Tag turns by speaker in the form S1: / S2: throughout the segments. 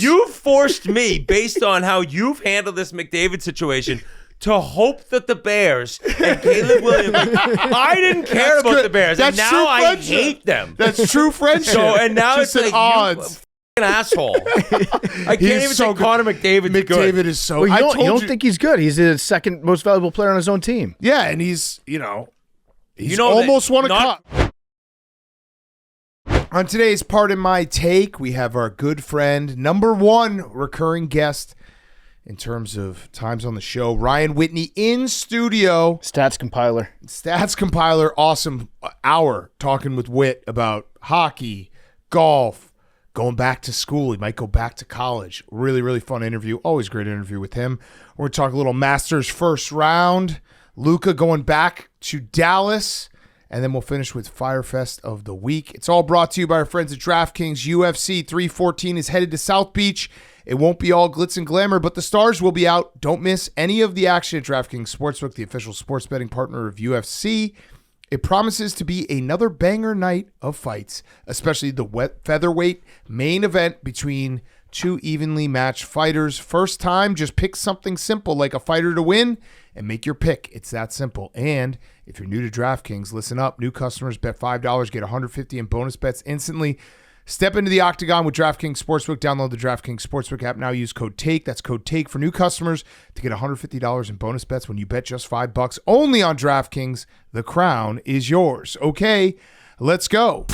S1: You forced me, based on how you've handled this McDavid situation, to hope that the Bears and Caleb Williams, I didn't care about the Bears, and now I hate them.
S2: That's true friendship.
S1: So, and now
S2: just
S1: it's
S2: an
S1: like,
S2: odds.
S1: you f***ing asshole. I can't even say Connor McDavid's good.
S2: McDavid is so...
S3: Well, you don't think he's good. He's the second most valuable player on his own team.
S2: Yeah, and he's almost won a cup. On today's Pardon My Take, we have our good friend, number one recurring guest in terms of times on the show, Ryan Whitney in studio.
S3: Stats compiler, awesome hour talking with Whit about hockey, golf, going back to school. He might go back to college. Really, really fun interview. Always great interview with him. We're going to talk a little Masters first round. Luka going back to Dallas. And then we'll finish with Fyre Fest of the week. It's all brought to you by our friends at DraftKings. UFC 314 is headed to South Beach. It won't be all glitz and glamour, but the stars will be out. Don't miss any of the action at DraftKings Sportsbook, the official sports betting partner of UFC. It promises to be another banger night of fights, especially the featherweight main event between two evenly matched fighters. First time, just pick something simple like a fighter to win and make your pick. It's that simple. And if you're new to DraftKings, listen up. New customers bet $5, get $150 in bonus bets instantly. Step into the octagon with DraftKings Sportsbook. Download the DraftKings Sportsbook app now. Use code TAKE. That's code TAKE for new customers to get $150 in bonus bets when you bet just $5 only on DraftKings. The crown is yours. Okay, let's go.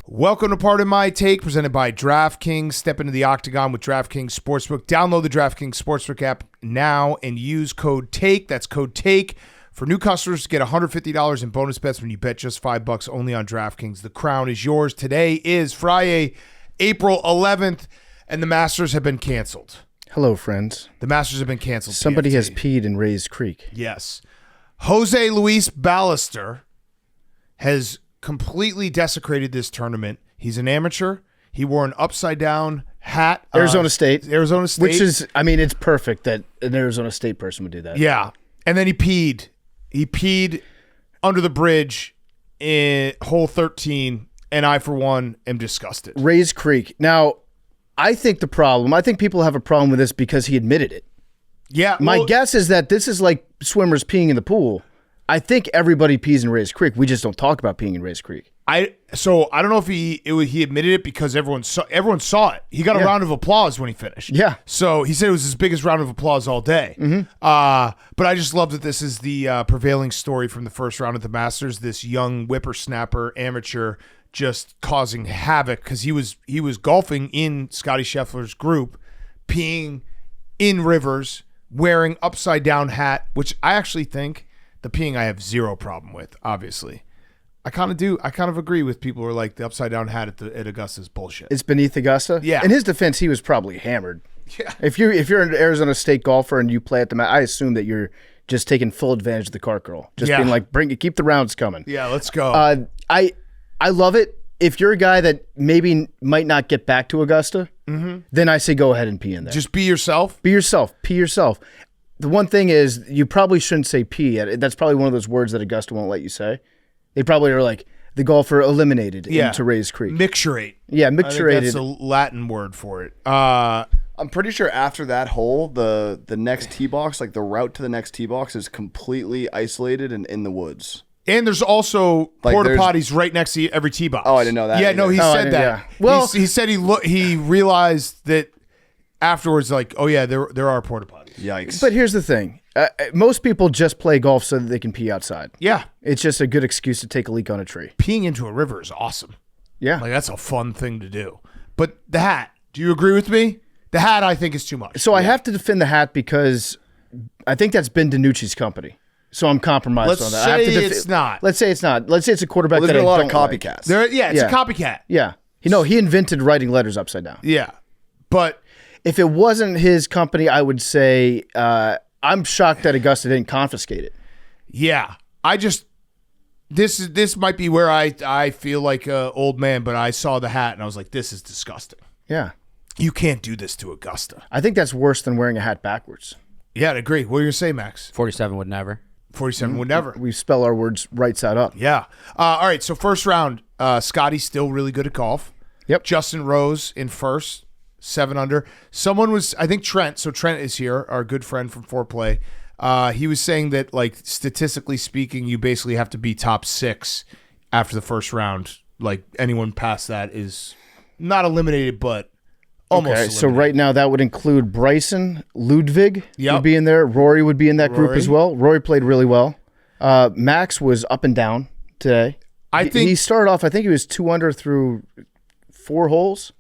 S3: Welcome to Pardon My Take, presented by DraftKings. Step into the octagon with DraftKings Sportsbook. Download the DraftKings Sportsbook app now and use code TAKE. That's code TAKE for new customers to get $150 in bonus bets when you bet just $5 only on DraftKings. The crown is yours. Today is Friday, April 11th, and the Masters have been canceled. Hello, friends.
S2: The Masters have been canceled.
S3: Somebody
S2: PFT.
S3: has peed in Ray's Creek.
S2: Yes. Jose Luis Ballester has completely desecrated this tournament. He's an amateur. He wore an upside-down hat.
S3: Arizona State.
S2: Which
S3: is, I mean, it's perfect that an Arizona State person would do that.
S2: Yeah. And then he peed. He peed under the bridge in hole 13, and I, for one, am disgusted.
S3: Ray's Creek. Now, I think people have a problem with this because he admitted it.
S2: Yeah.
S3: My guess is that this is like swimmers peeing in the pool. I think everybody pees in Ray's Creek. We just don't talk about peeing in Ray's Creek.
S2: So I don't know if he admitted it because everyone saw it. He got a round of applause when he finished.
S3: Yeah.
S2: So he said it was his biggest round of applause all day. Mm-hmm. But I just love that this is the prevailing story from the first round of the Masters. This young whippersnapper amateur just causing havoc because he was golfing in Scottie Scheffler's group, peeing in rivers, wearing upside down hat, which I actually think. The peeing I have zero problem with, obviously. I kind of do. I kind of agree with people who are like the upside down hat at Augusta's bullshit.
S3: It's beneath Augusta?
S2: Yeah.
S3: In his defense, he was probably hammered.
S2: Yeah.
S3: If you're an Arizona State golfer and you play at the I assume that you're just taking full advantage of the cart girl. Just being like, keep the rounds coming.
S2: Yeah, let's go.
S3: I love it. If you're a guy that maybe might not get back to Augusta, then I say go ahead and pee in there.
S2: Just be yourself?
S3: Be yourself. Pee yourself. The one thing is, you probably shouldn't say pee. That's probably one of those words that Augusta won't let you say. They probably are like, the golfer eliminated into Ray's Creek.
S2: Mixturate.
S3: Yeah, mixturated.
S2: That's a Latin word for it.
S4: I'm pretty sure after that hole, the next tee box, like the route to the next tee box, is completely isolated and in the woods.
S2: And there's also porta potties right next to every tee box.
S4: Oh, I didn't know that.
S2: Yeah, no, he said that.
S3: Yeah. Well,
S2: he said he realized that afterwards, like, oh yeah, there are porta potties.
S4: Yikes.
S3: But here's the thing. Most people just play golf so that they can pee outside.
S2: Yeah.
S3: It's just a good excuse to take a leak on a tree.
S2: Peeing into a river is awesome.
S3: Yeah.
S2: Like, that's a fun thing to do. But the hat, do you agree with me? The hat, I think, is too much.
S3: So I have to defend the hat because I think that's Ben DiNucci's company. So I'm compromised on that.
S2: Let's say it's not.
S3: Let's say it's not. Let's say it's a quarterback
S4: There's
S3: that
S4: been a lot of
S3: don't like.
S4: copycats.
S2: It's a copycat.
S3: Yeah.
S5: He invented writing letters upside down.
S2: Yeah. But
S5: If it wasn't his company, I would say I'm shocked that Augusta didn't confiscate it.
S2: yeah, this might be where I feel like an old man, but I saw the hat and I was like, this is disgusting.
S5: Yeah.
S2: You can't do this to Augusta.
S5: I think that's worse than wearing a hat backwards.
S2: Yeah, I'd agree. What are you going to say, Max?
S6: 47 would never.
S2: 47 would never.
S5: We spell our words right side up.
S2: Yeah. All right, so first round, Scotty's still really good at golf.
S5: Yep.
S2: Justin Rose in first, 7 under. Someone was, I think Trent, so Trent is here, our good friend from Foreplay. He was saying that, like, statistically speaking, you basically have to be top 6 after the first round. Like, anyone past that is not eliminated, but almost eliminated.
S5: So right now that would include Bryson, Ludwig
S2: Yep.
S5: would be in there. Rory would be in that group
S2: Rory.
S5: as well. Rory played really well. Max was up and down today.
S2: I think
S5: He started off, I think he was 2 under through 4 holes.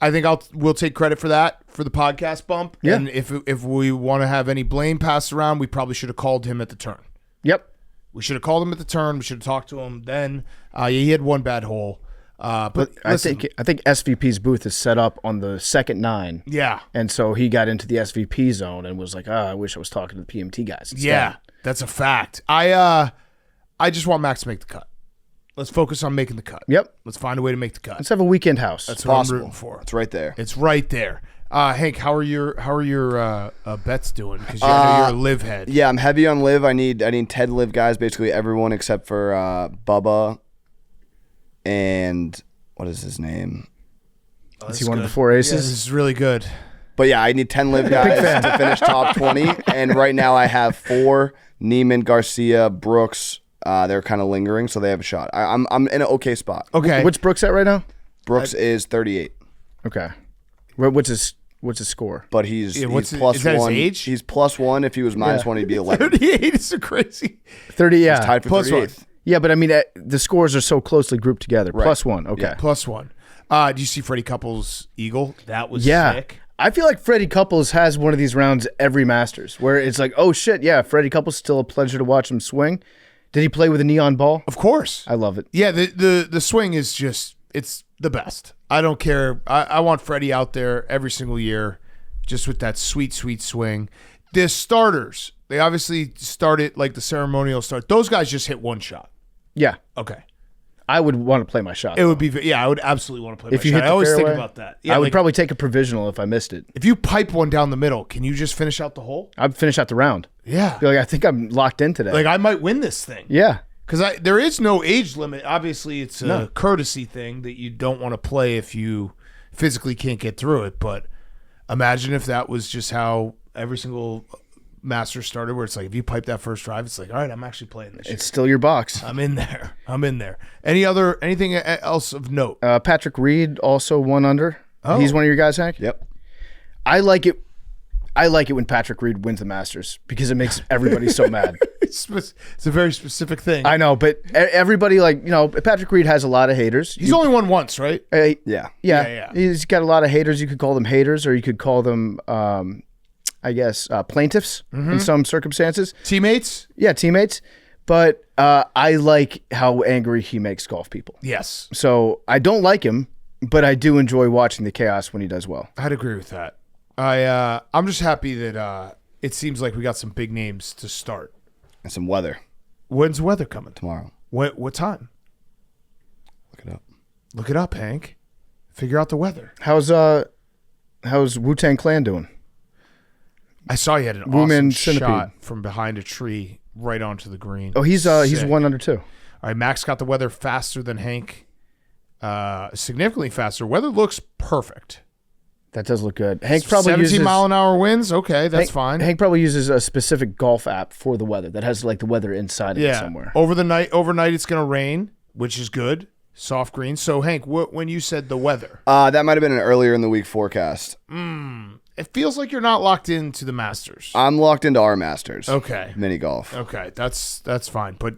S2: we'll take credit for that for the podcast bump.
S5: Yeah.
S2: And if we want to have any blame passed around, we probably should have called him at the turn.
S5: Yep.
S2: We should have called him at the turn. We should have talked to him then. Yeah, he had one bad hole. But
S5: I
S2: listen,
S5: think SVP's booth is set up on the second 9.
S2: yeah,
S5: And so he got into the SVP zone and was like, I wish I was talking to the PMT guys instead.
S2: yeah, that's a fact. I just want Max to make the cut. Let's focus on making the cut.
S5: Yep.
S2: Let's find a way to make the cut.
S5: Let's have a weekend house.
S2: That's what
S4: Possible.
S2: I'm rooting for.
S4: It's right there.
S2: It's right there. Hank, how are your bets doing? Because I know you're a live head.
S4: Yeah, I'm heavy on live. I need 10 live guys, basically everyone except for Bubba and what is his name?
S5: Is he one of the 4
S2: Yeah,
S5: aces?
S2: this is really good.
S4: But yeah, I need 10 live guys to finish top 20. And right now I have 4: Neiman, Garcia, Brooks. They're kind of lingering, so they have a shot. I'm in an okay spot.
S2: Okay.
S5: What's Brooks at right now?
S4: Brooks is 38,
S5: Okay. What's his score?
S4: but he's
S2: what's
S4: plus
S2: is that his
S4: 1.
S2: age?
S4: He's plus 1. If he was minus 1, he'd be 11.
S2: 38 is so crazy.
S5: 30, yeah.
S4: Tied for
S2: Plus
S4: 38th.
S5: Yeah, but I mean, the scores are so closely grouped together.
S4: Right.
S5: Plus 1, okay.
S4: Yeah.
S2: Plus 1. Do you see Freddie Couples' eagle? That was
S5: Yeah.
S2: sick.
S5: I feel like Freddie Couples has one of these rounds every Masters where it's like, oh shit, yeah, Freddie Couples still a pleasure to watch him swing. Did he play with a neon ball?
S2: Of course.
S5: I love it.
S2: Yeah, the swing is just, it's the best. I don't care. I want Freddie out there every single year just with that sweet, sweet swing. The starters, they obviously started like the ceremonial start. Those guys just hit one shot.
S5: Yeah,
S2: Okay.
S5: I would want to play my shot.
S2: It would be, yeah, I would absolutely want to play
S5: If
S2: my
S5: you
S2: shot.
S5: hit
S2: I
S5: the
S2: always think
S5: fairway,
S2: about that. Yeah,
S5: I would
S2: like,
S5: probably take a provisional if I missed it.
S2: if you pipe one down the middle, can you just finish out the hole?
S5: I'd finish out the round.
S2: Yeah.
S5: Be like, I think I'm locked in today.
S2: Like I might win this thing.
S5: yeah.
S2: Because there is no age limit. Obviously, it's a courtesy thing that you don't want to play if you physically can't get through it. But imagine if that was just how every single Master started, where it's like, if you pipe that first drive, it's like, all right, I'm actually playing this shit.
S5: It's still your box.
S2: I'm in there. I'm in there. Anything else of note?
S5: Patrick Reed, also 1 under.
S2: Oh.
S5: He's one of your guys, Hank?
S4: Yep.
S5: I like it. I like it when Patrick Reed wins the Masters because it makes everybody so mad.
S2: It's a very specific thing.
S5: I know, but everybody, like, Patrick Reed has a lot of haters.
S2: He's only won once, right?
S4: Yeah.
S2: Yeah.
S5: He's got a lot of haters. You could call them haters, or you could call them, I guess, plaintiffs in some circumstances.
S2: Teammates?
S5: Yeah, teammates. But I like how angry he makes golf people.
S2: Yes.
S5: So I don't like him, but I do enjoy watching the chaos when he does well.
S2: I'd agree with that. I'm just happy that it seems like we got some big names to start.
S4: And some weather
S2: When's the weather coming?
S4: tomorrow.
S2: What time?
S4: Look it up.
S2: Look it up, Hank. Figure out the weather.
S5: How's Wu-Tang Clan doing?
S2: I saw you had an
S5: Woman
S2: awesome
S5: centipede.
S2: shot from behind a tree right onto the green.
S5: Oh, he's
S2: Sick.
S5: 1 under 2.
S2: All right, Max got the weather faster than Hank. Significantly faster. Weather looks perfect.
S5: That does look good. Hank probably
S2: 17
S5: uses
S2: mile an hour winds. Okay, that's fine.
S5: Hank probably uses a specific golf app for the weather that has like the weather inside of it somewhere.
S2: Overnight it's going to rain, which is good. Soft green. So, Hank, when you said the weather,
S4: That might have been an earlier in the week forecast.
S2: it feels like you're not locked into the Masters.
S4: I'm locked into our Masters.
S2: Okay.
S4: Mini golf.
S2: Okay, that's fine. But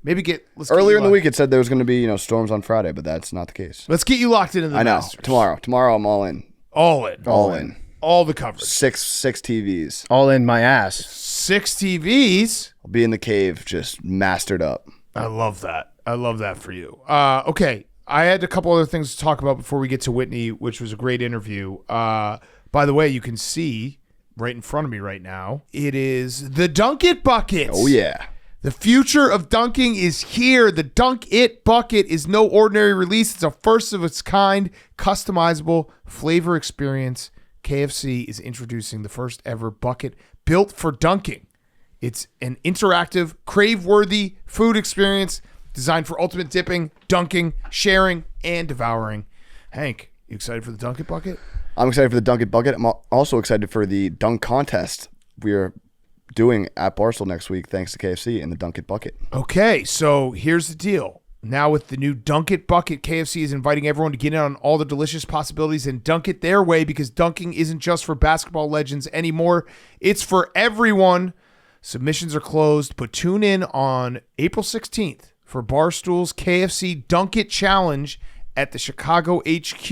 S2: maybe let's
S4: Earlier
S2: get
S4: in
S2: you
S4: the week, it said there was going to be storms on Friday, but that's not the case.
S2: Let's get you locked into the
S4: I know.
S2: Masters.
S4: Tomorrow, I'm all in.
S2: All in.
S4: All in.
S2: All the coverage.
S4: Six TVs.
S5: All in my ass.
S2: 6 TVs.
S4: I'll be in the cave, just mastered up.
S2: I love that. I love that for you. Okay. I had a couple other things to talk about before we get to Whitney, which was a great interview. By the way, you can see right in front of me right now, it is the Dunk It Bucket.
S4: Oh, yeah.
S2: The future of dunking is here. The Dunk It Bucket is no ordinary release. It's a first of its kind, customizable flavor experience. KFC is introducing the first ever bucket built for dunking. It's an interactive, crave-worthy food experience designed for ultimate dipping, dunking, sharing, and devouring. Hank, you excited for the Dunk It Bucket?
S4: I'm excited for the Dunk It Bucket. I'm also excited for the dunk contest we are doing at Barstool next week, thanks to KFC and the Dunk It Bucket.
S2: Okay, so here's the deal. Now with the new Dunk It Bucket, KFC is inviting everyone to get in on all the delicious possibilities and dunk it their way, because dunking isn't just for basketball legends anymore. It's for everyone. Submissions are closed, but tune in on April 16th for Barstool's KFC Dunk It Challenge at the Chicago HQ.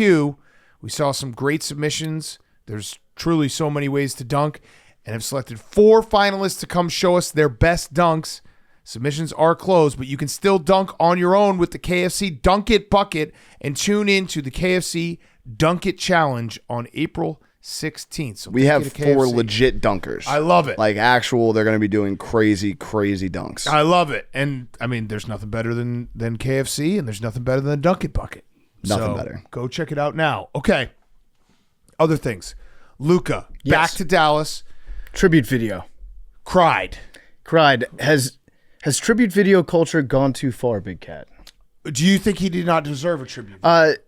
S2: We saw some great submissions. There's truly so many ways to dunk, and have selected 4 finalists to come show us their best dunks. Submissions are closed, but you can still dunk on your own with the KFC Dunk It Bucket, and tune in to the KFC Dunk It Challenge on April 16th. So
S4: we have 4 legit dunkers.
S2: I love it.
S4: Like actual, they're going to be doing crazy, crazy dunks.
S2: I love it. And I mean, there's nothing better than KFC, and there's nothing better than the Dunk It Bucket.
S4: Nothing better.
S2: Go check it out now. Okay. Other things. Luka, back to Dallas.
S5: Tribute video.
S2: Cried.
S5: Has tribute video culture gone too far, Big Cat?
S2: Do you think he did not deserve a tribute?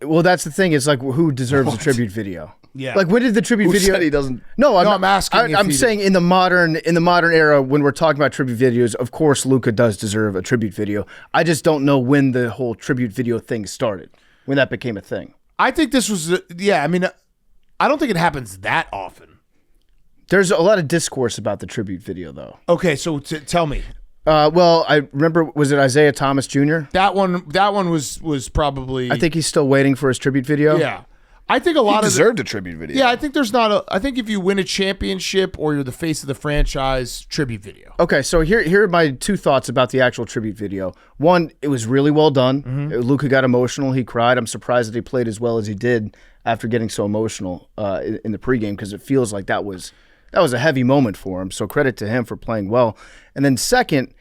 S5: Well, that's the thing. It's like, who deserves a tribute video?
S2: Yeah.
S5: Like, when did the tribute video?
S4: Said he doesn't.
S5: No,
S2: I'm asking.
S5: I'm saying in the modern era, when we're talking about tribute videos, of course, Luka does deserve a tribute video. I just don't know when the whole tribute video thing started, when that became a thing.
S2: I think this was. I mean, I don't think it happens that often.
S5: There's a lot of discourse about the tribute video, though.
S2: Okay, so tell me.
S5: Well, I remember, was it Isaiah Thomas Jr.?
S2: That one was probably.
S5: I think he's still waiting for his tribute video.
S2: Yeah, I think a lot
S4: he
S2: of
S4: deserved a tribute video.
S2: Yeah, I think there's not a. I think if you win a championship or you're the face of the franchise, tribute video.
S5: Okay, so here are my 2 thoughts about the actual tribute video. One, it was really well done.
S2: Mm-hmm.
S5: Luka got emotional. He cried. I'm surprised that he played as well as he did after getting so emotional in the pregame, because it feels like that was a heavy moment for him. So credit to him for playing well. And then second,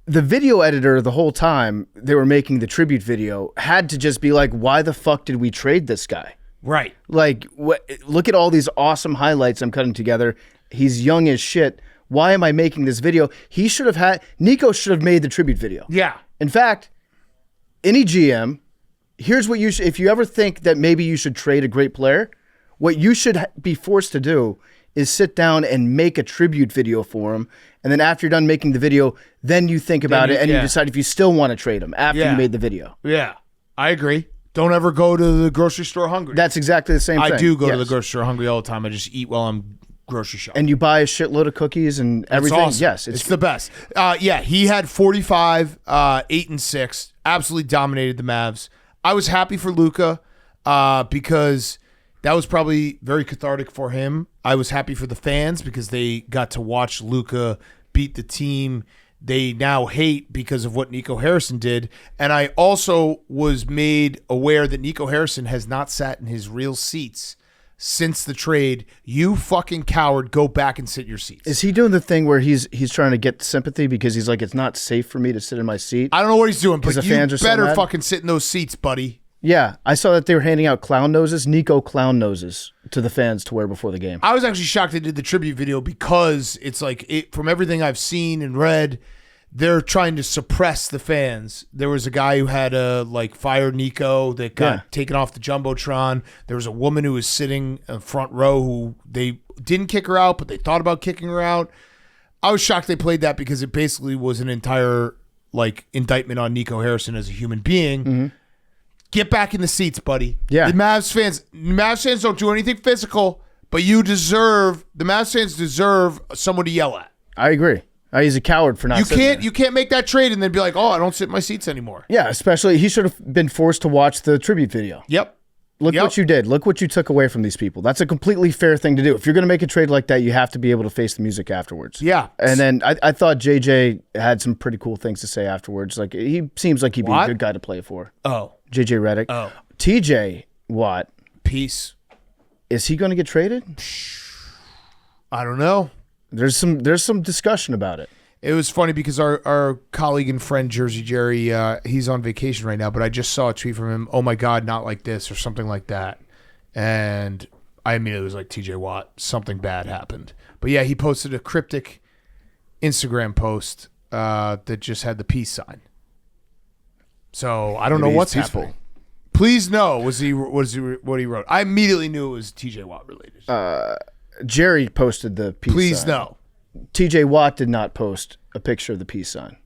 S5: the video editor the whole time they were making the tribute video had to just be like, why the fuck did we trade this guy?
S2: Right.
S5: Like, look at all these awesome highlights I'm cutting together. He's young as shit. Why am I making this video? Nico should have made the tribute video.
S2: Yeah.
S5: In fact, any GM, here's what if you ever think that maybe you should trade a great player, what you should be forced to do is sit down and make a tribute video for him. And then after you're done making the video, then you think about it and you decide if you still want to trade him after you made the video.
S2: Yeah, I agree. Don't ever go to the grocery store hungry.
S5: That's exactly the same thing.
S2: I do go to the grocery store hungry all the time. I just eat while I'm grocery shopping.
S5: And you buy a shitload of cookies and everything.
S2: It's awesome.
S5: Yes,
S2: it's the best. Yeah, he had 45, 8 and 6. Absolutely dominated the Mavs. I was happy for Luka because that was probably very cathartic for him. I was happy for the fans because they got to watch Luka beat the team they now hate because of what Nico Harrison did. And I also was made aware that Nico Harrison has not sat in his real seats since the trade. You fucking coward, go back and sit in your seats.
S5: Is he doing the thing where he's trying to get sympathy because he's like, it's not safe for me to sit in my seat?
S2: I don't know what he's doing, but
S5: the
S2: you
S5: fans are so
S2: better
S5: mad?
S2: fucking sit in those seats, buddy.
S5: Yeah, I saw that they were handing out clown noses, Nico clown noses, to the fans to wear before the game.
S2: I was actually shocked they did the tribute video because it's like, from everything I've seen and read, they're trying to suppress the fans. There was a guy who had fired Nico that got taken off the Jumbotron. There was a woman who was sitting in front row who they didn't kick her out, but they thought about kicking her out. I was shocked they played that because it basically was an entire indictment on Nico Harrison as a human being. Mm-hmm. Get back in the seats, buddy.
S5: Yeah.
S2: The Mavs fans don't do anything physical, but the Mavs fans deserve someone to yell at.
S5: I agree. He's a coward for not sitting there.
S2: You can't make that trade and then be like, oh, I don't sit in my seats anymore.
S5: Yeah, especially he should have been forced to watch the tribute video.
S2: Yep.
S5: Look what you did. Look what you took away from these people. That's a completely fair thing to do. If you're going to make a trade like that, you have to be able to face the music afterwards.
S2: Yeah.
S5: And then I thought JJ had some pretty cool things to say afterwards. Like, he seems like he'd be a good guy to play for.
S2: Oh.
S5: JJ Redick.
S2: Oh.
S5: TJ Watt.
S2: Peace.
S5: Is he going to get traded?
S2: I don't know.
S5: There's some discussion about it.
S2: It was funny because our colleague and friend Jersey Jerry, he's on vacation right now, but I just saw a tweet from him, oh my God, not like this, or something like that. And I immediately was like, TJ Watt, something bad happened. But yeah, he posted a cryptic Instagram post that just had the peace sign. So I don't know what's happening. Please no was what he wrote. I immediately knew it was TJ Watt related.
S5: Jerry posted the peace
S2: Please
S5: sign.
S2: no.
S5: TJ Watt did not post a picture of the peace sign.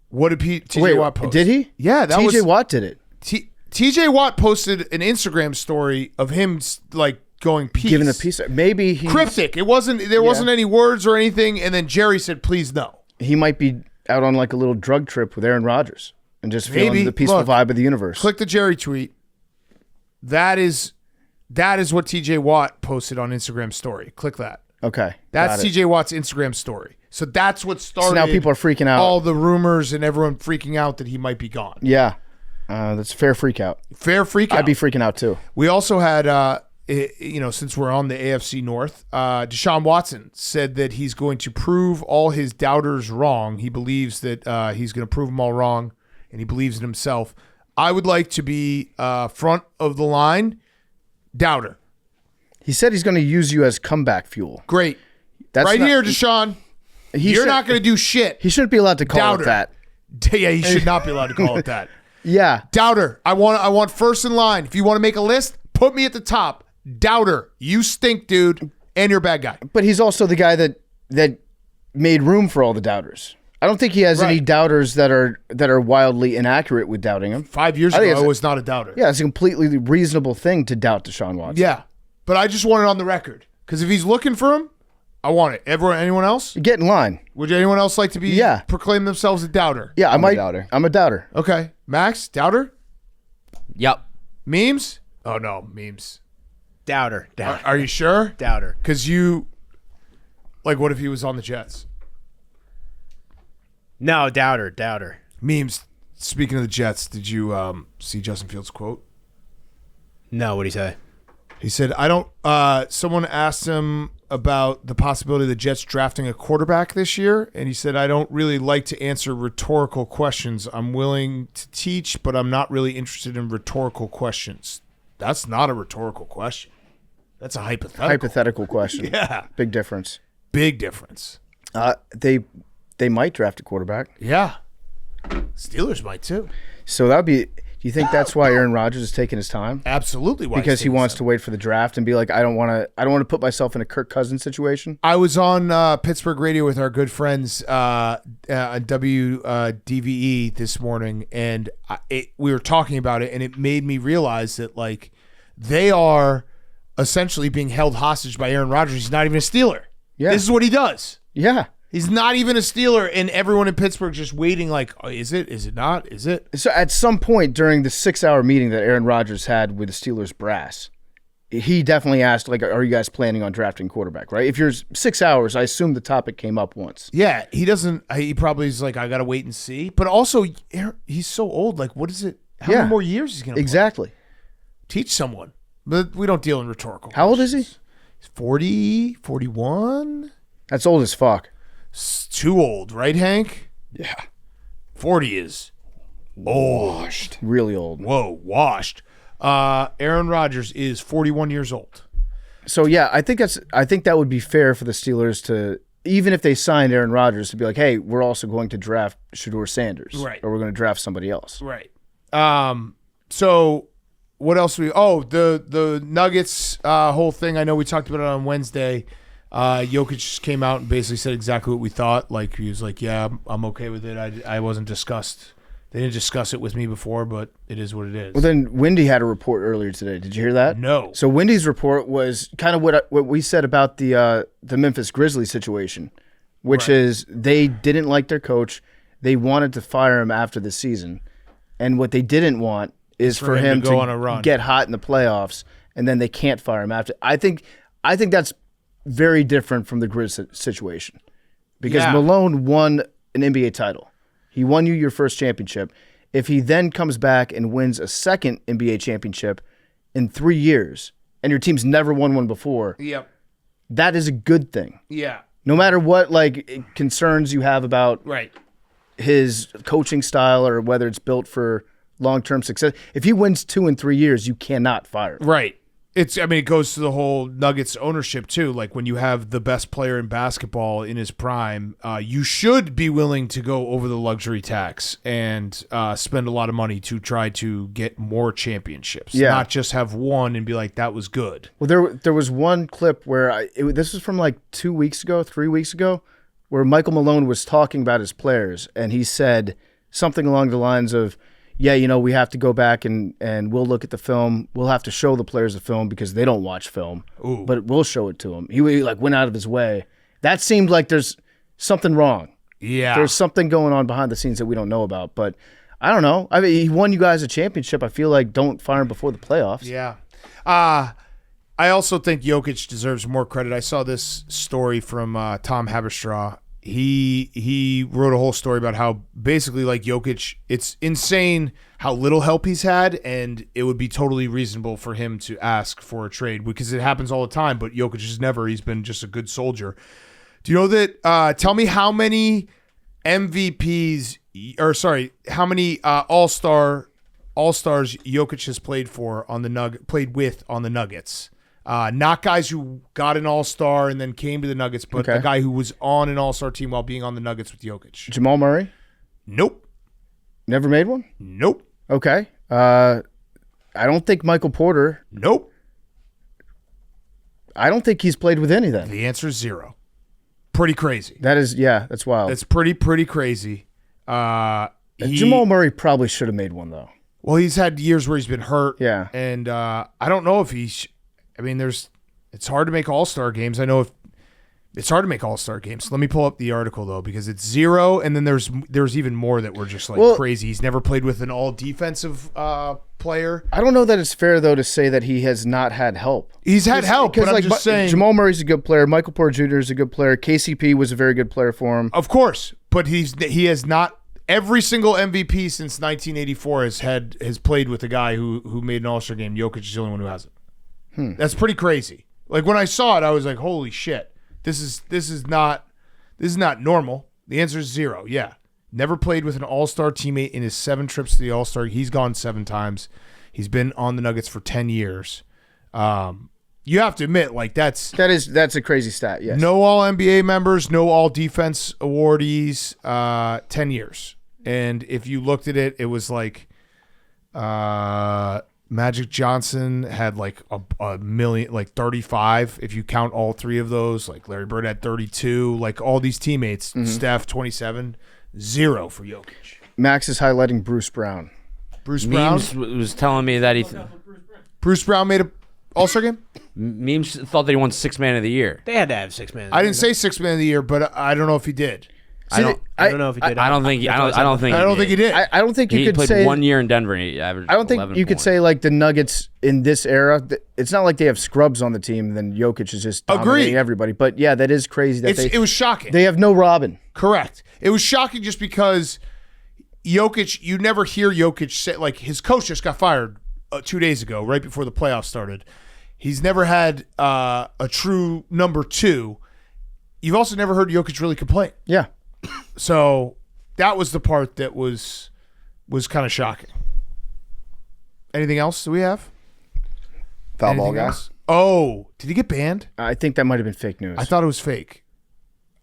S2: What did TJ Watt post?
S5: Did he?
S2: Yeah, that was
S5: TJ Watt did it.
S2: TJ Watt posted an Instagram story of him like going peace.
S5: Giving the peace sign. Maybe he
S2: cryptic. There wasn't any words or anything, and then Jerry said, "Please no."
S5: He might be out on like a little drug trip with Aaron Rodgers and just feeling the peaceful vibe of the universe.
S2: Click the Jerry tweet. That is what TJ Watt posted on Instagram story. Click that.
S5: Okay.
S2: That's TJ Watt's Instagram story. So that's what started.
S5: So now people are freaking out.
S2: All the rumors and everyone freaking out that he might be gone.
S5: Yeah. That's a fair freak out.
S2: Fair freak out.
S5: I'd be freaking out too.
S2: We also had, since we're on the AFC North, Deshaun Watson said that he's going to prove all his doubters wrong. He believes that he's going to prove them all wrong, and he believes in himself. I would like to be front of the line doubter.
S5: He said he's going to use you as comeback fuel.
S2: Great.
S5: That's
S2: right here, Deshaun. You're not going to do shit.
S5: He shouldn't be allowed to call it that.
S2: Yeah, he should not be allowed to call it that.
S5: Yeah.
S2: Doubter. I want first in line. If you want to make a list, put me at the top. Doubter. You stink, dude. And you're a bad guy.
S5: But he's also the guy that made room for all the doubters. I don't think he has any doubters that are wildly inaccurate with doubting him.
S2: 5 years ago, I was not a doubter.
S5: Yeah, it's a completely reasonable thing to doubt Deshaun Watson.
S2: Yeah. But I just want it on the record. Because if he's looking for him, I want it. Anyone else?
S5: Get in line.
S2: Would anyone else like to proclaim themselves a doubter?
S5: Yeah,
S4: I'm a doubter.
S5: I'm a doubter.
S2: Okay. Max, doubter?
S1: Yep.
S2: Memes? Oh, no, memes.
S6: Doubter.
S2: Are you sure?
S6: Doubter.
S2: Because what if he was on the Jets?
S6: No, doubter.
S2: Memes. Speaking of the Jets, did you see Justin Fields' quote?
S6: No, what'd he say?
S2: He said, someone asked him about the possibility of the Jets drafting a quarterback this year, and he said, I don't really like to answer rhetorical questions. I'm willing to teach, but I'm not really interested in rhetorical questions. That's not a rhetorical question. That's a hypothetical
S5: question.
S2: Yeah.
S5: Big difference.
S2: Big difference.
S5: They might draft a quarterback.
S2: Yeah. Steelers might too.
S5: So that would be... Do you think that's why Aaron Rodgers is taking his time?
S2: Absolutely.
S5: Because he wants to wait for the draft and be like, I don't want to put myself in a Kirk Cousins situation.
S2: I was on Pittsburgh radio with our good friends WDVE this morning, and we were talking about it, and it made me realize that they are essentially being held hostage by Aaron Rodgers. He's not even a Steeler.
S5: Yeah.
S2: This is what he does.
S5: Yeah.
S2: He's not even a Steeler, and everyone in Pittsburgh just waiting is it? Is it not? Is it?
S5: So at some point during the 6-hour meeting that Aaron Rodgers had with the Steelers brass, he definitely asked, are you guys planning on drafting quarterback, right? If you're 6 hours, I assume the topic came up once.
S2: Yeah, he doesn't. He probably is I got to wait and see. But also, he's so old. What is it? How many more years is he going to
S5: Exactly.
S2: play? Teach someone. But we don't deal in rhetorical
S5: How old is he?
S2: He's 40, 41.
S5: That's old as fuck.
S2: It's too old, right, Hank?
S4: Yeah.
S2: 40 is old.
S4: Washed.
S5: Really old.
S2: Whoa, washed. Aaron Rodgers is 41 years old.
S5: So yeah, I think that would be fair for the Steelers to, even if they signed Aaron Rodgers, to be like, hey, we're also going to draft Shedeur Sanders,
S2: right?
S5: Or we're going to draft somebody else,
S2: right? So what else the Nuggets whole thing? I know we talked about it on Wednesday. Jokic just came out and basically said exactly what we thought. He was like, yeah, I'm okay with it. I wasn't discussed. They didn't discuss it with me before, but it is what it is.
S5: Well, then Wendy had a report earlier today. Did you hear that?
S2: No.
S5: So Wendy's report was kind of what we said about the Memphis Grizzlies situation, which is they didn't like their coach. They wanted to fire him after the season. And what they didn't want is for him to
S2: go on a run,
S5: get hot in the playoffs, and then they can't fire him after. I think that's very different from the Grizz situation, because Malone won an NBA title. He won you your first championship. if he then comes back and wins a second NBA championship in 3 years, and your team's never won one before,
S2: Yep.
S5: that is a good thing.
S2: Yeah.
S5: No matter what concerns you have about
S2: Right.
S5: his coaching style or whether it's built for long-term success, if he wins 2 in 3 years, you cannot fire him.
S2: Right. It goes to the whole Nuggets ownership too. Like when you have the best player in basketball in his prime, you should be willing to go over the luxury tax and spend a lot of money to try to get more championships.
S5: Yeah.
S2: Not just have one and be like, that was good.
S5: Well, there was one clip where this was from like 2 weeks ago, 3 weeks ago, where Michael Malone was talking about his players, and he said something along the lines of, yeah, we have to go back and we'll look at the film. We'll have to show the players the film because they don't watch film.
S2: Ooh.
S5: But we'll show it to them. He went out of his way. That seemed like there's something wrong.
S2: Yeah.
S5: There's something going on behind the scenes that we don't know about. But I don't know. I mean, he won you guys a championship. I feel like don't fire him before the playoffs.
S2: Yeah. I also think Jokic deserves more credit. I saw this story from Tom Haberstraw. He wrote a whole story about how basically like Jokic, it's insane how little help he's had, and it would be totally reasonable for him to ask for a trade because it happens all the time, but Jokic has never. He's been just a good soldier. Do you know that? Tell me how many MVPs, how many All-Stars Jokic has played with on the Nuggets. Not guys who got an All-Star and then came to the Nuggets, but a guy who was on an All-Star team while being on the Nuggets with Jokic.
S5: Jamal Murray?
S2: Nope.
S5: Never made one?
S2: Nope.
S5: Okay. I don't think Michael Porter.
S2: Nope.
S5: I don't think he's played with any then.
S2: The answer is 0. Pretty crazy.
S5: That's wild.
S2: That's pretty crazy.
S5: Jamal Murray probably should have made one, though.
S2: Well, he's had years where he's been hurt.
S5: Yeah.
S2: And I don't know if he's... it's hard to make All-Star games. I know it's hard to make All-Star games. Let me pull up the article, though, because it's 0, and then there's even more that were just crazy. He's never played with an all-defensive player.
S5: I don't know that it's fair, though, to say that he has not had help.
S2: He's had help, but I'm just saying...
S5: Jamal Murray's a good player. Michael Porter Jr. is a good player. KCP was a very good player for him.
S2: Of course, but he has not... Every single MVP since 1984 has played with a guy who made an All-Star game. Jokic is the only one who hasn't. That's pretty crazy. Like when I saw it, I was like, "Holy shit! This is not normal." The answer is 0. Yeah, never played with an All-Star teammate in his 7 trips to the All-Star. He's gone 7 times. He's been on the Nuggets for 10 years. You have to admit, like that's
S5: a crazy stat. Yes.
S2: No All NBA members, no All Defense awardees. 10 years, and if you looked at it, it was like. Magic Johnson had like a million, like 35. If you count all 3 of those, like Larry Bird had 32. Like all these teammates, Steph 27, 0 for Jokic.
S5: Max is highlighting Bruce Brown.
S2: Bruce Brown
S1: was telling me that
S2: Bruce Brown made a All-Star game.
S1: Memes thought that he won 6th man of the year.
S6: They had to have 6 man.
S2: I didn't say 6th man of the year, but I don't know if he did.
S6: I don't know if he did.
S1: I don't think he did.
S2: I don't think he did.
S5: I don't think you
S1: He
S5: could
S1: played
S5: say
S1: 1 year in Denver. And he averaged
S5: I don't think
S1: 11
S5: you could
S1: points.
S5: say like the Nuggets in this era. It's not like they have scrubs on the team. And then Jokic is just dominating everybody. But yeah, that is crazy. That
S2: It was shocking.
S5: They have no Robin.
S2: Correct. It was shocking just because Jokic. You never hear Jokic say like his coach just got fired 2 days ago, right before the playoffs started. He's never had a true number 2. You've also never heard Jokic really complain.
S5: Yeah.
S2: So that was the part that was kind of shocking. Anything else do we have?
S4: Foul ball
S2: Anything
S4: guy.
S2: else? Oh, did he get banned?
S5: I think that might have been fake news.
S2: I thought it was fake.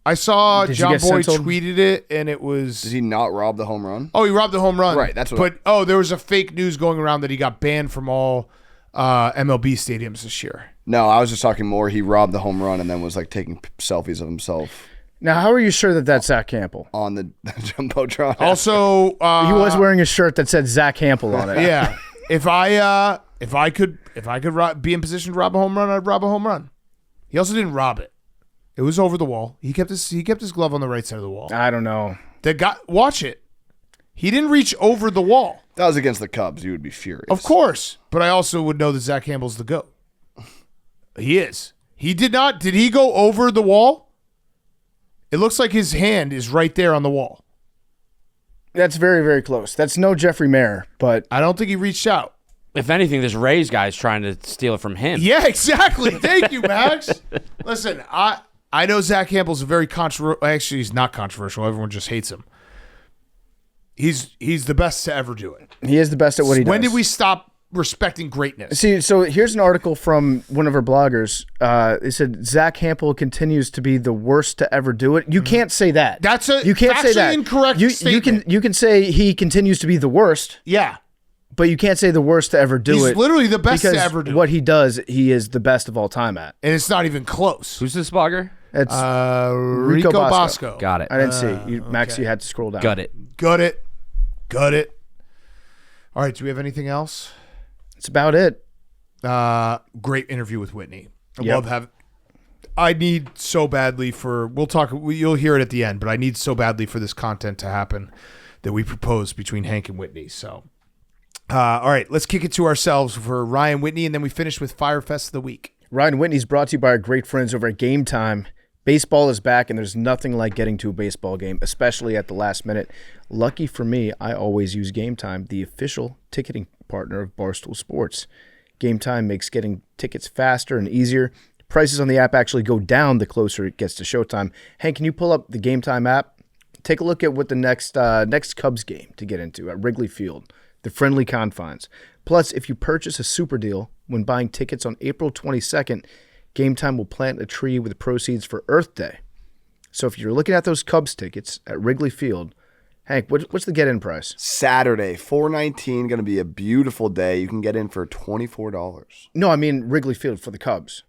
S2: I saw
S5: Did you
S2: John
S5: get
S2: Boy
S5: censored?
S2: tweeted it, and it was...
S4: Did he not rob the home run?
S2: Oh, he robbed the home run.
S4: Right, that's what
S2: But, there was a fake news going around that he got banned from all MLB stadiums this year.
S4: No, I was just talking more. He robbed the home run and then was like taking selfies of himself
S5: Now, how are you sure that that's Zach Campbell?
S4: on the jumbotron.
S2: Also...
S5: He was wearing a shirt that said Zach Campbell on it.
S2: Yeah. If I could be in position to rob a home run, I'd rob a home run. He also didn't rob it. It was over the wall. He kept his glove on the right side of the wall.
S5: I don't know.
S2: Watch it. He didn't reach over the wall.
S4: That was against the Cubs. You would be furious.
S2: Of course. But I also would know that Zach Campbell's the GOAT. He is. He did not. Did he go over the wall? It looks like his hand is right there on the wall.
S5: That's very, very close. That's no Jeffrey Mayer, but
S2: I don't think he reached out.
S7: If anything, this Rays guy's trying to steal it from him.
S2: Yeah, exactly. Thank you, Max. Listen, I know Zach Campbell's a very controversial. Actually, he's not controversial. Everyone just hates him. He's the best to ever do it.
S5: he is the best at what he does.
S2: When did we stop respecting greatness?
S5: See, so here's an article from one of our bloggers. It said Zach Campbell continues to be the worst to ever do it. You can't say that.
S2: You can't say that. Incorrect statement.
S5: You can say he continues to be the worst.
S2: Yeah.
S5: But you can't say the worst to ever do
S2: He's
S5: it.
S2: He's literally the best
S5: because
S2: to ever do
S5: what
S2: it.
S5: he does, he is the best of all time at.
S2: And it's not even close.
S7: Who's this blogger?
S5: It's
S2: Rico Bosco.
S7: Got it.
S5: I didn't see. Max, you had to scroll down.
S7: Got it.
S2: Got it. All right, do we have anything else?
S5: That's about it.
S2: Great interview with Whitney. I need so badly you'll hear it at the end, but I need so badly for this content to happen that we proposed between Hank and Whitney. So, all right, let's kick it to ourselves for Ryan Whitney, and then we finish with Fyre Fest of the week.
S5: Ryan Whitney's brought to you by our great friends over at Game Time. Baseball is back, and there's nothing like getting to a baseball game, especially at the last minute. Lucky for me, I always use Game Time, the official ticketing partner of Barstool Sports. Game Time makes getting tickets faster and easier. Prices on the app actually go down the closer it gets to showtime. Hank, can you pull up the Game Time app? Take a look at what the next Cubs game to get into at Wrigley Field, the friendly confines. Plus, if you purchase a super deal when buying tickets on April 22nd, Game Time will plant a tree with proceeds for Earth Day. So if you're looking at those Cubs tickets at Wrigley Field, Hank, what's the get-in price?
S4: Saturday, $4.19, going to be a beautiful day. You can get in for $24.
S5: No, I mean Wrigley Field for the Cubs.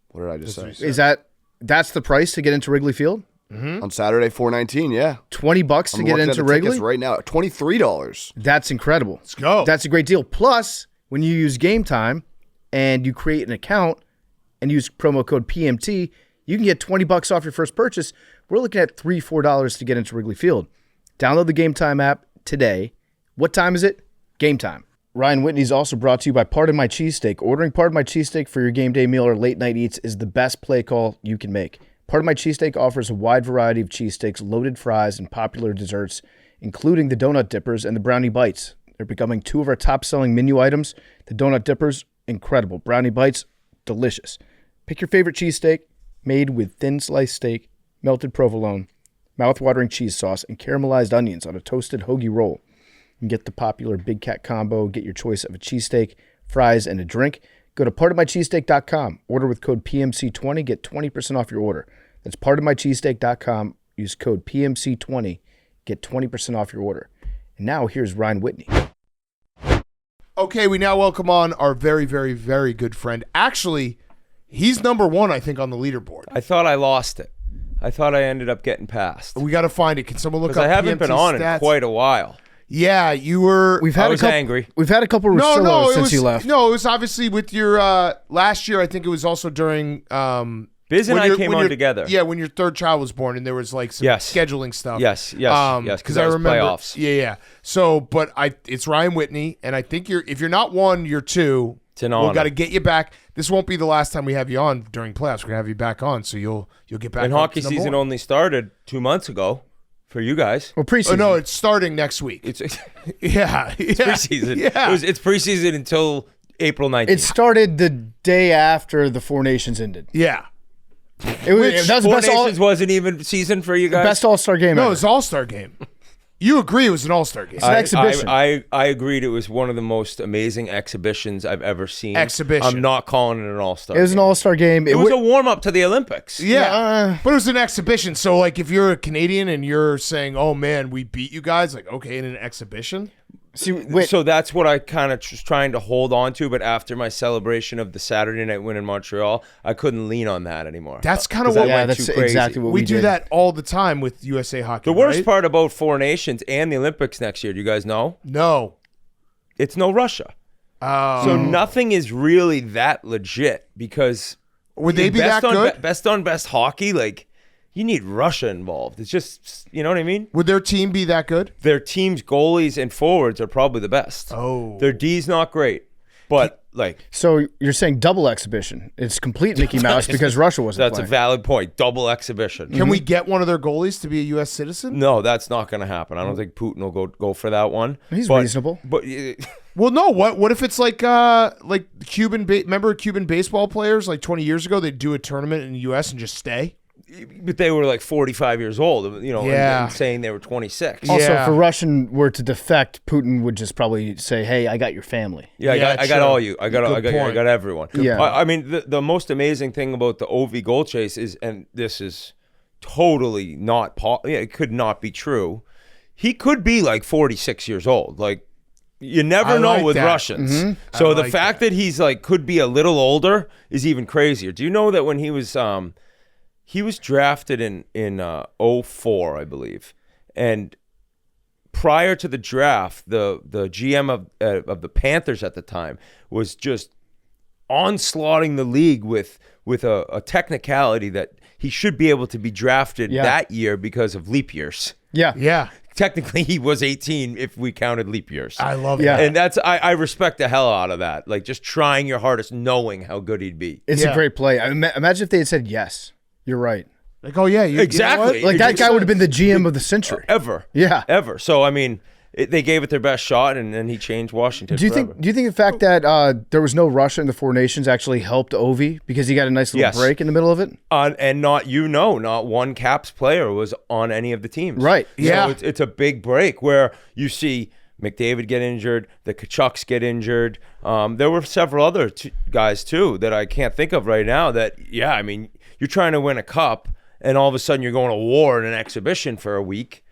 S4: What did I just say?
S5: That's the price to get into Wrigley Field?
S2: Mm-hmm.
S4: On Saturday, $4.19, yeah.
S5: $20 to get into Wrigley?
S4: Right now, $23.
S5: That's incredible.
S2: Let's go.
S5: That's a great deal. Plus, when you use Game Time and you create an account and use promo code PMT, you can get $20 off your first purchase. We're looking at $3-4 to get into Wrigley Field. Download the Game Time app today. What time is it? Game time. Ryan Whitney's also brought to you by Pardon My Cheesesteak. Ordering Pardon My Cheesesteak for your game day meal or late night eats is the best play call you can make. Pardon My Cheesesteak offers a wide variety of cheesesteaks, loaded fries, and popular desserts, including the donut dippers and the brownie bites. They're becoming two of our top-selling menu items. The donut dippers, incredible. Brownie bites, delicious. Pick your favorite cheesesteak, made with thin sliced steak, melted provolone, mouth-watering cheese sauce, and caramelized onions on a toasted hoagie roll. You can get the popular Big Cat Combo, get your choice of a cheesesteak, fries, and a drink. Go to pardonmycheesesteak.com. Order with code PMC20. Get 20% off your order. That's pardonmycheesesteak.com. Use code PMC20. Get 20% off your order. And now here's Ryan Whitney.
S2: Okay, we now welcome on our very, very, very good friend. Actually, he's number one, I think, on the leaderboard.
S1: I thought I lost it. I thought I ended up getting past.
S2: We got to find it. Can someone look up
S1: Because I haven't
S2: PMT
S1: been on
S2: stats?
S1: in quite a while.
S2: Yeah, you were.
S1: I was angry.
S5: We've had a couple of
S2: No,
S5: since you left.
S2: No, it was obviously with your last year. I think it was also during.
S1: Biz and
S2: when
S1: I
S2: your-
S1: came
S2: when
S1: on
S2: your-
S1: together.
S2: Yeah, when your third child was born, and there was like some
S1: Yes.
S2: scheduling stuff.
S1: Yes.
S2: Because I
S1: that was
S2: remember
S1: playoffs.
S2: Yeah. So, but it's Ryan Whitney, and I think if you're not one, you're two.
S1: It's an
S2: We've
S1: honor.
S2: got to get you back. This won't be the last time we have you on during playoffs. We're gonna have you back on, so you'll get back.
S1: And
S2: on
S1: hockey
S2: to number
S1: season
S2: one.
S1: only started 2 months ago for you guys.
S5: Well, preseason.
S2: Oh no, it's starting next week.
S1: It's
S2: yeah,
S1: preseason.
S2: Yeah,
S1: It's preseason until April 19th.
S5: It started the day after the Four Nations ended.
S2: yeah.
S5: It was, that was the
S1: Four
S5: best,
S1: Nations wasn't even season for you guys.
S5: best All-Star game
S2: No,
S5: ever.
S2: it's All-Star game. You agree it was an All-Star game?
S5: an exhibition.
S1: I agreed it was one of the most amazing exhibitions I've ever seen.
S2: Exhibition.
S1: I'm not calling it an all-star.
S5: It was an All-Star game.
S1: It was a warm-up to the Olympics.
S2: Yeah, but it was an exhibition. So, like, if you're a Canadian and you're saying, "Oh man, we beat you guys," like, okay, in an exhibition.
S5: See, wait,
S1: So that's what I kind of was trying to hold on to. But after my celebration of the Saturday night win in Montreal, I couldn't lean on that anymore.
S2: That's kind of
S1: 'Cause I
S2: what
S5: yeah,
S1: went
S5: that's
S1: too crazy.
S5: exactly what
S2: we
S5: we
S2: do
S5: did.
S2: that all the time with USA Hockey.
S1: The worst
S2: right?
S1: part about Four Nations and the Olympics next year, do you guys know?
S2: No.
S1: It's no Russia. So nothing is really that legit because
S2: Would they be
S1: best
S2: that
S1: on
S2: good?
S1: best on best hockey, like you need Russia involved. It's just, you know what I mean?
S2: Would their team be that good?
S1: Their team's goalies and forwards are probably the best.
S2: Oh.
S1: Their D's not great, but like.
S5: So you're saying double exhibition? It's complete Mickey Mouse because Russia wasn't
S1: That's
S5: playing.
S1: a valid point. Double exhibition.
S2: Can we get one of their goalies to be a U.S. citizen?
S1: No, that's not going to happen. I don't think Putin will go for that one.
S5: He's reasonable.
S1: But
S2: Well, no. What if it's like Cuban? Remember Cuban baseball players like 20 years ago? They'd do a tournament in the U.S. and just stay.
S1: but they were like 45 years old, you know, and saying they were 26.
S5: Also, if a Russian were to defect, Putin would just probably say, "Hey, I got your family."
S1: Yeah, I got all you. I got everyone.
S5: Yeah.
S1: I mean, the most amazing thing about the OV goal chase is, and this is totally not, it could not be true. He could be like 46 years old. Like, you never know with Russians. Mm-hmm. So the fact that he's like could be a little older is even crazier. Do you know that when he was drafted in 2004, I believe, and prior to the draft, the GM of the Panthers at the time was just onslaughting the league with a technicality that he should be able to be drafted that year because of leap years.
S2: Yeah.
S1: Technically, he was 18 if we counted leap years.
S2: I love that.
S1: And that's I respect the hell out of that. Like, just trying your hardest, knowing how good he'd be.
S5: It's a great play. Imagine if they had said yes. You're right.
S2: Like, oh yeah,
S1: exactly.
S2: You know
S5: like that guy would have been the GM of the century
S1: ever.
S5: Yeah,
S1: ever. So I mean, they gave it their best shot, and then he changed Washington.
S5: Do you
S1: forever.
S5: think the fact that there was no Russia in the Four Nations actually helped Ovi because he got a nice little break in the middle of it?
S1: And not one Caps player was on any of the teams.
S5: Right.
S2: Yeah.
S1: So it's a big break where you see McDavid get injured, the Kachucks get injured. There were several other guys too that I can't think of right now. That I mean, you're trying to win a cup, and all of a sudden you're going to war in an exhibition for a week.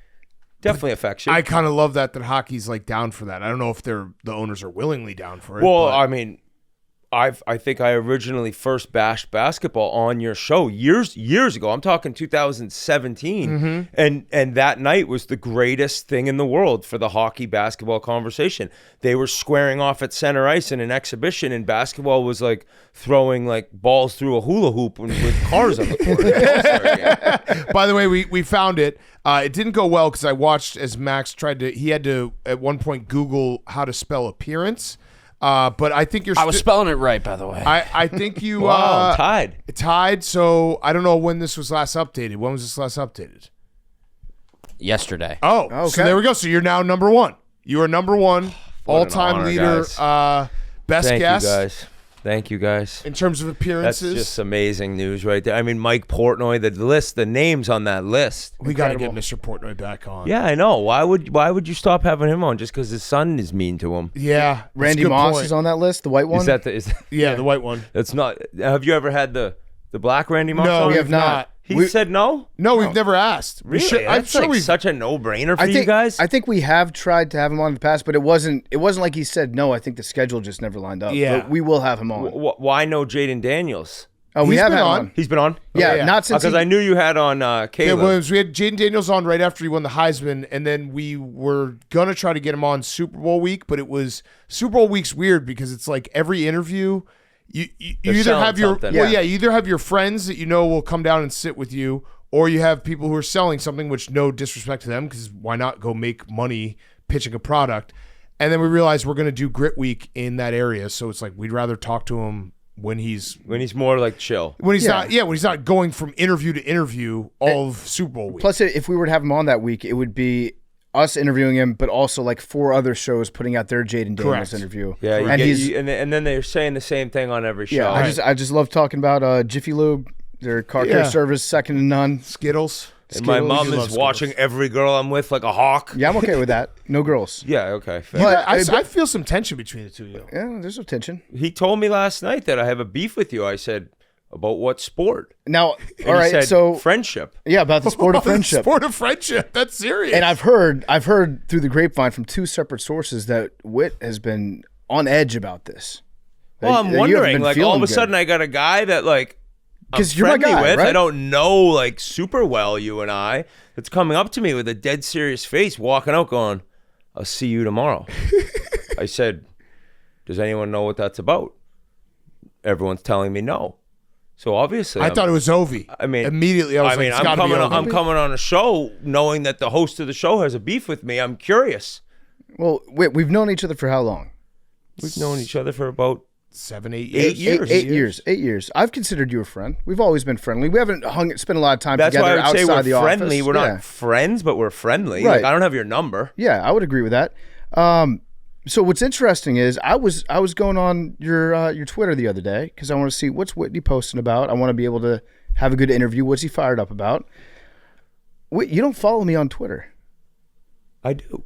S1: Definitely affects you.
S2: I kind of love that hockey's like down for that. I don't know if the owners are willingly down for it.
S1: Well, I mean, I think I originally first bashed basketball on your show years ago. I'm talking 2017, and that night was the greatest thing in the world for the hockey basketball conversation. They were squaring off at center ice in an exhibition, and basketball was like throwing like balls through a hula hoop with cars on the court.
S2: By the way, we found it. It didn't go well because I watched as Max he had to at one point Google how to spell appearance. But I think
S7: I was spelling it right, by the way.
S2: I think you
S1: tied.
S2: So I don't know when this was last updated. When was this last updated?
S7: Yesterday.
S2: Oh, okay. So there we go. So you're now number one. You are number one, all-time leader, best guess.
S1: Thank you, guys.
S2: In terms of appearances,
S1: that's just amazing news right there. I mean, Mike Portnoy, the names on that list.
S2: We got to get Mr. Portnoy back on.
S1: Yeah, I know. Why would you stop having him on just because his son is mean to him?
S2: Yeah,
S5: Randy Moss is on that list, the white one.
S1: Is
S2: the white one?
S1: That's not. Have you ever had the black Randy Moss?
S2: No,
S1: on?
S2: we have not.
S1: He said no?
S2: No, we've never asked.
S1: Really? I'm sure such a no-brainer for you guys.
S5: I think we have tried to have him on in the past, but it wasn't like he said no. I think the schedule just never lined up.
S2: Yeah.
S5: But we will have him on.
S1: Why no Jaden Daniels?
S5: Oh, we have
S2: been
S5: had him
S2: on.
S5: on.
S1: He's been on?
S5: Yeah, not since
S1: because I knew you had on Caleb.
S2: Williams. We had Jaden Daniels on right after he won the Heisman, and then we were going to try to get him on Super Bowl week, but Super Bowl week's weird because it's like every interview, you either have you either have your friends that you know will come down and sit with you, or you have people who are selling something, which no disrespect to them, because why not go make money pitching a product? And then we realized we're going to do Grit Week in that area, so it's like we'd rather talk to him when he's
S1: more like chill.
S2: When he's not going from interview to interview all of Super Bowl week.
S5: Plus, if we were to have him on that week, it would be us interviewing him, but also like 4 other shows putting out their Jaden Daniels interview.
S1: Yeah, and then they're saying the same thing on every show.
S5: Yeah, I just love talking about Jiffy Lube. Their car care service, second to none.
S2: Skittles.
S1: And my mom is watching every girl I'm with like a hawk.
S5: Yeah, I'm okay with that. No girls.
S1: Yeah, okay.
S2: But I feel some tension between the two of you.
S5: Yeah, there's no tension.
S1: He told me last night that I have a beef with you. I said, about what sport?
S5: Now,
S1: and
S5: all right,
S1: said,
S5: so
S1: friendship.
S5: Yeah, about the sport of friendship.
S2: Sport of friendship. That's serious.
S5: And I've heard through the grapevine from 2 separate sources that Whit has been on edge about this.
S1: Well, I'm wondering, like all of a sudden I got a guy that like
S5: because you're my guy,
S1: with.
S5: right?
S1: I don't know like super well, you and I. It's coming up to me with a dead serious face, walking out, going, "I'll see you tomorrow." I said, "Does anyone know what that's about?" Everyone's telling me no. So obviously,
S2: I thought it was Ovi.
S1: I mean,
S2: immediately, I'm
S1: coming on a show knowing that the host of the show has a beef with me. I'm curious.
S5: Well, we've known each other for how long?
S1: We've known each other for about
S2: 7, 8 years.
S1: 8 years.
S5: 8 years. I've considered you a friend. We've always been friendly. We haven't spent a lot of time
S1: That's
S5: together
S1: why I would say
S5: outside
S1: we're
S5: the
S1: friendly.
S5: office.
S1: We're not friends, but we're friendly.
S5: Right.
S1: Like, I don't have your number.
S5: Yeah, I would agree with that. So what's interesting is I was going on your Twitter the other day because I want to see what's Whitney posting about. I want to be able to have a good interview. What's he fired up about? Wait, you don't follow me on Twitter.
S1: I do.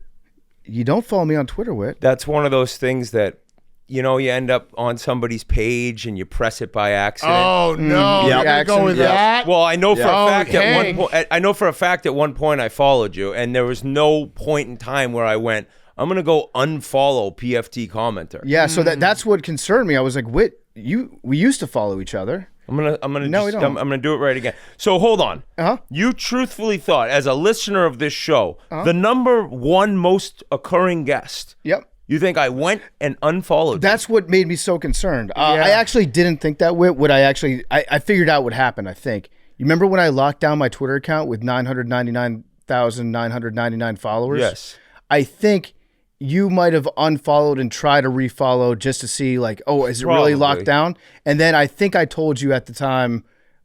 S5: You don't follow me on Twitter, Whit.
S1: That's one of those things that, you know, you end up on somebody's page and you press it by accident.
S2: Oh no! You're gonna go with that?
S1: Well, I know for a fact at
S2: Hank.
S1: one point. I know for a fact at one point I followed you, and there was no point in time where I went, I'm gonna go unfollow PFT commenter.
S5: Yeah, so that's what concerned me. I was like, Whit, we used to follow each other.
S1: I'm gonna
S5: No, we
S1: just,
S5: don't.
S1: I'm gonna do it right again. So hold on. You truthfully thought, as a listener of this show, the number one most occurring guest.
S5: Yep.
S1: You think I went and unfollowed?
S5: That's what made me so concerned. I actually didn't think that, Whit. I figured out what happened, I think. You remember when I locked down my Twitter account with 999,999 followers?
S1: Yes.
S5: I think you might have unfollowed and tried to refollow just to see, like, oh, is it really locked down? And then I think I told you at the time,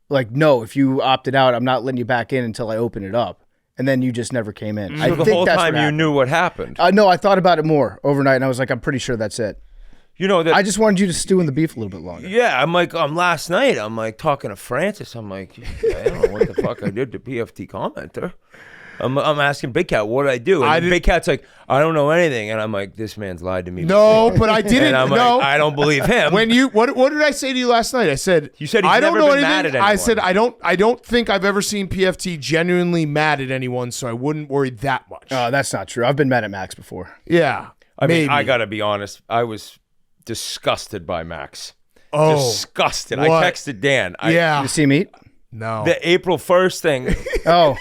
S5: like, no, if you opted out, I'm not letting you back in until I open it up. And then you just never came in.
S1: So the whole time you knew what happened.
S5: No, I thought about it more overnight, and I was like, I'm pretty sure that's it.
S1: You know that
S5: I just wanted you to stew in the beef a little bit longer.
S1: Yeah, I'm like, last night, I'm like talking to Francis. I'm like, I don't know what the fuck I did to PFT commenter. I'm asking Big Cat, what did I do? And Big Cat's like, I don't know anything. And I'm like, this man's lied to me.
S2: No, but I didn't.
S1: And I'm like, I don't believe him.
S2: When you what did I say to you last night? I said
S1: You said he's
S2: I don't
S1: never
S2: know
S1: been
S2: anything.
S1: mad at anyone.
S2: I said I don't think I've ever seen PFT genuinely mad at anyone, so I wouldn't worry that much.
S5: That's not true. I've been mad at Max before.
S2: Yeah,
S1: I mean,
S2: maybe.
S1: I gotta be honest. I was disgusted by Max.
S2: Oh,
S1: disgusted.
S2: what?
S1: I texted Dan.
S2: Yeah,
S5: You see him eat?
S2: no.
S1: The April 1st thing.
S5: Oh,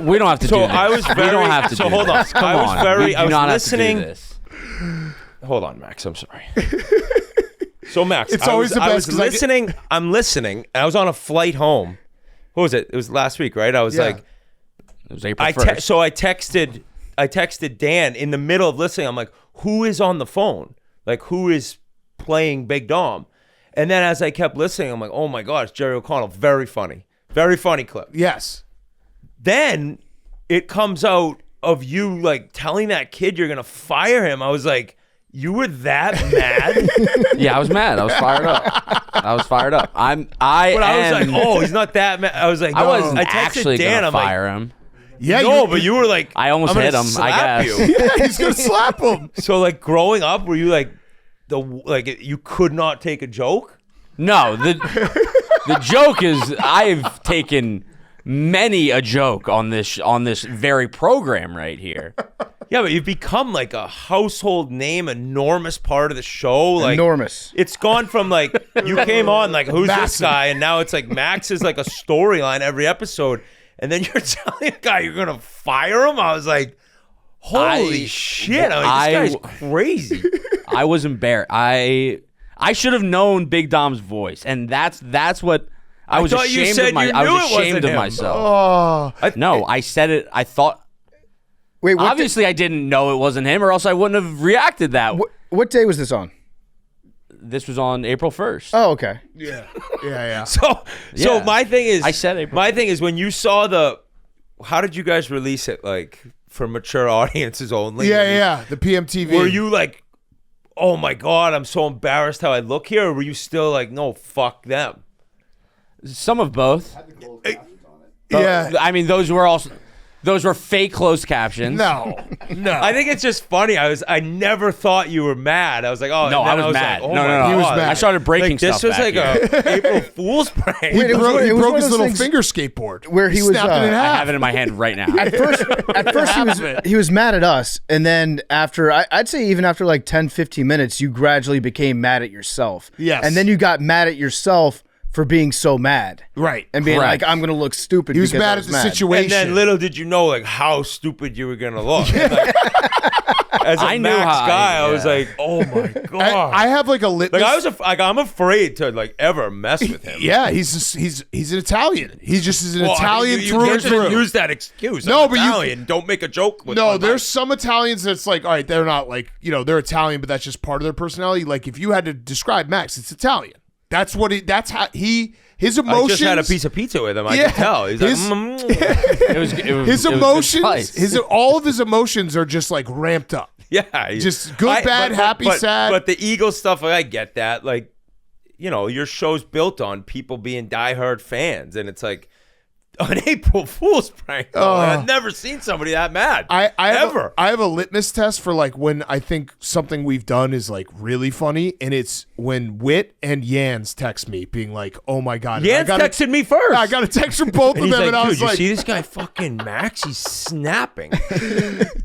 S7: We don't have to
S1: So
S7: do this.
S1: I was
S7: we
S1: very.
S7: don't have to
S1: so
S7: do
S1: hold on.
S7: this. Come
S1: I was
S7: on.
S1: very.
S7: We do
S1: I was
S7: not
S1: listening.
S7: Have to do this.
S1: Hold on, Max. I'm sorry. So Max,
S2: It's always the
S1: I
S2: best
S1: was
S2: 'cause
S1: listening. I'm listening. And I was on a flight home. What was it? It was last week, right? I was like,
S7: It was April 1st.
S1: so I texted Dan in the middle of listening. I'm like, who is on the phone? Like, who is playing Big Dom? And then as I kept listening, I'm like, oh my God, it's Jerry O'Connell. Very funny clip.
S2: Yes.
S1: Then it comes out of you like telling that kid you're gonna fire him. I was like, you were that mad?
S7: Yeah, I was mad. I was fired up. But I was
S1: like, oh, he's not that mad. I was like,
S7: I wasn't
S1: I texted
S7: actually
S1: Dan.
S7: gonna
S1: I'm like,
S7: fire him.
S2: Yeah.
S1: no, but you were like,
S7: I almost
S1: I'm gonna
S7: hit him, I
S1: slap
S7: guess.
S1: you.
S2: He's gonna slap him.
S1: So like growing up, were you like you could not take a joke?
S7: No, the joke is I've taken many a joke on this very program right here.
S1: Yeah, but you've become like a household name, enormous part of the show. Like
S5: enormous.
S1: It's gone from like you came on like who's this guy, and now it's like Max is like a storyline every episode, and then you're telling a guy you're gonna fire him. I was like, holy shit! I'm like, this guy's crazy.
S7: I was embarrassed. I should have known Big Dom's voice, and that's what I was
S1: thought you
S7: ashamed
S1: said
S7: of.
S1: you
S7: I
S1: knew
S7: was
S1: it wasn't
S7: ashamed of
S1: him.
S7: myself. No, I said it. I thought.
S5: Wait,
S7: Obviously, I didn't know it wasn't him, or else I wouldn't have reacted that.
S5: What day was this on?
S7: This was on April 1st.
S5: Oh, okay.
S2: Yeah.
S1: So
S7: Yeah.
S1: my thing is,
S7: I said April.
S1: my thing is when you saw how did you guys release it like for mature audiences only?
S2: Yeah. The PMTV.
S1: Were you like, oh my God, I'm so embarrassed how I look here? Or were you still like, no, fuck them?
S7: Some of both.
S2: Yeah.
S7: I mean, those were fake closed captions.
S2: No.
S1: I think it's just funny. I never thought you were mad. I was like, oh,
S7: No,
S1: and then
S7: I was mad.
S1: Like, oh
S7: No.
S1: my
S2: He was
S1: God.
S2: mad.
S7: I started breaking
S1: Like, this
S7: stuff
S1: was
S7: back
S1: like
S7: here.
S1: a April Fool's prank.
S5: Wait,
S2: He
S5: it was
S2: broke
S5: one of
S2: his
S5: those
S2: little
S5: things
S2: finger skateboard.
S5: where he was,
S2: snapped it in
S7: I
S2: half.
S7: have it in my hand right now.
S5: At first he was mad at us, and then after I'd say even after like 10, 15 minutes, you gradually became mad at yourself.
S2: Yes.
S5: And then you got mad at yourself for being so mad.
S2: Right.
S5: And being
S7: Correct.
S5: like, I'm gonna look stupid.
S2: He was
S5: because I
S2: mad at the situation.
S1: And then little did you know like how stupid you were gonna look. Like, as a
S7: I knew
S1: Max
S7: how-
S1: guy, I
S7: yeah.
S1: was like, oh my god.
S2: I have like a litmus.
S1: I'm afraid to like ever mess with him.
S2: Yeah, he's an Italian. He just is an
S1: Well,
S2: Italian
S1: you
S2: through
S1: can't
S2: and
S1: just
S2: through.
S1: use that excuse.
S2: No,
S1: I'm
S2: but you-
S1: Italian. Don't make a joke with
S2: No,
S1: my
S2: there's
S1: life.
S2: some Italians that's like, all right, they're not like, they're Italian, but that's just part of their personality. Like if you had to describe Max, it's Italian. That's what his
S1: I
S2: emotions.
S1: just had a piece of pizza with him. I
S2: Yeah.
S1: could tell. He's
S2: His-
S1: like,
S7: It was
S2: his
S7: it was
S2: emotions,
S7: precise.
S2: all of his emotions are just like ramped up.
S1: yeah,
S2: Just good, bad, happy, sad.
S1: But the Eagles stuff, like, I get that. Like, your show's built on people being diehard fans, and it's like an April Fool's prank. I've never seen somebody that mad.
S2: I
S1: ever.
S2: have a litmus test for like when I think something we've done is like really funny, and it's when Whit and Jans text me being like, "Oh my god!" And
S1: Jans texted me first.
S2: I got a text from both of
S1: and
S2: them,
S1: he's
S2: and I
S1: like,
S2: was
S1: dude, you
S2: like,
S1: see this guy fucking Max? He's snapping.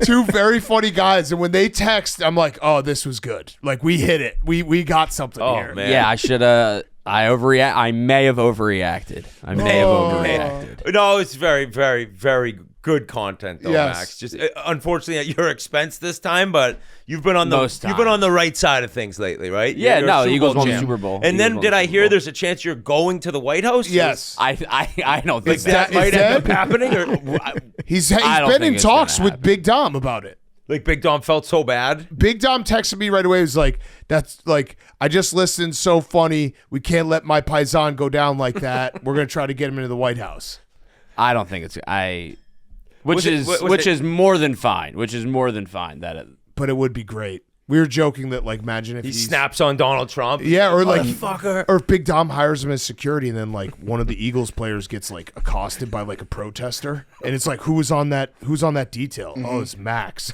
S2: two very funny guys, and when they text, I'm like, "Oh, this was good. Like we hit it. We got something
S1: Oh,
S2: here."
S1: man.
S7: Yeah, I should have. I may have overreacted. I may have overreacted.
S1: No, it's very, very, very good content, though,
S2: Yes.
S1: Max. Just unfortunately at your expense this time, but you've been on
S7: Most
S1: the right side of things lately, right?
S7: Yeah,
S1: You're a
S7: no,
S1: Super
S7: the Eagles
S1: Bowl
S7: won the
S1: champ.
S7: Super Bowl.
S1: And
S7: Eagles
S1: then
S7: won
S1: did
S7: the
S1: I
S7: Super
S1: hear
S7: Bowl.
S1: there's a chance you're going to the White House?
S2: Yes.
S7: I don't think
S2: Is
S1: That
S2: Is
S1: might end up
S2: that-
S1: happening, or
S2: He's
S7: I don't
S2: been
S7: think
S2: in
S7: it's gonna
S2: talks with
S7: happen.
S2: Big Dom about it.
S1: like Big Dom felt so bad.
S2: Big Dom texted me right away. He was like, "That's like, I just listened. So funny. We can't let my paisan go down like that. We're gonna try to get him into the White House."
S7: I don't think it's which is more than fine. Which is more than fine.
S2: But it would be great. We were joking that like, imagine if
S1: He
S2: he's-
S1: snaps on Donald Trump.
S2: Yeah, or like,
S1: Motherfucker.
S2: or if Big Dom hires him as security, and then like one of the Eagles players gets like accosted by like a protester, and it's like, who's on that detail? Oh, it's Max.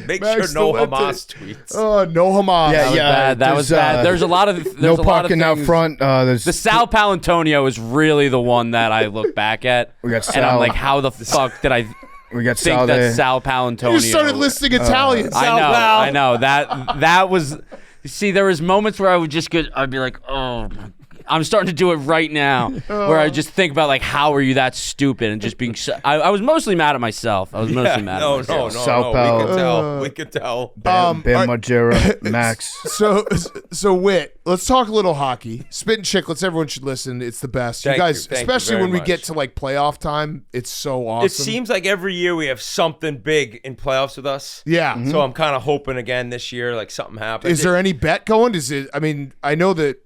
S1: Make
S2: Max
S1: sure no
S2: Valente.
S1: Hamas tweets.
S2: Oh, no Hamas.
S7: That was bad. There's a lot of
S5: No
S7: a lot of
S5: parking out
S7: things.
S5: front. There's
S7: The Sal Palantonio is really the one that I look back at,
S5: We got
S7: and I'm
S5: Sal.
S7: like, how the fuck did I
S5: we got
S7: think
S5: Sal
S7: that
S5: there.
S7: Sal Palantonio?
S2: You started listing Italians.
S7: I know that was. See, there was moments where I would just I'd be like, oh, I'm starting to do it right now, where I just think about like, how are you that stupid, and just being. I was mostly mad at myself. I was mostly mad at myself.
S2: Oh,
S1: We could tell.
S5: Bam Margera, Max.
S2: So Whit, let's talk a little hockey. Spittin' Chicklets, everyone should listen. It's the best.
S1: Thank
S2: you guys,
S1: you. Thank you
S2: especially
S1: very
S2: when we
S1: much.
S2: get to like playoff time, it's so awesome.
S1: It seems like every year we have something big in playoffs with us.
S2: Yeah.
S1: So I'm kind of hoping again this year, like something happens.
S2: Is there any bet going? Is it? I mean, I know that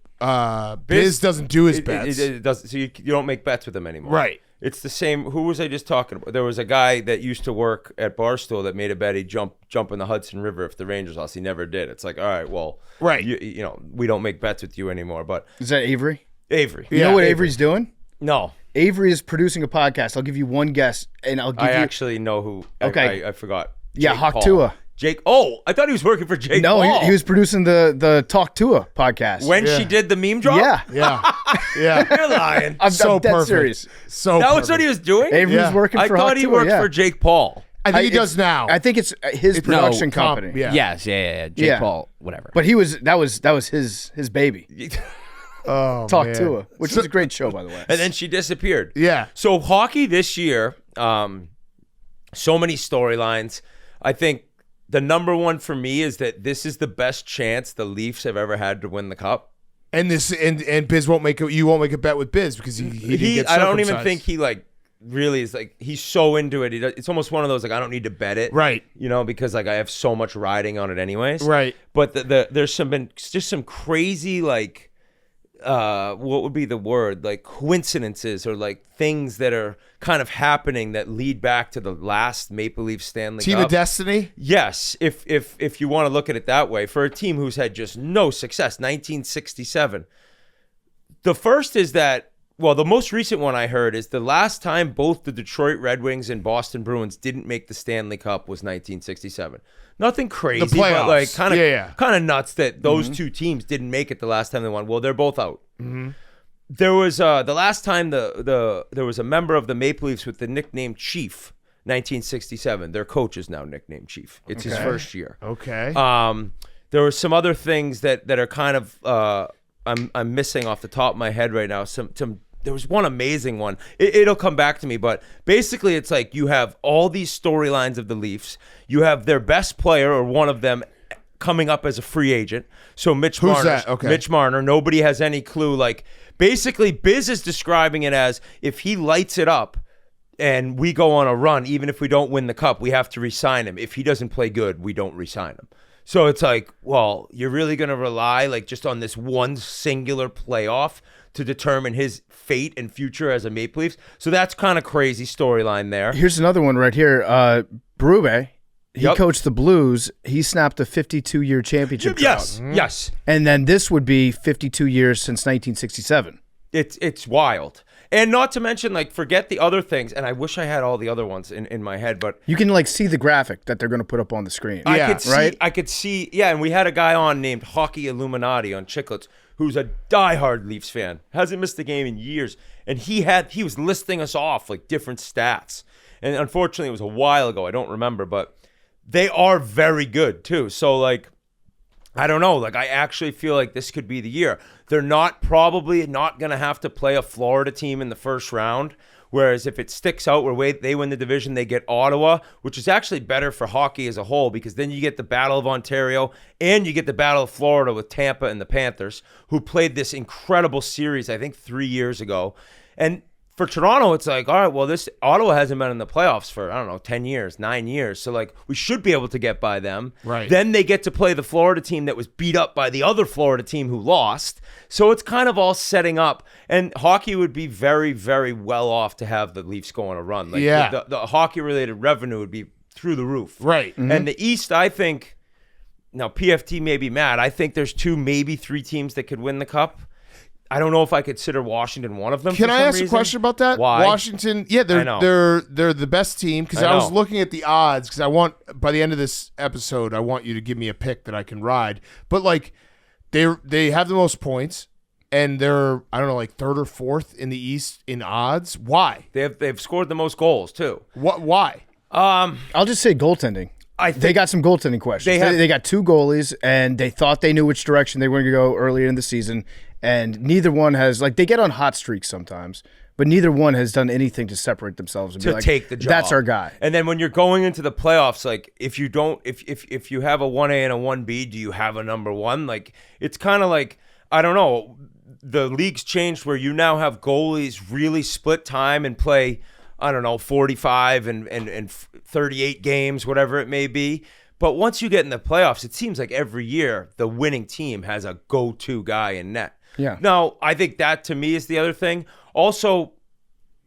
S2: Biz doesn't do his bets.
S1: It doesn't. So you don't make bets with him anymore.
S2: Right.
S1: It's the same. Who was I just talking about? There was a guy that used to work at Barstool that made a bet he'd jump in the Hudson River if the Rangers lost. He never did. It's like, all right, well,
S2: Right.
S1: You know, we don't make bets with you anymore. But
S5: Is that Avery?
S1: Avery,
S5: You know what Avery's doing?
S1: No,
S5: Avery is producing a podcast. I'll give you one guess, and I'll give
S1: I
S5: you.
S1: actually know who.
S5: Okay.
S1: I forgot.
S5: Yeah,
S1: Jake
S5: Hawk
S1: Paul.
S5: Tua.
S1: Jake. Oh, I thought he was working for Jake.
S5: No,
S1: Paul.
S5: he was producing the Talk Tua podcast.
S1: when she did the meme drop.
S5: Yeah,
S2: Yeah.
S1: You're lying.
S5: I'm
S2: So
S5: dead
S2: perfect.
S5: serious.
S2: So
S1: That was what he was doing.
S5: Avery was
S2: Yeah.
S5: working
S1: I
S5: for
S1: thought
S5: Hawk
S1: he
S5: Tua,
S1: worked
S5: yeah.
S1: for Jake Paul.
S2: I think he
S5: it's-
S2: does now.
S5: I think it's his production
S2: comp-
S5: company.
S2: yeah.
S7: Yes, yeah. Jake
S5: Yeah.
S7: Paul, whatever.
S5: But that was his baby.
S2: Oh,
S5: Talk
S2: man.
S5: Tua, which was a great show, by the way.
S1: And then she disappeared.
S2: Yeah.
S1: So hockey this year, so many storylines. I think the number one for me is that this is the best chance the Leafs have ever had to win the cup.
S2: And Biz won't make you won't make a bet with Biz because he didn't get
S1: I don't even
S2: circumcised.
S1: think he like really is like he's so into it. It's almost one of those like I don't need to bet it,
S2: Right.
S1: You know, because like I have so much riding on it anyways,
S2: Right.
S1: But there's been just some crazy like what would be the word, like coincidences or like things that are kind of happening that lead back to the last Maple Leafs Stanley
S2: Team
S1: Cup.
S2: of Destiny.
S1: Yes, if you want to look at it that way, for a team who's had just no success, 1967. The first is that, well, the most recent one I heard is the last time both the Detroit Red Wings and Boston Bruins didn't make the Stanley Cup was 1967. Nothing crazy,
S2: The playoffs.
S1: but like kind of nuts that those
S2: Mm-hmm.
S1: two teams didn't make it the last time they won. Well, they're both out. Mm-hmm. There was the last time there was a member of the Maple Leafs with the nickname Chief, 1967. Their coach is now nicknamed Chief. It's his first year.
S2: Okay.
S1: There were some other things that are kind of I'm missing off the top of my head right now. Some there was one amazing one. It'll come back to me, but basically it's like you have all these storylines of the Leafs. You have their best player or one of them coming up as a free agent. So Mitch Marner.
S2: Who's that? Okay.
S1: Mitch Marner. Nobody has any clue. Like, basically, Biz is describing it as if he lights it up and we go on a run, even if we don't win the cup, we have to re-sign him. If he doesn't play good, we don't re-sign him. So it's like, well, you're really going to rely like just on this one singular playoff to determine his fate and future as a Maple Leafs. So that's kind of crazy storyline there.
S5: Here's another one right here. Berube, he coached the Blues. He snapped a 52-year championship
S1: Yes,
S5: drought.
S1: yes.
S5: And then this would be 52 years since 1967.
S1: It's wild. And not to mention, like, forget the other things. And I wish I had all the other ones in my head, but
S5: You can like see the graphic that they're going to put up on the screen.
S1: I could see, and we had a guy on named Hockey Illuminati on Chicklets, who's a diehard Leafs fan, hasn't missed a game in years, and he was listing us off like different stats. And unfortunately, it was a while ago. I don't remember, but they are very good too. So like, I don't know. Like, I actually feel like this could be the year. They're probably not going to have to play a Florida team in the first round. Whereas if it sticks out where they win the division, they get Ottawa, which is actually better for hockey as a whole, because then you get the Battle of Ontario and you get the Battle of Florida with Tampa and the Panthers, who played this incredible series, I think 3 years ago. And for Toronto, it's like, all right, well, this Ottawa hasn't been in the playoffs for, 10 years, 9 years. So, like, we should be able to get by them.
S2: Right.
S1: Then they get to play the Florida team that was beat up by the other Florida team who lost. So it's kind of all setting up. And hockey would be very, very well off to have the Leafs go on a run. Like,
S2: Yeah.
S1: the hockey-related revenue would be through the roof.
S2: Right. Mm-hmm.
S1: And the East, I think, now PFT may be mad. I think there's 2, maybe 3 teams that could win the Cup. I don't know if I consider Washington one of them.
S2: Can
S1: for
S2: I
S1: some
S2: ask
S1: reason.
S2: a question about that?
S1: Why?
S2: Washington, yeah,
S1: I know.
S2: they're the best team, because
S1: I
S2: I was
S1: know.
S2: looking at the odds, because I want, by the end of this episode, I want you to give me a pick that I can ride. But like, they have the most points, and they're, I don't know, like 3rd or 4th in the East in odds. Why?
S1: They've scored the most goals too.
S2: Why?
S5: I'll just say goaltending.
S1: I think
S5: They got some goaltending questions. They got 2 goalies, and they thought they knew which direction they were going to go earlier in the season, and neither one has, like, they get on hot streaks sometimes, but neither one has done anything to separate themselves and
S1: to
S5: be like,
S1: take the job.
S5: that's our guy.
S1: And then when you're going into the playoffs, like, if you don't, if you have a 1A and a 1B, do you have a number 1? Like, it's kind of like, I don't know. The league's changed where you now have goalies really split time and play, 45 and 38 games, whatever it may be. But once you get in the playoffs, it seems like every year the winning team has a go-to guy in net.
S5: Yeah.
S1: Now, I think that to me is the other thing. Also,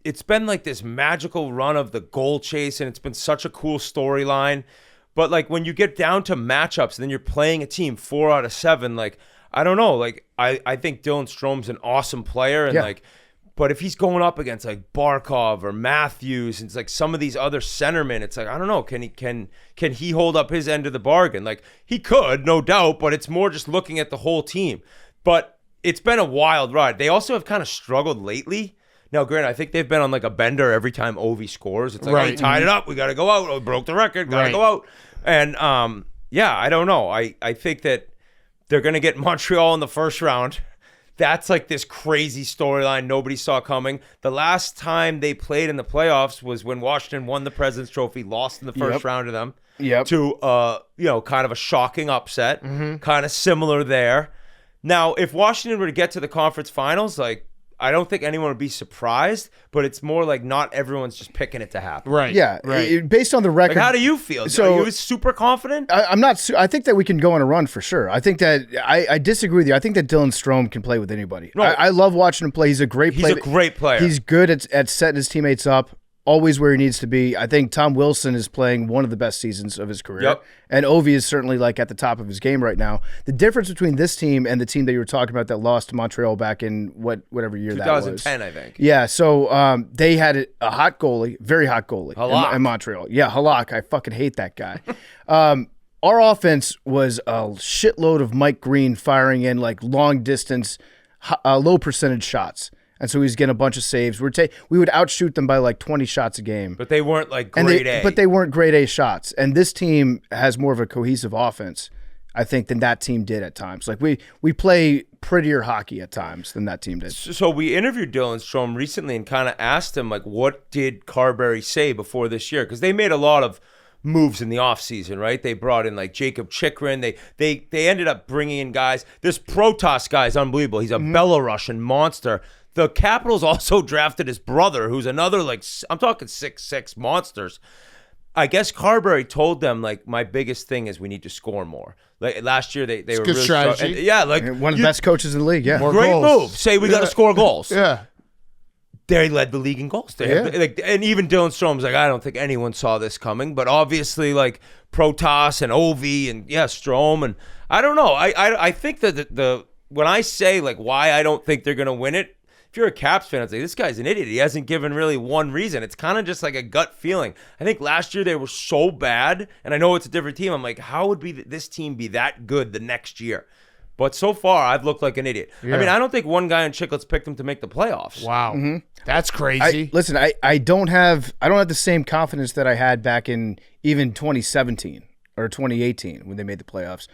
S1: it's been like this magical run of the goal chase, and it's been such a cool storyline. But like when you get down to matchups and then you're playing a team 4 out of 7, like, I don't know. Like, I think Dylan Strom's an awesome player, and like, but if he's going up against like Barkov or Matthews, and it's like some of these other centermen, it's like, I don't know, can he hold up his end of the bargain? Like, he could, no doubt, but it's more just looking at the whole team. But it's been a wild ride. They also have kind of struggled lately. Now, granted, I think they've been on like a bender every time Ovi scores. It's like, oh, he tied it up. We got to go out. Oh, broke the record. Got to go out. And I don't know. I think that they're going to get Montreal in the first round. That's like this crazy storyline nobody saw coming. The last time they played in the playoffs was when Washington won the President's Trophy, lost in the first round to them. To kind of a shocking upset. Kind of similar there. Now, if Washington were to get to the conference finals, like, I don't think anyone would be surprised, but it's more like not everyone's just picking it to happen.
S2: Right.
S5: Yeah.
S2: Right.
S5: Based on the record.
S1: Like, how do you feel?
S5: So,
S1: are you super confident?
S5: I'm not. I think that we can go on a run for sure. I think that I disagree with you. I think that Dylan Strome can play with anybody.
S1: No.
S5: I love watching him play. He's a great player.
S1: He's a great player.
S5: He's good at setting his teammates up, always where he needs to be. I think Tom Wilson is playing one of the best seasons of his career.
S1: Yep.
S5: And Ovi is certainly like at the top of his game right now. The difference between this team and the team that you were talking about that lost to Montreal back in whatever year that was.
S1: 2010, I think.
S5: Yeah, so they had a hot goalie, very hot goalie in Montreal. Yeah, Halak. I fucking hate that guy. Our offense was a shitload of Mike Green firing in like long distance, low percentage shots. And so he's getting a bunch of saves. We would outshoot them by like 20 shots a game.
S1: But they weren't like grade A.
S5: But they weren't grade A shots. And this team has more of a cohesive offense. I think, than that team did at times. Like we play prettier hockey at times than that team did.
S1: So we interviewed Dylan Strome recently and kind of asked him, like, what did Carberry say before this year? Because they made a lot of moves in the offseason, right? They brought in like Jacob Chikrin. They ended up bringing in guys. This Protas guy is unbelievable. He's a Belarusian monster. The Capitals also drafted his brother, who's another, like, I'm talking 6'6" monsters. I guess Carberry told them, like, my biggest thing is we need to score more. Like last year, they were
S2: good
S1: really
S2: strategy.
S1: yeah, like
S5: One of the best coaches in the league. Yeah,
S1: great
S2: goals.
S1: move. Say we got to score goals.
S2: Yeah.
S1: They led the league in goals. And even Dylan Strome's like, I don't think anyone saw this coming. But obviously, like Protas and Ovi and Strome, and I don't know. I think that the when I say like why I don't think they're gonna win it, if you're a Caps fan, it's like, this guy's an idiot. He hasn't given really one reason. It's kind of just like a gut feeling. I think last year they were so bad, and I know it's a different team. I'm like, how would this team be that good the next year? But so far, I've looked like an idiot. Yeah. I mean, I don't think one guy in Chicklets picked them to make the playoffs.
S2: Wow. That's crazy.
S5: I don't have the same confidence that I had back in even 2017 or 2018 when they made the playoffs.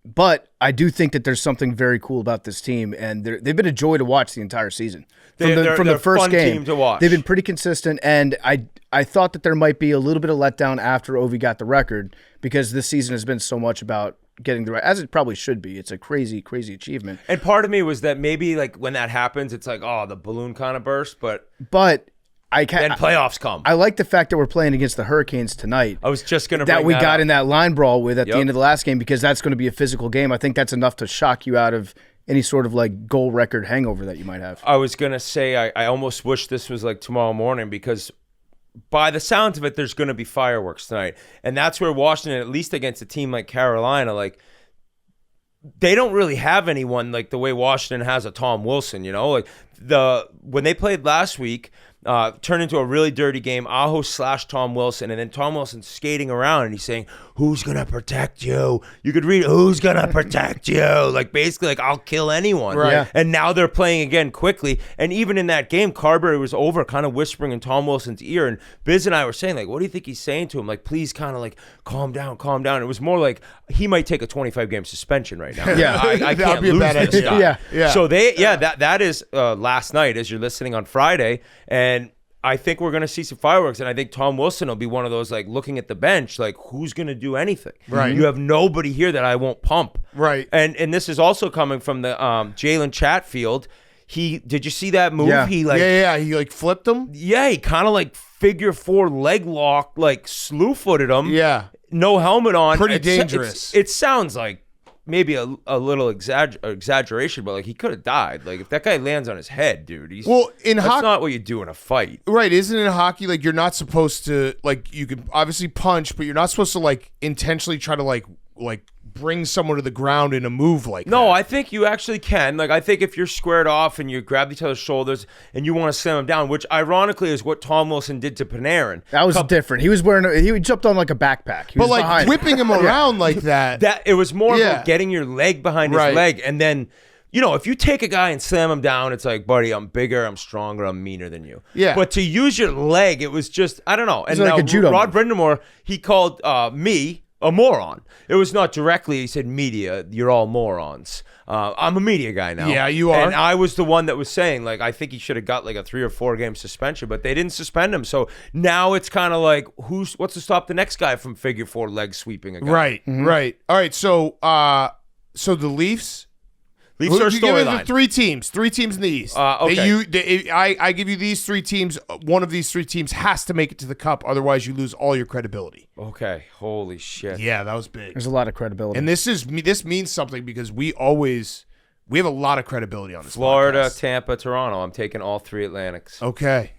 S5: But I do think that there's something very cool about this team, and they've been a joy to watch the entire season. From the first
S1: fun
S5: game,
S1: team to watch.
S5: They've been pretty consistent, and I thought that there might be a little bit of letdown after Ovi got the record, because this season has been so much about getting the right, as it probably should be. It's a crazy, crazy achievement.
S1: And part of me was that maybe like when that happens, it's like, oh, the balloon kind of burst, but then playoffs come.
S5: I like the fact that we're playing against the Hurricanes tonight.
S1: I was just going to
S5: that
S1: bring
S5: we
S1: that
S5: got
S1: up.
S5: in that line brawl with at the end of the last game, because that's going to be a physical game. I think that's enough to shock you out of any sort of like goal record hangover that you might have.
S1: I was going to say I almost wish this was like tomorrow morning, because by the sounds of it, there's going to be fireworks tonight. And that's where Washington, at least against a team like Carolina, like they don't really have anyone like the way Washington has a Tom Wilson, you know? Like when they played last week, turned into a really dirty game. Aho / Tom Wilson, and then Tom Wilson's skating around and he's saying, "Who's gonna protect you?" You could read, "Who's gonna protect you?" Like basically, like I'll kill anyone.
S2: Right. Yeah.
S1: And now they're playing again quickly. And even in that game, Carberry was over, kind of whispering in Tom Wilson's ear. And Biz and I were saying, like, what do you think he's saying to him? Like, please, kind of like calm down, calm down. It was more like he might take a 25-game suspension right now.
S5: Yeah,
S1: I can't lose this guy.
S5: Yeah.
S1: So that is last night as you're listening on Friday, and I think we're going to see some fireworks, and I think Tom Wilson will be one of those, like, looking at the bench, like, who's going to do anything?
S2: Right.
S1: You have nobody here that I won't pump.
S2: Right.
S1: And this is also coming from the Jalen Chatfield. Did you see that move?
S5: Yeah.
S1: He
S2: he like flipped him.
S1: Yeah, he kind of like figure 4 leg lock, like slew-footed him.
S2: Yeah.
S1: No helmet on.
S2: Pretty dangerous.
S1: It sounds like maybe a little exaggeration, but like he could have died. Like if that guy lands on his head, dude, that's not what you do in a fight.
S2: Right, isn't it in hockey, like you're not supposed to, like, you can obviously punch, but you're not supposed to like intentionally try to like bring someone to the ground in a move like that.
S1: No, I think you actually can. Like I think if you're squared off and you grab each other's shoulders and you want to slam them down, which ironically is what Tom Wilson did to Panarin.
S5: That was different. He was he jumped on like a backpack. He
S2: but
S5: was
S2: like
S5: behind
S2: whipping him around like that.
S1: That it was more about getting your leg behind his
S2: Right.
S1: leg, and then, you know, if you take a guy and slam him down, it's like, buddy, I'm bigger, I'm stronger, I'm meaner than you.
S2: Yeah.
S1: But to use your leg, it was just, I don't know. And
S5: like
S1: now
S5: a judo
S1: Rod
S5: move.
S1: Brindamore, he called me a moron. It was not directly. He said, "Media, you're all morons." I'm a media guy now.
S2: Yeah, you are.
S1: And I was the one that was saying, like, I think he should have got like a 3 or 4 game suspension, but they didn't suspend him. So now it's kind of like, what's to stop the next guy from figure 4 leg sweeping a guy?
S2: Right, right. All right, so the Leafs
S1: Leafs are
S2: you give me the
S1: storyline.
S2: three teams in the East.
S1: Okay.
S2: I give you these 3 teams. One of these 3 teams has to make it to the Cup, otherwise you lose all your credibility.
S1: Okay, holy shit.
S2: Yeah, that was big.
S5: There's a lot of credibility.
S2: And this means something because we have a lot of credibility on this
S1: Florida,
S2: podcast.
S1: Tampa, Toronto. I'm taking all 3 Atlantics.
S2: Okay.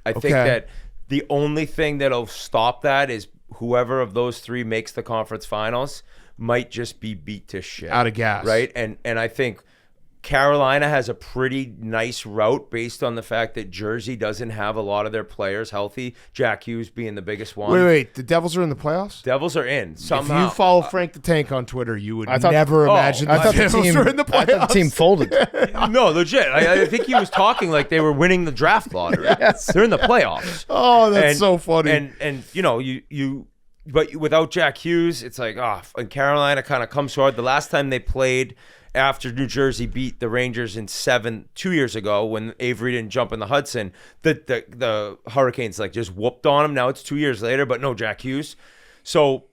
S1: I think that the only thing that'll stop that is whoever of those 3 makes the conference finals might just be beat to shit.
S2: Out of gas.
S1: Right? And I think Carolina has a pretty nice route based on the fact that Jersey doesn't have a lot of their players healthy, Jack Hughes being the biggest one.
S2: Wait. The Devils are in the playoffs?
S1: Devils are in somehow.
S2: If you follow Frank the Tank on Twitter, you would
S5: thought-
S2: never imagine
S5: I
S2: the
S5: thought the
S2: Devils
S5: team
S2: were in the playoffs.
S5: I thought the team folded.
S1: No, legit. I think he was talking like they were winning the draft lottery. They're in the playoffs.
S2: Oh, that's
S1: And-
S2: so funny.
S1: And you know, you but without Jack Hughes, it's like, and Carolina kind of comes hard. The last time they played after New Jersey beat the Rangers in 7 2 years ago when Avery didn't jump in the Hudson, the Hurricanes like just whooped on them. Now it's 2 years later, but no Jack Hughes. So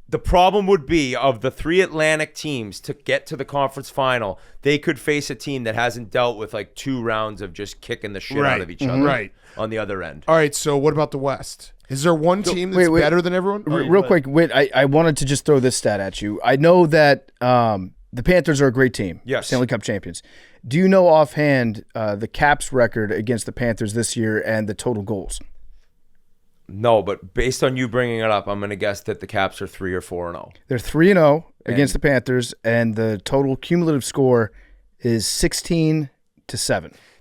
S1: the problem would be of the 3 Atlantic teams to get to the conference final, they could face a team that hasn't dealt with like 2 rounds of just kicking the shit out of each other on the other end.
S2: All right, so what about the West? Is there one team that's better than everyone?
S5: Real quick, Whit, I wanted to just throw this stat at you. I know that the Panthers are a great team.
S1: Yes.
S5: Stanley Cup champions. Do you know offhand the Caps record against the Panthers this year and the total goals?
S1: No, but based on you bringing it up, I'm going to guess that the Caps are 3 or 4-0.
S5: They're 3-0 against the Panthers, and the total cumulative score is 16-7.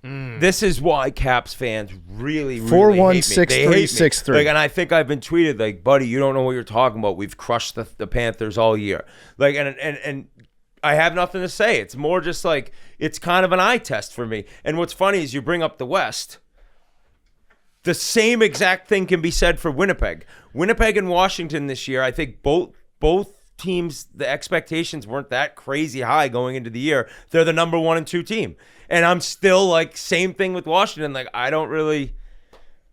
S1: This is why Caps fans really
S5: 4-1-6-3-6-3.
S1: Like, and I think I've been tweeted like, buddy, you don't know what you're talking about. We've crushed the Panthers all year. Like, and I have nothing to say. It's more just like it's kind of an eye test for me. And what's funny is you bring up the West. The same exact thing can be said for Winnipeg. Winnipeg and Washington this year, I think both teams, the expectations weren't that crazy high going into the year. They're the number 1 and 2 team. And I'm still like, same thing with Washington. Like, I don't really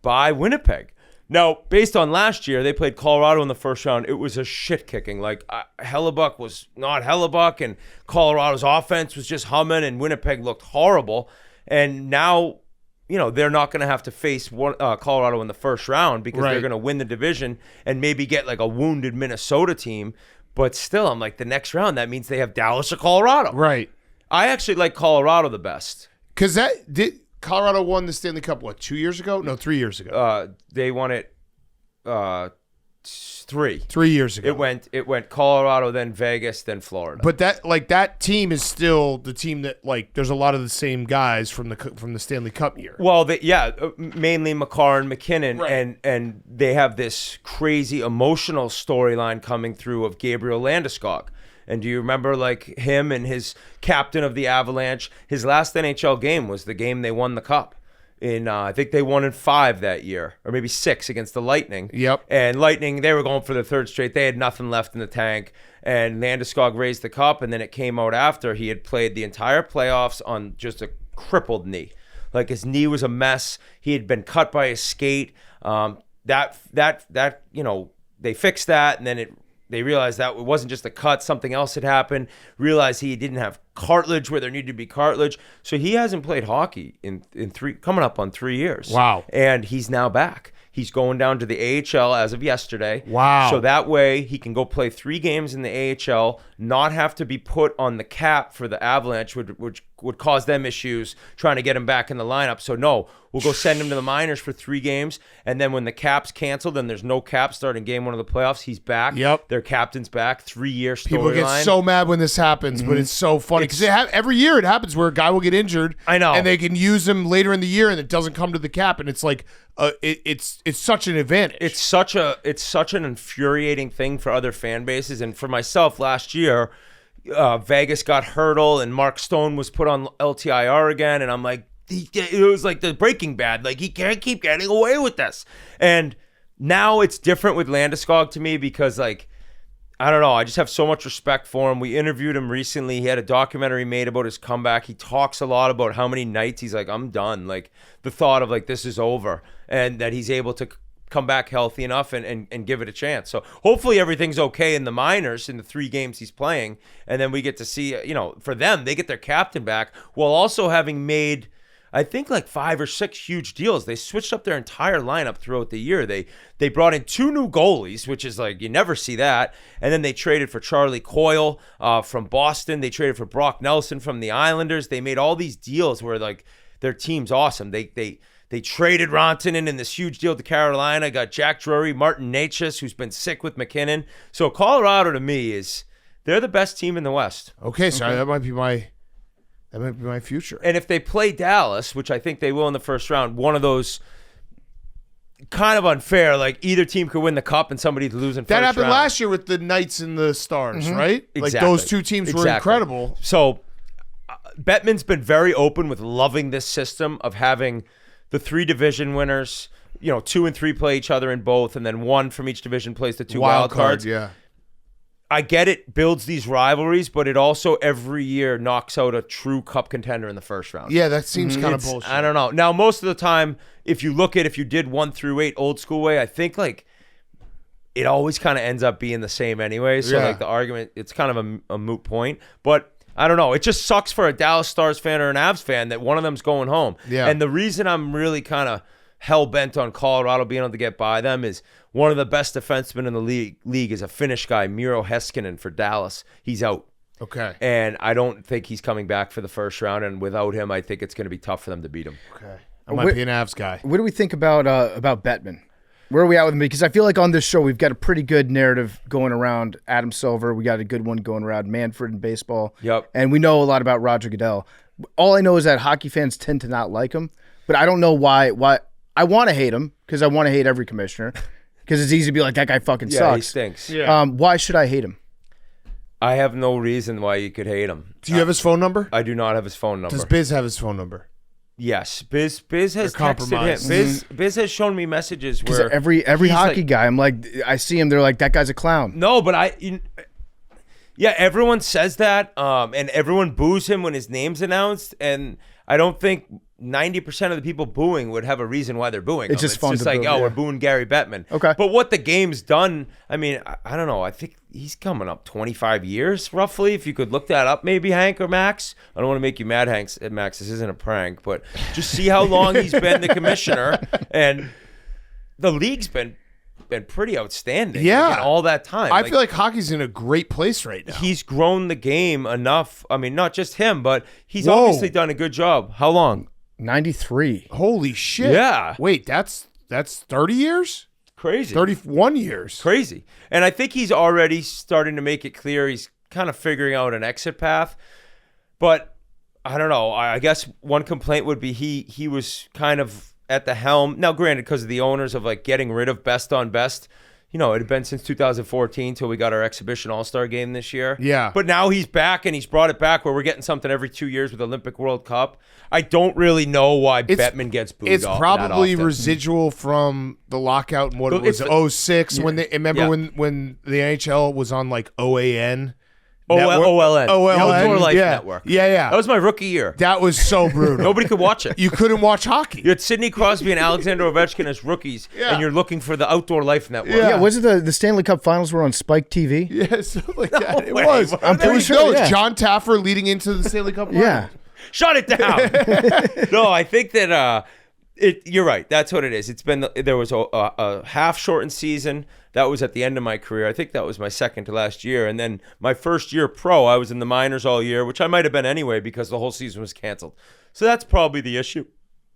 S1: buy Winnipeg. Now, based on last year, they played Colorado in the first round. It was a shit kicking. Like, Hellebuck was not Hellebuck, and Colorado's offense was just humming, and Winnipeg looked horrible. And now, they're not going to have to face Colorado in the first round because they're going to win the division and maybe get like a wounded Minnesota team. But still, I'm like, the next round, that means they have Dallas or Colorado.
S2: Right.
S1: I actually like Colorado the best.
S2: Because Colorado won the Stanley Cup, 2 years ago? No, 3 years ago.
S1: They won it 3.
S2: 3 years ago.
S1: It went Colorado, then Vegas, then Florida.
S2: But that team is still the team that there's a lot of the same guys from the Stanley Cup year.
S1: Well, mainly McCarr and McKinnon,
S2: right.
S1: and they have this crazy emotional storyline coming through of Gabriel Landeskog. And do you remember like him and his captain of the Avalanche? His last NHL game was the game they won the cup. I think they won in 5 that year, or maybe 6 against the Lightning.
S2: Yep.
S1: And Lightning, they were going for the 3rd straight. They had nothing left in the tank. And Landeskog raised the cup, and then it came out after he had played the entire playoffs on just a crippled knee. Like his knee was a mess. He had been cut by his skate. They fixed that, and then they realized that it wasn't just a cut, something else had happened, realized he didn't have cartilage where there needed to be cartilage. So he hasn't played hockey in coming up on 3 years.
S2: Wow.
S1: And he's now back. He's going down to the AHL as of yesterday.
S2: Wow.
S1: So that way he can go play 3 games in the AHL, not have to be put on the cap for the Avalanche, which would cause them issues trying to get him back in the lineup. So no, we'll go send him to the minors for 3 games. And then when the cap's canceled and there's no cap starting game 1 of the playoffs, he's back.
S2: Yep.
S1: Their captain's back. 3-year storyline.
S2: People get so mad when this happens, but it's so funny because every year it happens where a guy will get injured.
S1: I know.
S2: And they can use him later in the year and it doesn't come to the cap. And it's like, it's such an advantage.
S1: It's such an infuriating thing for other fan bases. And for myself last year, Vegas got Hurdle and Mark Stone was put on LTIR again. And I'm like, it was like the Breaking Bad. Like, he can't keep getting away with this. And now it's different with Landeskog to me because, like, I don't know. I just have so much respect for him. We interviewed him recently. He had a documentary made about his comeback. He talks a lot about how many nights he's like, I'm done. Like, the thought of, like, this is over. And that he's able to come back healthy enough and give it a chance. So hopefully everything's okay in the minors in the 3 games he's playing. And then we get to see, for them, they get their captain back while also having made, I think, like 5 or 6 huge deals. They switched up their entire lineup throughout the year. They brought in 2 new goalies, which is like, you never see that. And then they traded for Charlie Coyle from Boston. They traded for Brock Nelson from the Islanders. They made all these deals where, like, their team's awesome. They traded Rantanen in this huge deal to Carolina, got Jack Drury, Martin Necas, who's been sick with McKinnon. So Colorado to me they're the best team in the West.
S2: Okay, so that might be my future.
S1: And if they play Dallas, which I think they will in the first round, one of those kind of unfair, like either team could win the cup and somebody's losing first round.
S2: That happened last year with the Knights and the Stars, right?
S1: Exactly.
S2: Like those 2 teams were incredible.
S1: So Bettman's been very open with loving this system of having the 3 division winners, 2 and 3 play each other in both, and then 1 from each division plays the 2 wild cards.
S2: Yeah.
S1: I get it builds these rivalries, but it also every year knocks out a true cup contender in the first round.
S2: Yeah, that seems kind of bullshit.
S1: I don't know. Now, most of the time, if you did 1 through 8 old school way, I think like it always kind of ends up being the same anyway. So like the argument, it's kind of a moot point. But I don't know. It just sucks for a Dallas Stars fan or an Avs fan that one of them's going home.
S2: Yeah.
S1: And the reason I'm really kind of hell-bent on Colorado being able to get by them is one of the best defensemen in the league is a Finnish guy, Miro Heiskanen for Dallas. He's out.
S2: Okay.
S1: And I don't think he's coming back for the first round. And without him, I think it's going to be tough for them to beat him.
S2: Okay. I might be an Avs guy.
S5: What do we think about Bettman? Where are we at with him? Because I feel like on this show we've got a pretty good narrative going around Adam Silver. We got a good one going around Manfred in baseball.
S1: Yep.
S5: And we know a lot about Roger Goodell. All I know is that hockey fans tend to not like him, but I don't know why. I want to hate him because I want to hate every commissioner because it's easy to be like, that guy fucking
S1: Yeah,
S5: sucks.
S1: he stinks.
S2: Yeah.
S5: Why should I hate him?
S1: I have no reason why you could hate him.
S2: Do you have his phone number?
S1: I do not have his phone number.
S2: Does Biz have his phone number?
S1: Yes, Biz has texted
S2: compromised.
S1: him. Biz has shown me messages
S5: Because
S1: where
S5: every
S1: he's
S5: hockey
S1: like,
S5: guy, I'm like, I see him, they're like, that guy's a clown.
S1: No, but yeah, everyone says that, and everyone boos him when his name's announced, and I don't think 90% of the people booing would have a reason why they're booing
S5: It's
S1: him.
S5: just fun
S1: It's
S5: to
S1: like,
S5: boo,
S1: oh,
S5: yeah.
S1: we're booing Gary Bettman.
S5: Okay.
S1: But what the game's done, I mean, I don't know. I think he's coming up 25 years, roughly, if you could look that up, maybe, Hank or Max. I don't want to make you mad, Max. This isn't a prank, but just see how long he's been the commissioner, and the league's been pretty outstanding in all that time.
S2: I feel like hockey's in a great place right now.
S1: He's grown the game enough. I mean, not just him, but he's obviously done a good job. How long?
S5: 93.
S2: Holy shit.
S1: Yeah.
S2: Wait, that's 30 years?
S1: Crazy.
S2: 31 years.
S1: Crazy. And I think he's already starting to make it clear he's kind of figuring out an exit path. But I don't know. I guess one complaint would be he was kind of at the helm. Now, granted, because of the owners of like getting rid of best on best, it had been since 2014 till we got our exhibition all-star game this year.
S2: Yeah.
S1: But now he's back, and he's brought it back where we're getting something every 2 years with Olympic World Cup. I don't really know why Bettman gets booed.
S2: It's probably
S1: that often.
S2: residual from the lockout and what it was, 06, when they remember when the NHL was on like OAN.
S1: OLN. Outdoor Life
S2: yeah.
S1: Network.
S2: Yeah.
S1: That was my rookie year.
S2: That was so brutal.
S1: Nobody could watch it.
S2: You couldn't watch hockey.
S1: You had Sidney Crosby and Alexander Ovechkin as rookies, and you're looking for the Outdoor Life Network.
S5: Yeah, was it the Stanley Cup Finals were on Spike TV?
S2: Yeah, something like that. It
S1: way.
S2: was.
S1: I'm
S5: pretty sure,
S2: No, it's
S5: yeah.
S2: John Taffer leading into the Stanley Cup Finals.
S5: Yeah.
S1: Shut it down. No, I think that you're right. That's what it is. It's been there was a half shortened season. That was at the end of my career. I think that was my second to last year. And then my first year pro, I was in the minors all year, which I might have been anyway because the whole season was canceled. So that's probably the issue.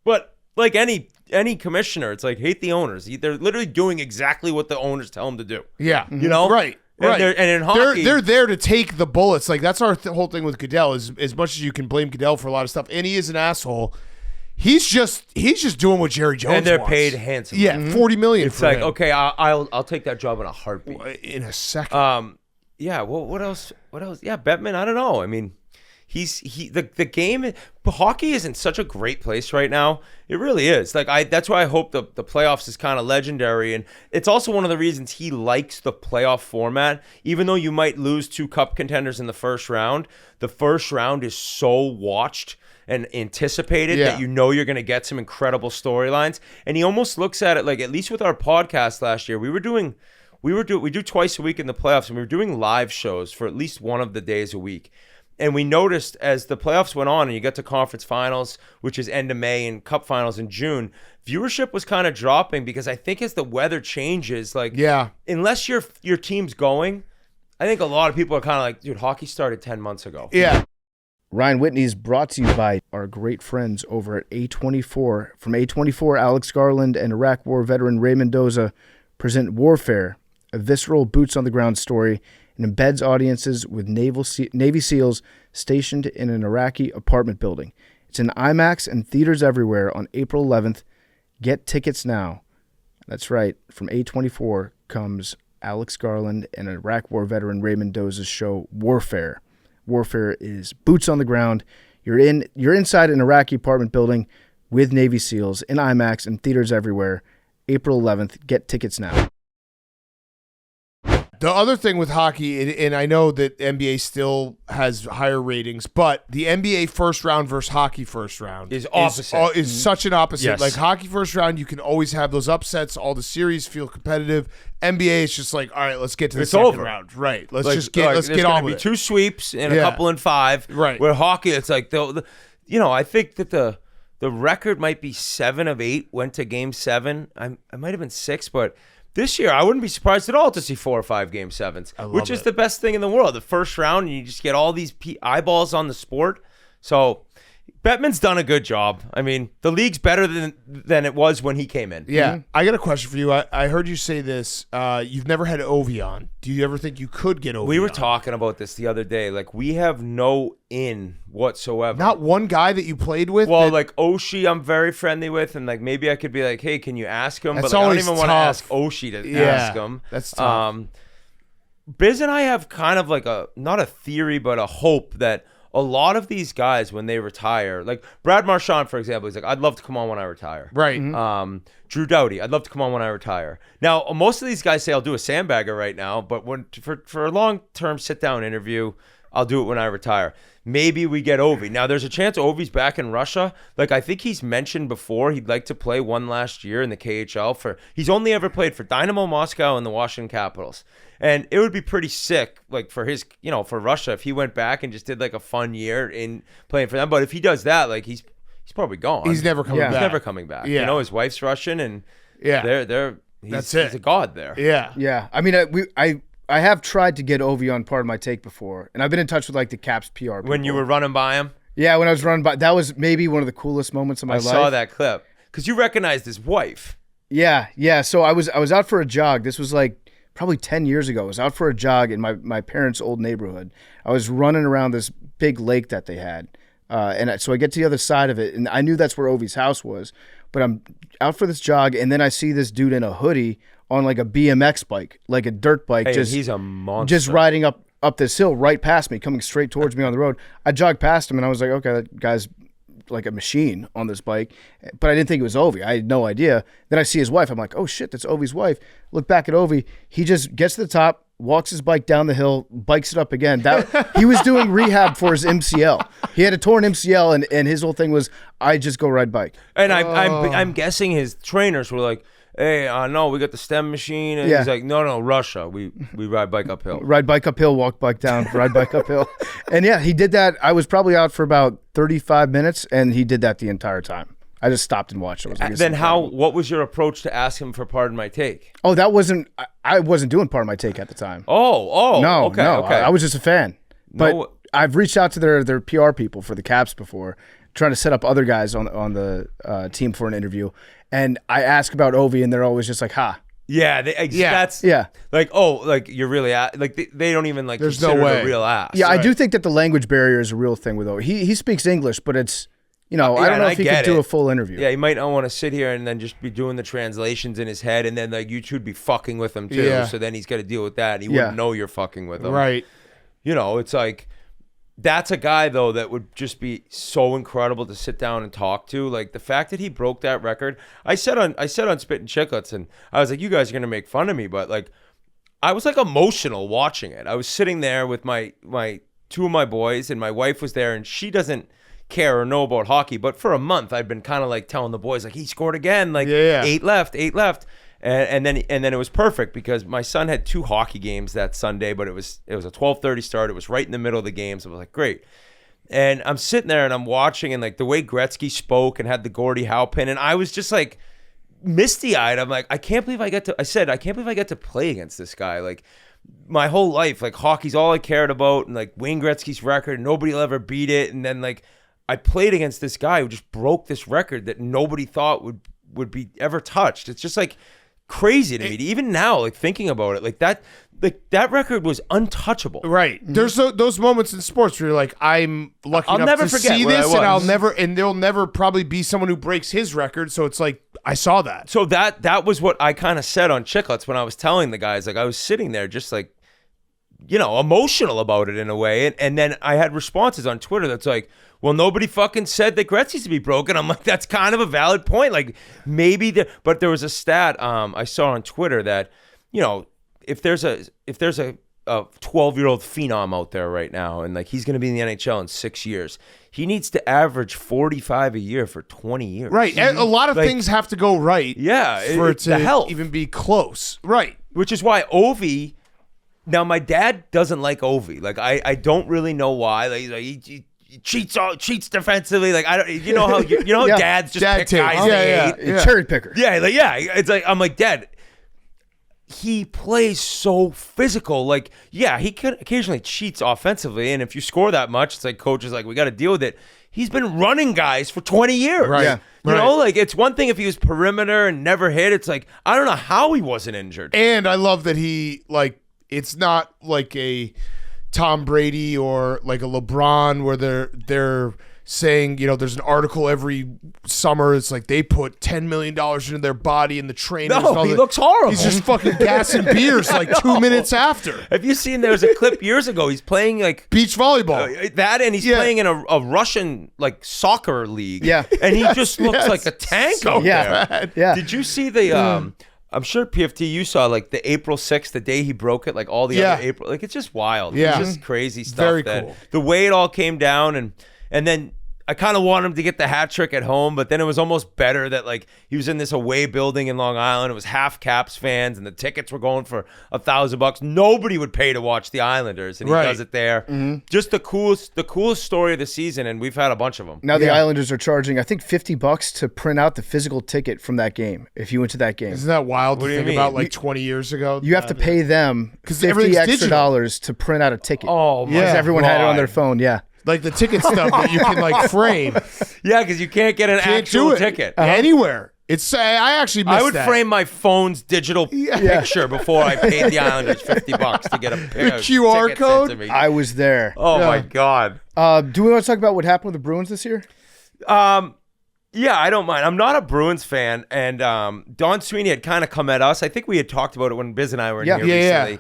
S1: But like any commissioner, it's like hate the owners. They're literally doing exactly what the owners tell them to do.
S2: Yeah.
S1: You know?
S2: Right. Right.
S1: And in hockey,
S2: they're there to take the bullets. Like that's our whole thing with Goodell. Is as much as you can blame Goodell for a lot of stuff, and he is an asshole. He's just doing what Jerry Jones
S1: and they're
S2: wants.
S1: paid handsomely.
S2: Yeah, $40 million.
S1: It's
S2: for
S1: like
S2: him.
S1: okay, I'll take that job in a heartbeat.
S2: In a second.
S1: Yeah. Well, what else? Yeah, Bettman. I don't know. I mean, the game. Hockey is in such a great place right now. It really is. Like that's why I hope the playoffs is kind of legendary, and it's also one of the reasons he likes the playoff format. Even though you might lose 2 cup contenders in the first round, the first round is so watched and anticipated that you're going to get some incredible storylines. And he almost looks at it like, at least with our podcast last year, we do twice a week in the playoffs, and we were doing live shows for at least one of the days a week. And we noticed as the playoffs went on and you get to conference finals, which is end of May, and cup finals in June, viewership was kind of dropping because I think as the weather changes, unless your team's going, I think a lot of people are kind of like, dude, hockey started 10 months ago.
S2: Yeah.
S5: Ryan Whitney is brought to you by our great friends over at A24. From A24, Alex Garland and Iraq War veteran Ray Mendoza present Warfare, a visceral boots-on-the-ground story, and embeds audiences with Navy SEALs stationed in an Iraqi apartment building. It's in IMAX and theaters everywhere on April 11th. Get tickets now. That's right. From A24 comes Alex Garland and Iraq War veteran Ray Mendoza's show Warfare. Warfare is boots on the ground. You're inside an Iraqi apartment building, with Navy SEALs in IMAX and theaters everywhere. April 11th. Get tickets now.
S2: The other thing with hockey, and I know that NBA still has higher ratings, but the NBA first round versus hockey first round
S1: is opposite.
S2: Is such an opposite.
S1: Yes.
S2: Like hockey first round, you can always have those upsets. All the series feel competitive. NBA is just like, all right, let's get to the second
S1: over.
S2: round. Right. Let's
S1: Like,
S2: just get
S1: there's
S2: on
S1: gonna
S2: with
S1: be
S2: it.
S1: 2 sweeps and a
S2: Yeah.
S1: couple in 5.
S2: Right.
S1: Where hockey, it's like I think that the record might be 7 of 8 went to Game 7. I might have been 6, but this year I wouldn't be surprised at all to see 4 or 5 Game 7s, which is the best thing in the world. The first round, and you just get all these eyeballs on the sport. So Bettman's done a good job. I mean, the league's better than it was when he came in.
S2: Yeah. I got a question for you. I heard you say this. You've never had Ovi on. Do you ever think you could get Ovi
S1: We were
S2: on?
S1: talking about this the other day. Like, we have no in whatsoever.
S2: Not one guy that you played with?
S1: Well,
S2: that-
S1: like Oshie, I'm very friendly with, and like maybe I could be like, "Hey, can you ask him?"
S2: That's
S1: But like, I don't
S2: always
S1: even want to
S2: tough.
S1: ask Oshie to
S2: Yeah,
S1: ask him.
S2: that's tough.
S1: Biz and I have kind of like not a theory, but a hope that a lot of these guys, when they retire, like Brad Marchand, for example, he's like, "I'd love to come on when I retire."
S2: right.
S1: Drew Doughty, I'd love to come on when I retire. Now, most of these guys say I'll do a sandbagger right now, but for a long-term sit-down interview, I'll do it when I retire. Maybe we get Ovi. Now, there's a chance Ovi's back in Russia. Like, I think he's mentioned before he'd like to play one last year in the KHL. He's only ever played for Dynamo Moscow and the Washington Capitals. And it would be pretty sick, like, for his, for Russia, if he went back and just did, like, a fun year in playing for them. But if he does that, like, he's probably gone.
S2: He's never coming back.
S1: He's never coming back.
S2: Yeah.
S1: His wife's Russian, and
S2: Yeah.
S1: he's
S2: it.
S1: a god there.
S2: Yeah.
S5: Yeah, I mean, I have tried to get Ovi on Part of My Take before, and I've been in touch with like the Caps PR people.
S1: When you were running by him,
S5: yeah, when I was running by, that was maybe one of the coolest moments of my
S1: I
S5: life.
S1: saw that clip because you recognized his wife.
S5: Yeah. So I was out for a jog. This was like probably 10 years ago. I was out for a jog in my parents' old neighborhood. I was running around this big lake that they had, so I get to the other side of it, and I knew that's where Ovi's house was. But I'm out for this jog, and then I see this dude in a hoodie on like a BMX bike, like a dirt bike.
S1: Hey,
S5: just
S1: he's a monster.
S5: Just riding up this hill right past me, coming straight towards me on the road. I jogged past him, and I was like, okay, that guy's like a machine on this bike. But I didn't think it was Ovi. I had no idea. Then I see his wife. I'm like, oh, shit, that's Ovi's wife. Look back at Ovi. He just gets to the top, walks his bike down the hill, bikes it up again. He was doing rehab for his MCL. He had a torn MCL, and his whole thing was, I just go ride bike.
S1: And I'm guessing his trainers were like, "Hey, no, we got the stem machine," and
S5: Yeah.
S1: he's like, "No, Russia, we ride bike uphill."
S5: Ride bike uphill, walk bike down, ride bike uphill. And yeah, he did that. I was probably out for about 35 minutes, and he did that the entire time. I just stopped and watched. I was like, this is
S1: Then
S5: incredible.
S1: what was your approach to ask him for pardon my take?
S5: Oh, that wasn't. I wasn't doing Part of My Take at the time.
S1: Oh,
S5: No,
S1: okay,
S5: no.
S1: okay.
S5: I was just a fan. But
S1: No.
S5: I've reached out to their PR people for the Caps before, trying to set up other guys on the team for an interview. And I ask about Ovi, and they're always just like, "Ha."
S1: Yeah, that's
S5: Yeah.
S1: like you're really like they don't even like
S2: There's no
S1: consider it
S2: way.
S1: a real ass.
S5: Yeah, I do think that the language barrier is a real thing with Ovi. He speaks English, but it's I
S1: yeah,
S5: don't know
S1: and
S5: if he could
S1: get
S5: do
S1: it.
S5: a full interview.
S1: Yeah, he might not want to sit here and then just be doing the translations in his head, and then like you two'd be fucking with him too.
S2: Yeah.
S1: So then he's got to deal with that, and he
S5: Yeah.
S1: wouldn't know you're fucking with him.
S2: Right.
S1: It's like that's a guy though that would just be so incredible to sit down and talk to. Like the fact that he broke that record. I said on Spittin' Chicklets, and I was like, you guys are gonna make fun of me, but like I was like emotional watching it. I was sitting there with my two of my boys, and my wife was there, and she doesn't care or know about hockey, but for a month I'd been kind of like telling the boys like he scored again, like
S2: Yeah.
S1: 8 left. And then it was perfect because my son had 2 hockey games that Sunday, but it was a 12:30 start. It was right in the middle of the game, so I was like, great. And I'm sitting there and I'm watching, and like the way Gretzky spoke and had the Gordie Howe pin, and I was just like misty-eyed. I'm like, I can't believe I get to play against this guy. Like my whole life, like hockey's all I cared about, and like Wayne Gretzky's record, nobody will ever beat it. And then like I played against this guy who just broke this record that nobody thought would be ever touched. It's just like crazy to me. Even now, like thinking about it, like that record was untouchable.
S2: Right. There's those moments in sports where you're like, I'm lucky
S1: I'll
S2: enough
S1: never
S2: to
S1: forget
S2: see
S1: where I
S2: this, and
S1: was.
S2: there'll never probably be someone who breaks his record. So it's like, I saw that.
S1: So that was what I kind of said on Chicklets when I was telling the guys, like I was sitting there just like, emotional about it in a way. And then I had responses on Twitter that's like, well, nobody fucking said that Gretzky's to be broken. I'm like, that's kind of a valid point. Like maybe but there was a stat I saw on Twitter that, if there's a 12-year-old phenom out there right now and like he's going to be in the NHL in 6 years, he needs to average 45 a year for 20 years.
S2: Right. And a lot of things have to go right for it to
S1: help.
S2: even be close. Right.
S1: Which is why Ovi, now my dad doesn't like Ovi. Like I don't really know why. Like he cheats defensively. Like I don't, how dads just pick guys they hate.
S5: Cherry picker.
S1: It's like I'm like, Dad, he plays so physical. Like, yeah, he can occasionally cheats offensively, and if you score that much, it's like coach is like, we got to deal with it. He's been running guys for 20 years.
S2: Right. Yeah.
S1: You know, like it's one thing if he was perimeter and never hit. It's like I don't know how he wasn't injured.
S2: And I love that he it's not like a Tom Brady or like a LeBron where they're saying, there's an article every summer. It's like they put $10 million into their body and the trainers.
S1: No,
S2: and all
S1: he
S2: that.
S1: looks horrible.
S2: He's just fucking gassing beers like 2 minutes after.
S1: Have you seen, there was a clip years ago, he's playing like
S2: beach volleyball.
S1: That, and he's playing in a Russian like soccer league.
S5: Yeah.
S1: And he just looks like a tank out there.
S2: Bad.
S5: Yeah.
S1: Did you see the I'm sure PFT you saw like the April 6th, the day he broke it, like all the other April, like it's just wild.
S2: Yeah.
S1: It's just crazy stuff.
S2: Very
S1: that
S2: cool.
S1: The way it all came down and then I kind of want him to get the hat trick at home, but then it was almost better that like he was in this away building in Long Island. It was half Caps fans, and the tickets were going for $1,000. Nobody would pay to watch the Islanders, and he does it there. Mm-hmm. Just the coolest story of the season, and we've had a bunch of them.
S5: Now the Islanders are charging, I think, $50 to print out the physical ticket from that game. If you went to that game,
S2: Isn't that wild
S1: What
S2: to
S1: do you
S2: think
S1: mean?
S2: about like 20 years ago?
S5: you have to pay them $50
S2: everything's
S5: extra
S2: digital.
S5: dollars to print out a ticket.
S1: Oh my
S5: Because everyone had it on their
S1: God.
S5: phone. Yeah.
S2: Like the ticket stuff that you can like frame.
S1: Yeah, because you can't get an
S2: Can't
S1: actual
S2: do it
S1: ticket.
S2: anywhere. It's I actually missed
S1: I would
S2: that.
S1: frame my phone's digital picture before I paid the Islanders $50 to get a pair of
S2: QR
S1: tickets
S2: code?
S1: sent to me.
S5: I was there.
S1: Oh my God.
S5: Do we want to talk about what happened with the Bruins this year?
S1: Yeah, I don't mind. I'm not a Bruins fan, and Don Sweeney had kind of come at us. I think we had talked about it when Biz and I were in here recently.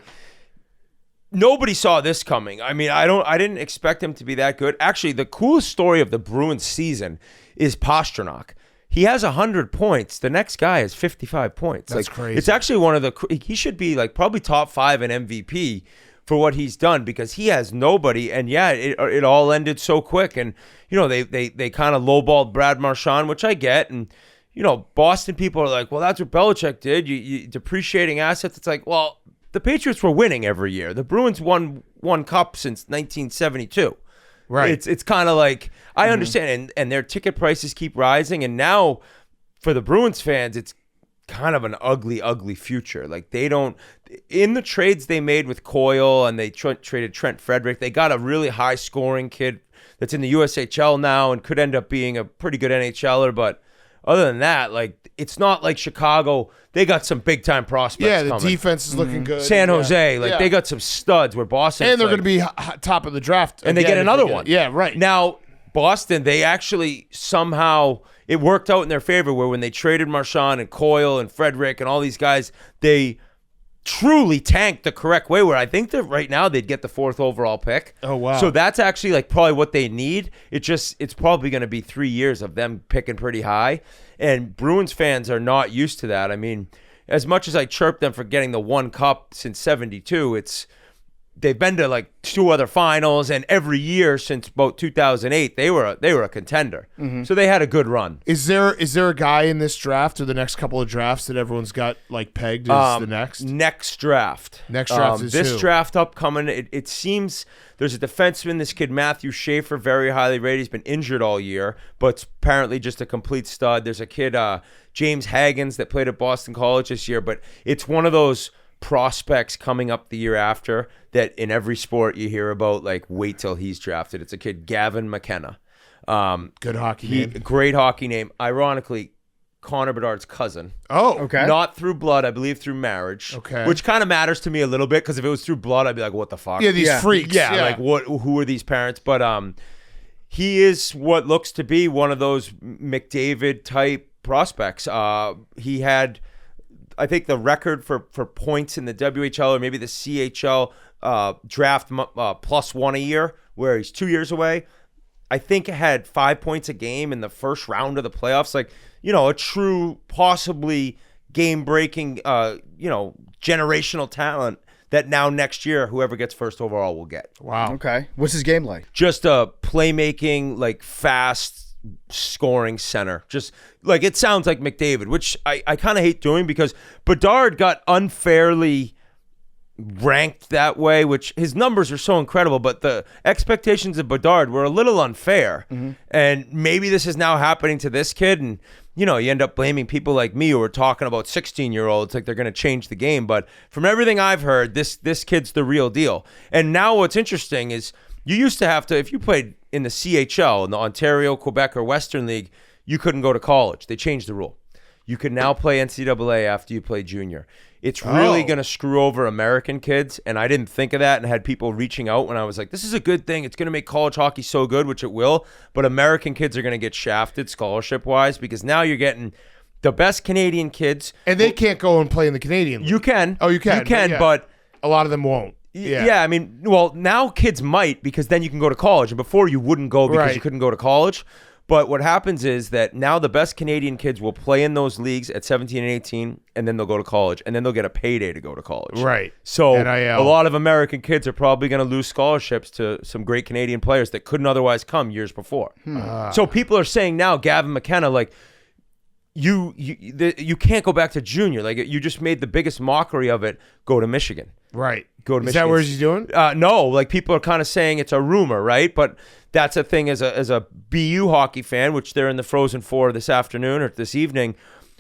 S1: Nobody saw this coming. I mean, I didn't expect him to be that good. Actually, the coolest story of the Bruins season is Pastrnak. He has 100 points. The next guy has 55 points.
S2: That's crazy.
S1: It's actually one of he should be like probably top 5 in MVP for what he's done because he has nobody. And yeah, it all ended so quick. And they kind of lowballed Brad Marchand, which I get. And Boston people are like, well, that's what Belichick did. You depreciating assets. It's like, well, the Patriots were winning every year. The Bruins won one cup since 1972.
S2: Right.
S1: It's kind of like, I understand, and their ticket prices keep rising, and now for the Bruins fans, it's kind of an ugly, ugly future. Like they don't, in the trades they made with Coyle and they traded Trent Frederick, they got a really high scoring kid that's in the USHL now and could end up being a pretty good NHLer, but other than that, like it's not like Chicago. They got some big time prospects.
S2: Yeah, the
S1: coming.
S2: defense is looking good.
S1: San Jose,
S2: Yeah.
S1: they got some studs. Where Boston,
S2: And they're going to be top of the draft.
S1: and they
S2: again
S1: get
S2: if
S1: another
S2: get
S1: one.
S2: it. Yeah, right.
S1: Now Boston, they actually somehow it worked out in their favor. Where when they traded Marchand and Coyle and Frederick and all these guys, they truly tanked the correct way. Where I think that right now they'd get the 4th overall pick.
S2: Oh, wow.
S1: So that's actually like probably what they need. It's probably going to be 3 years of them picking pretty high. And Bruins fans are not used to that. I mean, as much as I chirp them for getting the one cup since '72, they've been to like 2 other finals, and every year since about 2008, they were a contender. So they had a good run.
S2: Is there a guy in this draft or the next couple of drafts that everyone's got like pegged as the next?
S1: Next draft.
S2: Next draft is
S1: this
S2: who?
S1: draft upcoming. It seems there's a defenseman, this kid Matthew Schaefer, very highly rated. He's been injured all year, but apparently just a complete stud. There's a kid James Haggins that played at Boston College this year, but it's one of those prospects coming up the year after that in every sport you hear about, like, wait till he's drafted. It's a kid, Gavin McKenna.
S2: Good hockey name.
S1: Great hockey name. Ironically, Connor Bedard's cousin.
S2: Oh,
S5: Okay.
S1: Not through blood, I believe through marriage.
S2: Okay.
S1: Which kind of matters to me a little bit, because if it was through blood, I'd be like, what the fuck?
S2: Yeah, these freaks.
S1: Yeah, like who are these parents? But he is what looks to be one of those McDavid type prospects. He had, I think, the record for points in the WHL or maybe the CHL draft +1 a year, where he's 2 years away. I think had 5 points a game in the first round of the playoffs. Like, a true, possibly game-breaking, generational talent that now next year, whoever gets first overall will get.
S2: Wow.
S5: Okay. What's his game like?
S1: Just a playmaking, like fast scoring center. Just like it sounds like McDavid, which I kind of hate doing because Bedard got unfairly ranked that way, which his numbers are so incredible, but the expectations of Bedard were a little unfair. And maybe this is now happening to this kid, and you end up blaming people like me who are talking about 16-year-olds like they're going to change the game. But from everything I've heard, this kid's the real deal. And now what's interesting is you used to have to, if you played in the CHL, in the Ontario, Quebec, or Western League, you couldn't go to college. They changed the rule. You can now play NCAA after you play junior. It's really going to screw over American kids, and I didn't think of that and had people reaching out when I was like, this is a good thing. It's going to make college hockey so good, which it will, but American kids are going to get shafted scholarship-wise because now you're getting the best Canadian kids.
S2: And they can't go and play in the Canadian League.
S1: You can.
S2: Oh, you can.
S1: You can,
S2: yeah.
S1: but
S2: a lot of them won't.
S1: Yeah, I mean, well, now kids might because then you can go to college, and before you wouldn't go because you couldn't go to college. But what happens is that now the best Canadian kids will play in those leagues at 17 and 18, and then they'll go to college, and then they'll get a payday to go to college.
S2: Right.
S1: So
S2: NIL.
S1: a lot of American kids are probably going to lose scholarships to some great Canadian players that couldn't otherwise come years before. So people are saying now, Gavin McKenna, like, you can't go back to junior. Like, you just made the biggest mockery of it. Go to Michigan.
S2: Right.
S1: Go to
S2: Is
S1: Michigan.
S2: that where he's doing?
S1: No, like people are kind of saying it's a rumor, right? But that's a thing as a BU hockey fan, which they're in the Frozen Four this afternoon or this evening.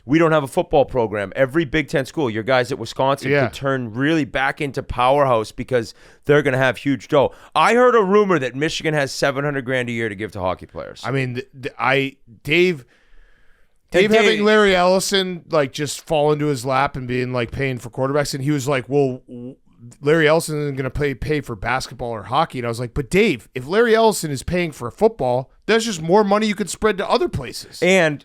S1: We don't have a football program. Every Big Ten school, your guys at Wisconsin could turn really back into powerhouse because they're going to have huge dough. I heard a rumor that Michigan has $700,000 a year to give to hockey players.
S2: I mean, Dave having Larry Ellison like just fall into his lap and being like paying for quarterbacks, and he was like, well, Larry Ellison isn't going to pay for basketball or hockey. And I was like, but Dave, if Larry Ellison is paying for football, there's just more money you could spread to other places.
S1: And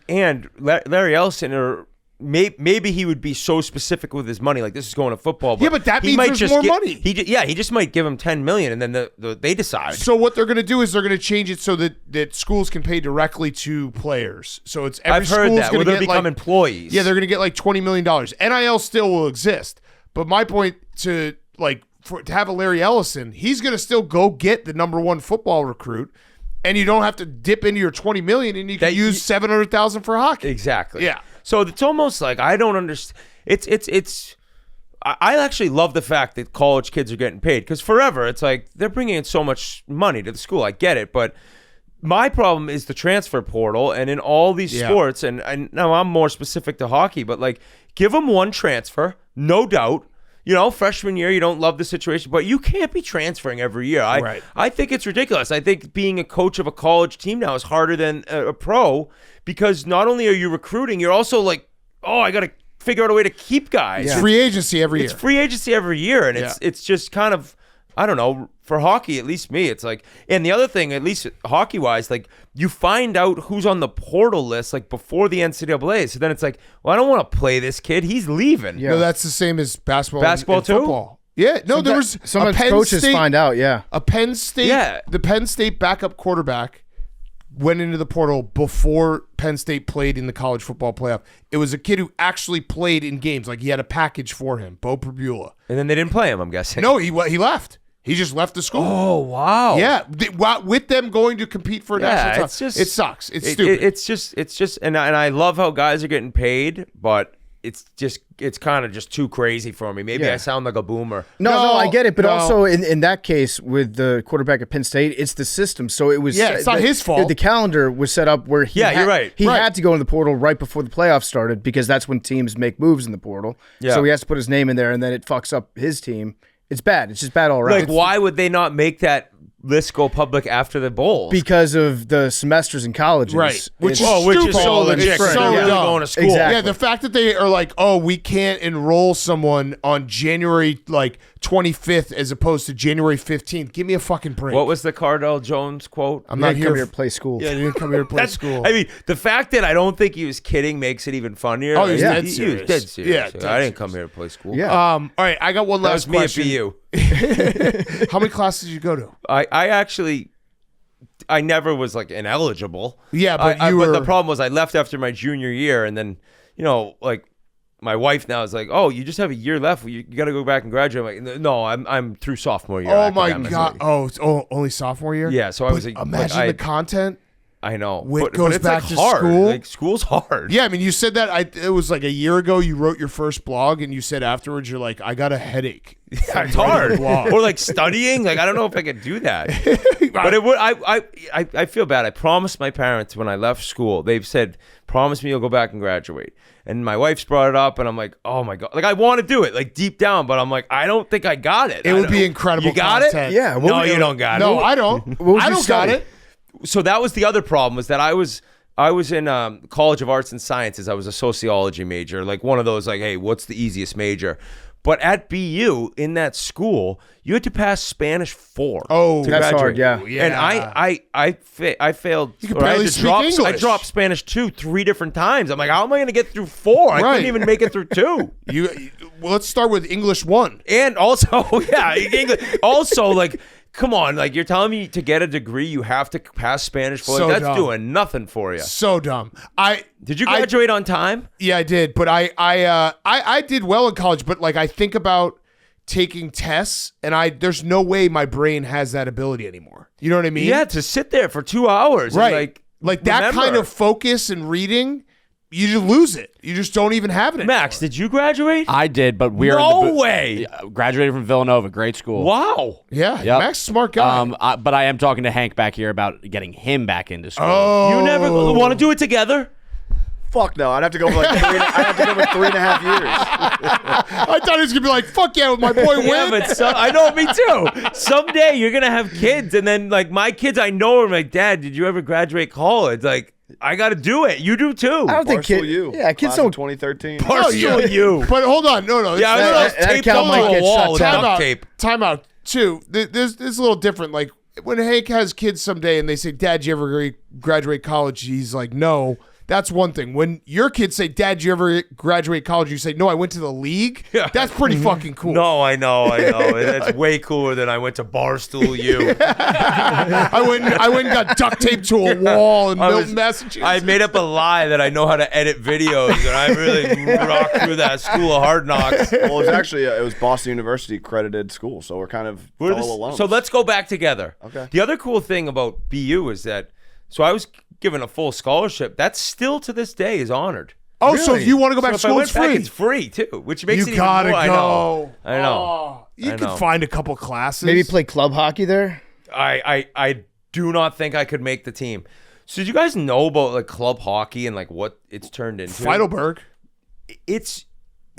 S1: Larry Ellison, or maybe he would be so specific with his money, like this is going to football.
S2: But that
S1: he
S2: means
S1: might
S2: there's
S1: just
S2: more money.
S1: He just might give him $10 million, and then they decide.
S2: So what they're going to do is they're going to change it so that schools can pay directly to players. So it's every
S1: I've heard
S2: school's
S1: that.
S2: going
S1: Where
S2: to
S1: they
S2: get
S1: become employees.
S2: Yeah, they're going to get like $20 million. NIL still will exist, but my point to have a Larry Ellison, he's going to still go get the number one football recruit, and you don't have to dip into your $20 million, and you can use $700,000 for hockey.
S1: Exactly.
S2: Yeah.
S1: So it's almost like I don't understand. I actually love the fact that college kids are getting paid because forever it's like they're bringing in so much money to the school. I get it, but my problem is the transfer portal, and in all these sports, and now I'm more specific to hockey, but like give them one transfer, no doubt. Freshman year, you don't love the situation, but you can't be transferring every year. I think it's ridiculous. I think being a coach of a college team now is harder than a pro because not only are you recruiting, you're also like, oh, I got to figure out a way to keep guys.
S2: It's free agency every year.
S1: It's free agency every year, and it's just kind of, I don't know, for hockey, at least me, it's like, and the other thing, at least hockey-wise, like, you find out who's on the portal list, like, before the NCAA, so then it's like, well, I don't want to play this kid, he's leaving.
S2: Yeah. No, that's the same as basketball and
S1: too?
S2: football. Yeah, no, there was
S5: sometimes coaches find out,
S2: a Penn State, the Penn State backup quarterback went into the portal before Penn State played in the college football playoff. It was a kid who actually played in games, like he had a package for him, Bo Pribula.
S1: And then they didn't play him, I'm guessing.
S2: No, he left. He just left the school.
S1: Oh, wow.
S2: Yeah, with them going to compete for a national title.
S1: It's just,
S2: it sucks. It's stupid.
S1: It's just, and I love how guys are getting paid, but it's kind of just too crazy for me. Maybe I sound like a boomer.
S5: No, I get it. But also in that case with the quarterback at Penn State, it's the system. So it was
S2: it's not his fault.
S5: The calendar was set up where
S1: you're right.
S5: He had to go in the portal right before the playoffs started because that's when teams make moves in the portal.
S1: Yeah.
S5: So he has to put his name in there, and then it fucks up his team. It's bad. It's just bad all around.
S1: Like, why would they not make that list go public after the bowls?
S5: Because of the semesters in colleges.
S2: Right. Which is
S1: so
S2: so
S1: legit.
S2: It's so
S1: They're really
S2: dumb.
S1: going to school.
S5: Exactly.
S2: Yeah, the fact that they are like, oh, we can't enroll someone on January 25th as opposed to January 15th. Give me a fucking break.
S1: What was the Cardell Jones quote?
S2: I'm
S5: Not
S2: not
S5: here
S2: here
S5: to play school.
S2: Yeah, you didn't come here to play school.
S1: I mean, the fact that I don't think he was kidding makes it even funnier.
S2: Oh, he's
S1: Like,
S2: dead
S1: he
S2: serious.
S1: was dead serious.
S2: Yeah,
S1: Like,
S2: dead
S1: I didn't
S2: serious.
S1: come here to play school.
S5: Yeah.
S2: All right, I got one
S1: That
S2: last
S1: was me
S2: question.
S1: at BU.
S2: How many classes did you go to?
S1: I actually, I never was like ineligible.
S2: Yeah, but
S1: But
S2: were.
S1: the problem was I left after my junior year, and then like my wife now is like, oh, you just have a year left. You got to go back and graduate. I'm like, no, I'm through sophomore year.
S2: Oh my
S1: academically.
S2: God! It's only sophomore year.
S1: Yeah, so I was like,
S2: imagine the content.
S1: I know.
S2: Whit
S1: but
S2: goes
S1: it's
S2: back
S1: like
S2: to
S1: hard.
S2: school.
S1: Like school's hard.
S2: Yeah, I mean, you said that. It was like a year ago. You wrote your first blog, and you said afterwards, you're like, I got a headache.
S1: Yeah, it's hard. Or like studying. Like I don't know if I could do that. But it would. I feel bad. I promised my parents when I left school. They've said, promise me you'll go back and graduate. And my wife's brought it up, and I'm like, oh my God. Like I want to do it, like deep down, but I'm like, I don't think I got it.
S2: It would be incredible.
S1: You got
S2: content.
S1: it?
S5: Yeah.
S1: No, you don't got it.
S2: No, I don't. I don't got it.
S1: So that was the other problem, was that I was in College of Arts and Sciences. I was a sociology major, like one of those, like, hey, what's the easiest major? But at BU, in that school, you had to pass Spanish 4.
S2: Oh,
S1: to
S5: that's
S1: graduate.
S5: hard, yeah.
S1: And I failed.
S2: You could
S1: or I had
S2: barely
S1: to
S2: speak
S1: drop, I
S2: English.
S1: dropped Spanish 2 3 different times. I'm like, how am I going to get through 4? I
S2: Right.
S1: couldn't even make it through 2.
S2: Well, let's start with English 1.
S1: And also, yeah, English. Also, like, come on, like you're telling me to get a degree, you have to pass Spanish 4.
S2: So
S1: Like, that's
S2: dumb.
S1: doing nothing for you.
S2: So dumb.
S1: Did you graduate on time?
S2: Yeah, I did, but I did well in college. But like, I think about taking tests, and there's no way my brain has that ability anymore. You know what I mean?
S1: Yeah, to sit there for 2 hours.
S2: Right.
S1: And
S2: like that
S1: remember.
S2: kind of focus and reading, you just lose it. You just don't even have it anymore.
S1: Max, did you graduate?
S7: I did, but we're
S1: No way.
S7: Graduated from Villanova, great school.
S1: Wow.
S2: Yeah,
S7: Yep.
S2: Max, is a smart guy.
S7: But I am talking to Hank back here about getting him back into school.
S2: Oh,
S1: You never want to do it together?
S4: Fuck no. I'd have to go for like 3.5 years.
S2: I thought he was gonna be like, "Fuck yeah, with my boy
S1: Yeah,
S2: Win."
S1: but I know, me too. Someday you're going to have kids, and then like my kids, I know are like, Dad, did you ever graduate college? Like, I got to do it. You do too.
S5: I don't think
S4: Barstool
S5: kids.
S4: U.
S5: Yeah, kids
S4: Class of
S5: don't.
S4: 2013.
S1: Partial you.
S2: But hold on, no.
S1: Yeah, I
S2: it's-
S1: was taped
S5: account might
S1: onto a
S5: get
S1: wall
S5: shut
S1: with
S5: down.
S1: duct tape.
S2: Time out. Too. There's a little different. Like when Hank has kids someday, and they say, "Dad, did you ever graduate college?" He's like, "No." That's one thing. When your kids say, "Dad, did you ever graduate college?" You say, "No, I went to the league."
S1: Yeah.
S2: That's pretty fucking cool.
S1: No, I know. That's way cooler than I went to Barstool U.
S2: I went and got duct taped to a wall in Milton, Massachusetts.
S1: I made up a lie that I know how to edit videos, and I really rocked through that school of hard knocks.
S4: Well, it was actually it was Boston University accredited school, so we're kind of fellow alums.
S1: So let's go back together.
S4: Okay.
S1: The other cool thing about BU is that, so I was given a full scholarship. That still to this day is honored.
S2: Oh, so if you want to go back to
S1: So if I
S2: school,
S1: went
S2: it's
S1: back,
S2: free.
S1: it's free too, which makes it
S2: You
S1: even
S2: gotta
S1: more.
S2: go.
S1: I know.
S2: Oh, you
S1: I
S2: could
S1: know.
S2: find a couple classes.
S5: Maybe play club hockey there.
S1: I do not think I could make the team. So did you guys know about like club hockey and like what it's turned into?
S2: Heidelberg.
S1: It's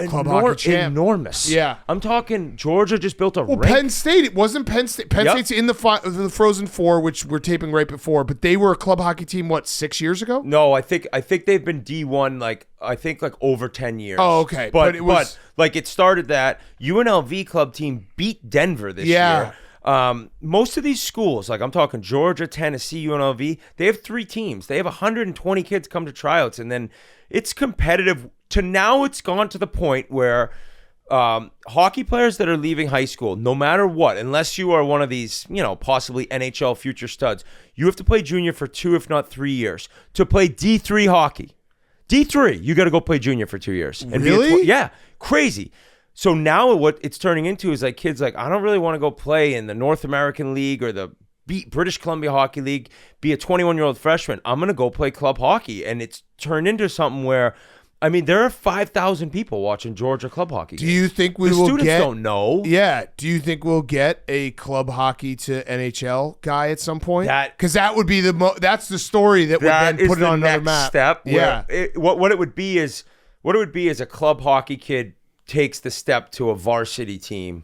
S2: Club hockey champ.
S1: enormous.
S2: Yeah.
S1: I'm talking Georgia just built a
S2: Well,
S1: rink.
S2: Penn State. It wasn't Penn State. Penn
S1: Yep.
S2: State's in the Frozen Four, which we're taping right before. But they were a club hockey team. What, 6 years ago?
S1: No, I think they've been D1 like over 10 years.
S2: Oh, okay.
S1: But
S2: But it was-
S1: like it started that UNLV club team beat Denver this
S2: Yeah.
S1: year. Most of these schools, like I'm talking Georgia, Tennessee, UNLV, they have 3 teams. They have 120 kids come to tryouts, and then it's competitive. To now, it's gone to the point where hockey players that are leaving high school, no matter what, unless you are one of these, possibly NHL future studs, you have to play junior for 2, if not 3 years to play D3 hockey. D3, you got to go play junior for 2 years. And be a
S2: Really?
S1: yeah, crazy. So now what it's turning into is like kids like, I don't really want to go play in the North American League or the British Columbia Hockey League, be a 21-year-old freshman. I'm going to go play club hockey. And it's turned into something where, I mean, there are 5,000 people watching Georgia club hockey.
S2: Do you think we
S1: the
S2: will
S1: students
S2: get?
S1: don't know.
S2: Yeah. Do you think we'll get a club hockey to NHL guy at some point? Because that would be that's the story that would
S1: That
S2: then
S1: is
S2: put it
S1: the
S2: on another
S1: next
S2: map.
S1: step.
S2: Yeah.
S1: What it would be is a club hockey kid takes the step to a varsity team.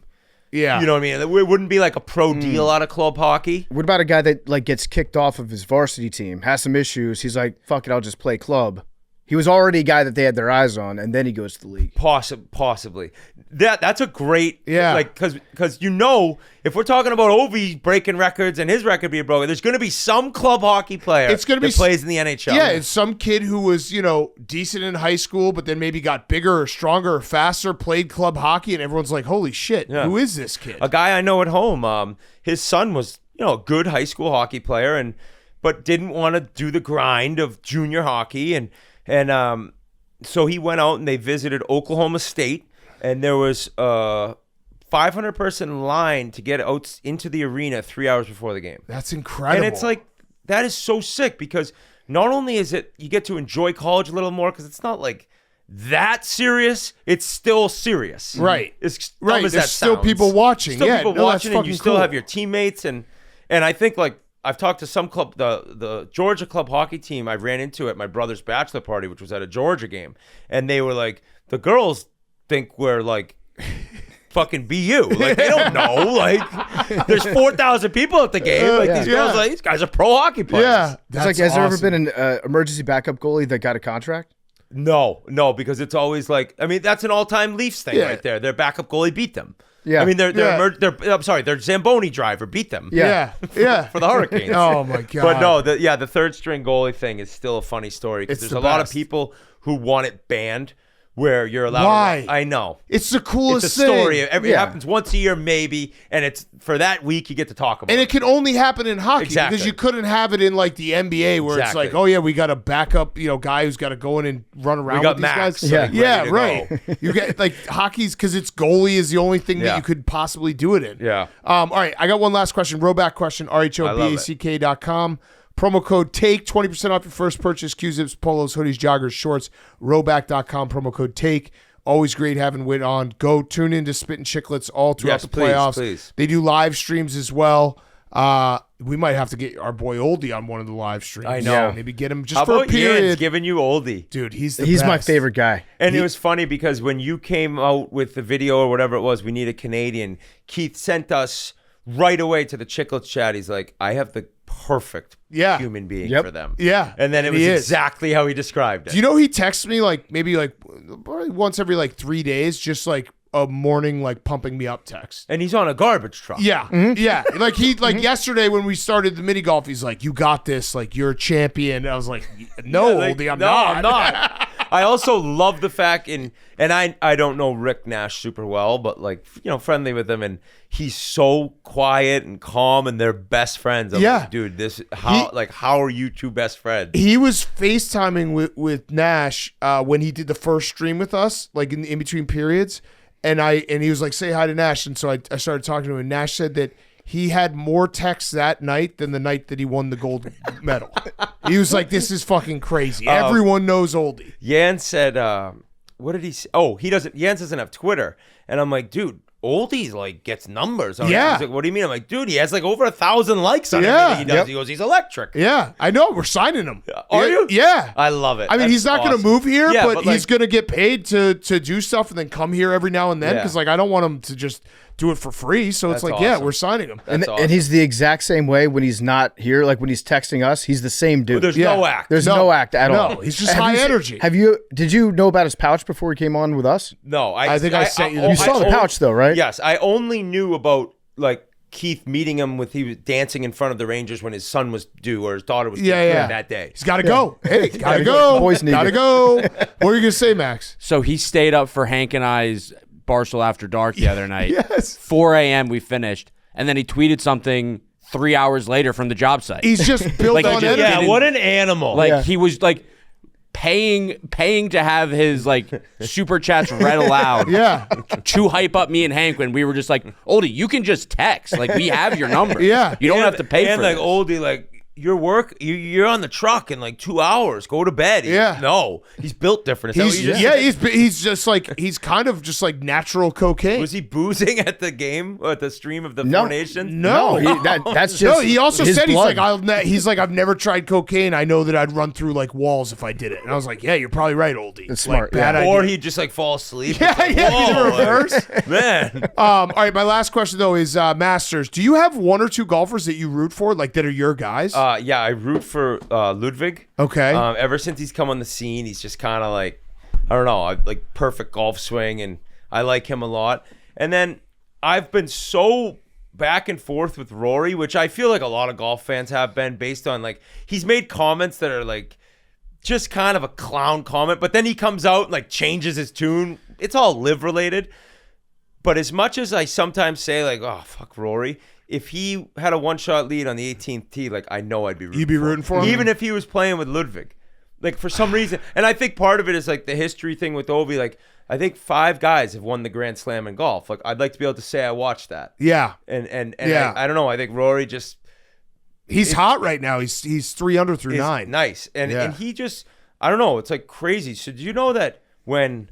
S2: Yeah.
S1: You know what I mean? It wouldn't be like a pro deal out of club hockey.
S5: What about a guy that like gets kicked off of his varsity team, has some issues? He's like, "Fuck it, I'll just play club." He was already a guy that they had their eyes on, and then he goes to the league.
S1: Possibly. That's a great,
S2: Yeah.
S1: like, because if we're talking about Ovi breaking records and his record being broken, there's going to be some club hockey player
S2: It's gonna be
S1: that plays in the NHL.
S2: Yeah, it's some kid who was, decent in high school, but then maybe got bigger or stronger or faster, played club hockey, and everyone's like, holy shit,
S1: Yeah.
S2: who is this kid?
S1: A guy I know at home, his son was, a good high school hockey player, and but didn't want to do the grind of junior hockey. And so he went out and they visited Oklahoma State, and there was a 500-person line to get out into the arena 3 hours before the game.
S2: That's incredible.
S1: And it's like, that is so sick because not only is it, you get to enjoy college a little more because it's not like that serious, it's still serious.
S2: Right.
S1: It's dumb
S2: right.
S1: as
S2: There's
S1: that
S2: still
S1: sounds.
S2: people watching.
S1: Still
S2: yeah,
S1: people
S2: no,
S1: watching,
S2: that's
S1: and you
S2: fucking
S1: still
S2: cool.
S1: have your teammates. And I think, like, I've talked to some club, the Georgia club hockey team I ran into at my brother's bachelor party, which was at a Georgia game. And they were like, the girls think we're like fucking BU. Like, they don't know. Like, there's 4,000 people at the game. Like, these girls, like, these guys are pro hockey players.
S2: Yeah.
S5: It's like, has there ever been an emergency backup goalie that got a contract?
S1: No, because it's always like, I mean, that's an all-time Leafs thing right there. Their backup goalie beat them.
S5: Yeah.
S1: I mean, I'm sorry, their Zamboni driver beat them.
S2: Yeah.
S1: For the Hurricanes.
S2: Oh my god.
S1: But no, the third string goalie thing is still a funny story because
S2: It's
S1: there's
S2: the
S1: a lot of
S2: best.
S1: people who want it banned where you're allowed
S2: Why?
S1: to, I know.
S2: It's the coolest
S1: It's a story.
S2: thing.
S1: It happens once a year maybe, and it's for that week you get to talk about
S2: And
S1: it.
S2: it can only happen in hockey
S1: Exactly.
S2: because you couldn't have it in like the NBA where it's
S1: Exactly.
S2: like, oh yeah, we got a backup, guy who's got to go in and run around
S1: got
S2: with
S1: Max,
S2: these guys.
S1: like, ready to
S2: right. You get like hockey's because it's goalie is the only thing that
S1: Yeah.
S2: you could possibly do it in.
S1: Yeah.
S2: All right, I got one last question. Rowback question. RHOBACK.com. Promo code TAKE, 20% off your first purchase. Q-zips, polos, hoodies, joggers, shorts. Rowback.com. Promo code TAKE. Always great having Whit on. Go tune into Spittin' Chicklets all throughout
S1: Yes,
S2: the
S1: please,
S2: playoffs.
S1: please.
S2: They do live streams as well. We might have to get our boy Oldie on one of the live streams.
S1: I know.
S2: Maybe get him just
S1: How
S2: for a
S1: about Ian's
S2: period.
S1: giving you oldie?
S2: Dude, he's the
S5: He's my
S2: best.
S5: favorite guy.
S1: And it was funny because when you came out with the video or whatever it was, we need a Canadian, Keith sent us right away to the Chicklets chat. He's like, I have the perfect human being for them.
S2: Yeah.
S1: And then it was
S2: he is.
S1: exactly how he described it.
S2: Do you know he texts me like maybe like probably once every like 3 days, just like a morning like pumping me up text.
S1: And he's on a garbage truck.
S2: Yeah, yeah. Like he like yesterday when we started the mini golf, he's like, "You got this. Like you're a champion." I was like, "No, Oldie, I'm not.
S1: I'm not." I also love the fact and I don't know Rick Nash super well, but like friendly with him, and he's so quiet and calm, and they're best friends. I'm like, dude, how are you two best friends?
S2: He was FaceTiming with Nash when he did the first stream with us, like in between periods. And he was like, say hi to Nash. And so I started talking to him, and Nash said that he had more texts that night than the night that he won the gold medal. He was like, this is fucking crazy. Everyone knows Oldie.
S1: Yan said, what did he say? Oh, Yan doesn't have Twitter. And I'm like, dude, Oldie's like gets numbers. He's like, what do you mean? I'm like, dude, he has like over 1,000 likes on everything he does.
S2: Yep.
S1: He goes, he's electric.
S2: Yeah, I know. We're signing him.
S1: Are you?
S2: Yeah.
S1: I love it.
S2: I mean,
S1: That's
S2: he's not going to
S1: awesome.
S2: move here,
S1: Yeah,
S2: but he's going to get paid to do stuff and then come here every now and then because, like, I don't want him to just do it for free. So it's
S1: That's
S2: like, yeah,
S1: awesome.
S2: we're signing him.
S5: And,
S1: awesome.
S5: and he's the exact same way when he's not here. Like when he's texting us, he's the same dude.
S1: There's no act.
S5: There's no act at all.
S2: No, he's just high energy.
S5: Did you know about his pouch before he came on with us?
S1: No,
S2: I think I sent you the
S5: You saw the pouch though, right?
S1: Yes, I only knew about like Keith meeting him he was dancing in front of the Rangers when his son was due or his daughter was due that day.
S2: He's got to go. Hey, got to go.
S5: Boys need
S2: Got to
S5: it.
S2: go. What are you going to say, Max?
S7: So he stayed up for Hank and I's Barstool After Dark the other night.
S2: Yes.
S7: 4 a.m. we finished, and then he tweeted something 3 hours later from the job site.
S2: He's just built
S7: Like, he
S2: on
S7: just-
S2: energy.
S1: Yeah, what an animal.
S7: Like he was like paying to have his like super chats read aloud.
S2: Yeah.
S7: To hype up me and Hank when we were just like, Oldie, you can just text. Like we have your number.
S2: Yeah.
S7: You don't have to pay
S1: and
S7: for
S1: like
S7: this.
S1: Oldie, like your work, you're on the truck in like 2 hours. Go to bed. No, he's built different. Is that what you just said?
S2: he's just like he's kind of just like natural cocaine.
S1: Was he boozing at the game or at the stream of the
S5: No.
S1: Four Nations?
S2: No.
S5: That's just
S2: No, he also
S5: his
S2: said
S5: blood.
S2: he's like I've never tried cocaine. I know that I'd run through like walls if I did it. And I was like, yeah, you're probably right, Oldie.
S5: That's
S2: Like,
S5: smart,
S2: bad
S5: yeah.
S2: idea.
S1: Or he'd just like fall asleep.
S2: Yeah,
S1: It's like,
S2: yeah, he's in
S1: whoa,
S2: reverse.
S1: Man.
S2: All right, my last question though is Masters. Do you have one or two golfers that you root for, like that are your guys?
S1: Yeah, I root for Ludwig.
S2: Okay.
S1: Ever since he's come on the scene, he's just kind of like, I don't know, like perfect golf swing, and I like him a lot. And then I've been so back and forth with Rory, which I feel like a lot of golf fans have been, based on like he's made comments that are like just kind of a clown comment, but then he comes out and like changes his tune. It's all live related. But as much as I sometimes say like, oh, fuck Rory, if he had a one-shot lead on the 18th tee, like I know I'd be rooting.
S2: You'd be rooting for him,
S1: even if he was playing with Ludwig. Like for some reason, and I think part of it is like the history thing with Ovi. Like I think 5 guys have won the Grand Slam in golf. Like I'd like to be able to say I watched that.
S2: Yeah,
S1: And
S2: Yeah.
S1: I don't know. I think Rory just
S2: he's hot right now. He's 3 under through
S1: is
S2: 9.
S1: nice, and
S2: Yeah.
S1: and he just I don't know. It's like crazy. So do you know that when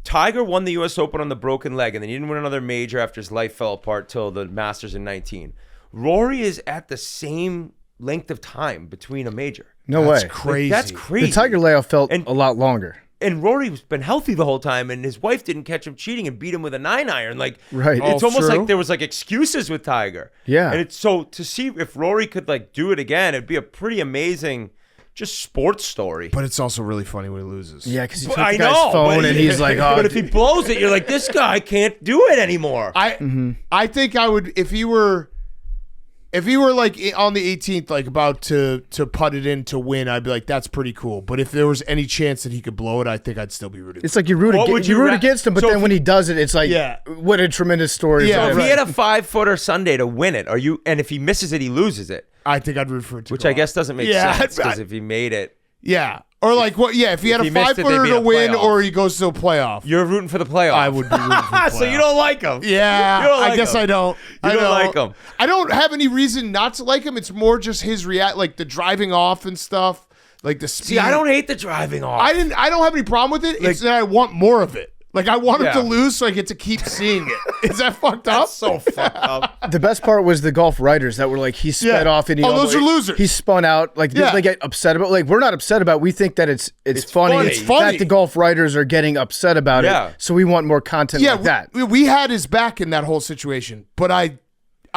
S1: Tiger won the U.S. Open on the broken leg, and then he didn't win another major after his life fell apart till the Masters in 19. Rory is at the same length of time between a major.
S5: No
S2: That's
S5: way.
S2: crazy.
S1: That's crazy.
S5: The Tiger layoff felt
S1: And-
S5: a lot longer.
S1: And Rory's been healthy the whole time, and his wife didn't catch him cheating and beat him with a 9-iron. Like,
S5: Right.
S1: it's
S2: Oh,
S1: almost
S2: true.
S1: like there was like excuses with Tiger.
S5: Yeah.
S1: And it's so to see if Rory could like do it again, it'd be a pretty amazing, just sports story.
S2: But it's also really funny when he loses.
S5: Yeah, because he
S1: But
S5: took
S1: I
S5: the guy's
S1: know,
S5: phone
S1: but
S5: and he's like, oh,
S1: but if he blows it, you're like, this guy can't do it anymore.
S2: I think I would if he were like on the 18th, like about to putt it in to win, I'd be like, that's pretty cool. But if there was any chance that he could blow it, I think I'd still be rooting.
S5: it's like you root,
S1: What would
S5: you
S1: you
S5: root
S1: ra-
S5: against him, but
S1: so
S5: then
S1: if
S5: when
S1: he-
S5: he does it, it's like,
S2: Yeah.
S5: what a tremendous story.
S2: Yeah,
S5: for
S1: if
S5: him.
S1: he had a 5-footer Sunday to win it, and if he misses it, he loses it,
S2: I think I'd root for it to
S1: which
S2: go
S1: I
S2: out.
S1: guess doesn't make
S2: Yeah,
S1: sense because
S2: I-
S1: if he made it,
S2: Yeah. Or like what? Yeah, if he had a
S1: he missed it, they'd
S2: 5-footer
S1: be
S2: to
S1: in a
S2: win,
S1: playoff.
S2: or he goes to a playoff,
S1: you're rooting for the playoff.
S2: I would be rooting for the
S1: So you
S2: playoff.
S1: don't like him.
S2: Yeah,
S1: You don't
S2: I
S1: like
S2: guess
S1: him.
S2: I don't.
S1: You
S2: I
S1: don't like him.
S2: I don't have any reason not to like him. It's more just his like the driving off and stuff, like the speed.
S1: See, I don't hate the driving off.
S2: I don't have any problem with it. It's that I want more of it. Like I want him
S1: Yeah.
S2: to lose so I get to keep seeing it. Is that fucked up?
S1: That's so fucked up.
S5: The best part was the golf writers that were like, he sped
S2: Yeah.
S5: off and he
S2: Oh, those are losers.
S5: He spun out. Like,
S2: Yeah.
S5: they get upset about. Like, we're not upset about. We think that it's funny.
S1: funny.
S5: It's
S1: It's
S2: funny.
S5: that the golf writers are getting upset about
S1: Yeah.
S5: it. So we want more content
S2: Yeah,
S5: like that.
S2: we had his back in that whole situation, but I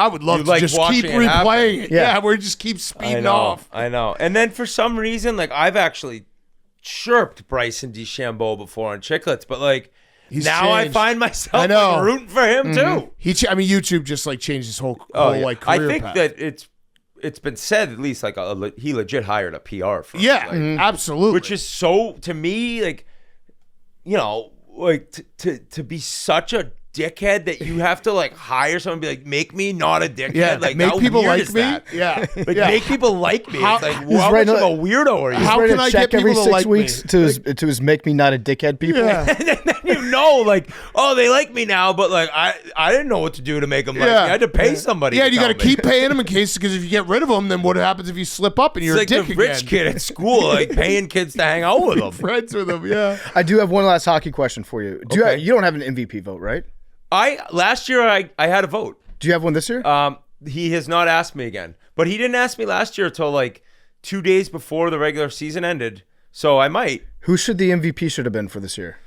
S2: would love
S1: You
S2: to
S1: like
S2: just
S1: watching
S2: keep
S1: it happen.
S2: replaying it.
S5: Yeah.
S2: Yeah, where he just keeps speeding
S1: I know.
S2: off.
S1: I know. And then for some reason, like I've actually chirped Bryson DeChambeau before on Chicklets, but like
S2: He's
S1: now
S2: changed.
S1: I find myself
S2: I know.
S1: like, rooting for him too.
S2: I mean, YouTube just like changed his whole
S1: Oh, yeah.
S2: like
S1: I
S2: career
S1: think
S2: path.
S1: that it's been said at least like he legit hired a PR firm.
S2: Yeah,
S1: like,
S2: absolutely.
S1: which is so to me like, you know, like to be such a dickhead that you have to like hire someone and be like, make me not a dickhead.
S2: yeah,
S1: Like
S2: make
S1: how
S2: people
S1: weird
S2: like
S1: is
S2: me.
S1: that?
S2: Yeah,
S1: Like
S2: yeah.
S1: make people like me.
S2: How-
S1: It's like
S5: He's
S1: how much
S5: writing
S1: of a
S5: like-
S1: weirdo are you?
S2: How
S5: Ready
S2: can
S5: to
S2: I
S5: check
S2: get
S5: every
S2: people
S5: 6
S2: to like
S5: weeks
S2: me?
S5: to his make me not a dickhead people?
S2: Yeah.
S1: And then you know, like, oh, they like me now, but like, I didn't know what to do to make them like me. I had to pay somebody.
S2: Yeah,
S1: to
S2: you got to
S1: tell me.
S2: keep paying them in case, because if you get rid of them, then what happens if you slip up and you're
S1: It's
S2: a
S1: like
S2: dick
S1: the rich
S2: again?
S1: kid at school, like paying kids to hang out with them.
S2: Friends with them, yeah.
S5: I do have one last hockey question for you.
S1: Okay.
S5: You don't have an MVP vote, right?
S1: Last year I had a vote.
S5: Do you have one this year?
S1: He has not asked me again, but he didn't ask me last year until like 2 days before the regular season ended. So I might.
S5: Who should the MVP should have been for this year?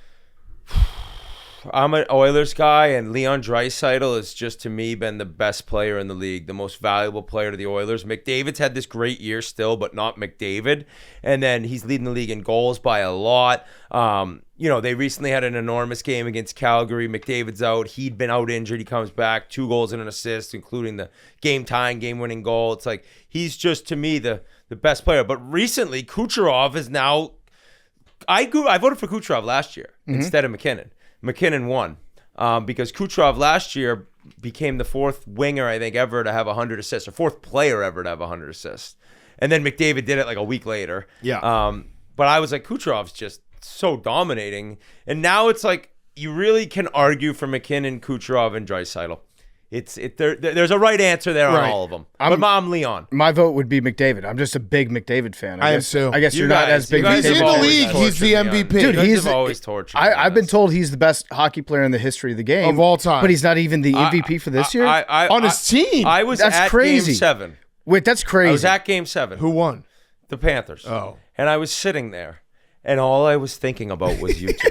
S1: I'm an Oilers guy, and Leon Draisaitl has just, to me, been the best player in the league, the most valuable player to the Oilers. McDavid's had this great year still, but not McDavid. And then he's leading the league in goals by a lot. You know, they recently had an enormous game against Calgary. McDavid's out. He'd been out injured. He comes back, 2 goals and an assist, including the game-tying, game-winning goal. It's like he's just, to me, the best player. But recently, Kucherov is now... I voted for Kucherov last year instead of McKinnon. McKinnon won because Kucherov last year became the 4th winger, I think, ever to have 100 assists, or 4th player ever to have 100 assists. And then McDavid did it like a week later.
S2: Yeah.
S1: But I was like, Kucherov's just so dominating. And now it's like you really can argue for McKinnon, Kucherov, and Draisaitl. There's a right answer there on
S2: Right.
S1: all of them. But I'm Leon.
S5: My vote would be McDavid. I'm just a big McDavid fan.
S2: I am
S5: guess,
S2: too.
S5: I guess
S1: You
S5: you're not
S1: guys-
S5: as big.
S1: you guys
S2: He's
S1: have
S2: in the
S1: always
S2: league. He's the
S1: tortured me on
S2: MVP.
S1: it.
S5: Dude,
S1: You guys
S5: he's-
S1: have always tortured me
S5: I've
S1: on
S5: been
S1: this.
S5: told he's the best hockey player in the history of the game
S2: Of all time.
S5: but he's not even the MVP for this year.
S2: On his team.
S1: I was
S5: That's
S1: at
S5: crazy.
S1: Game 7.
S5: Wait, that's crazy.
S1: I was at Game 7.
S2: Who won?
S1: The Panthers.
S2: Oh.
S1: And I was sitting there, and all I was thinking about was you two.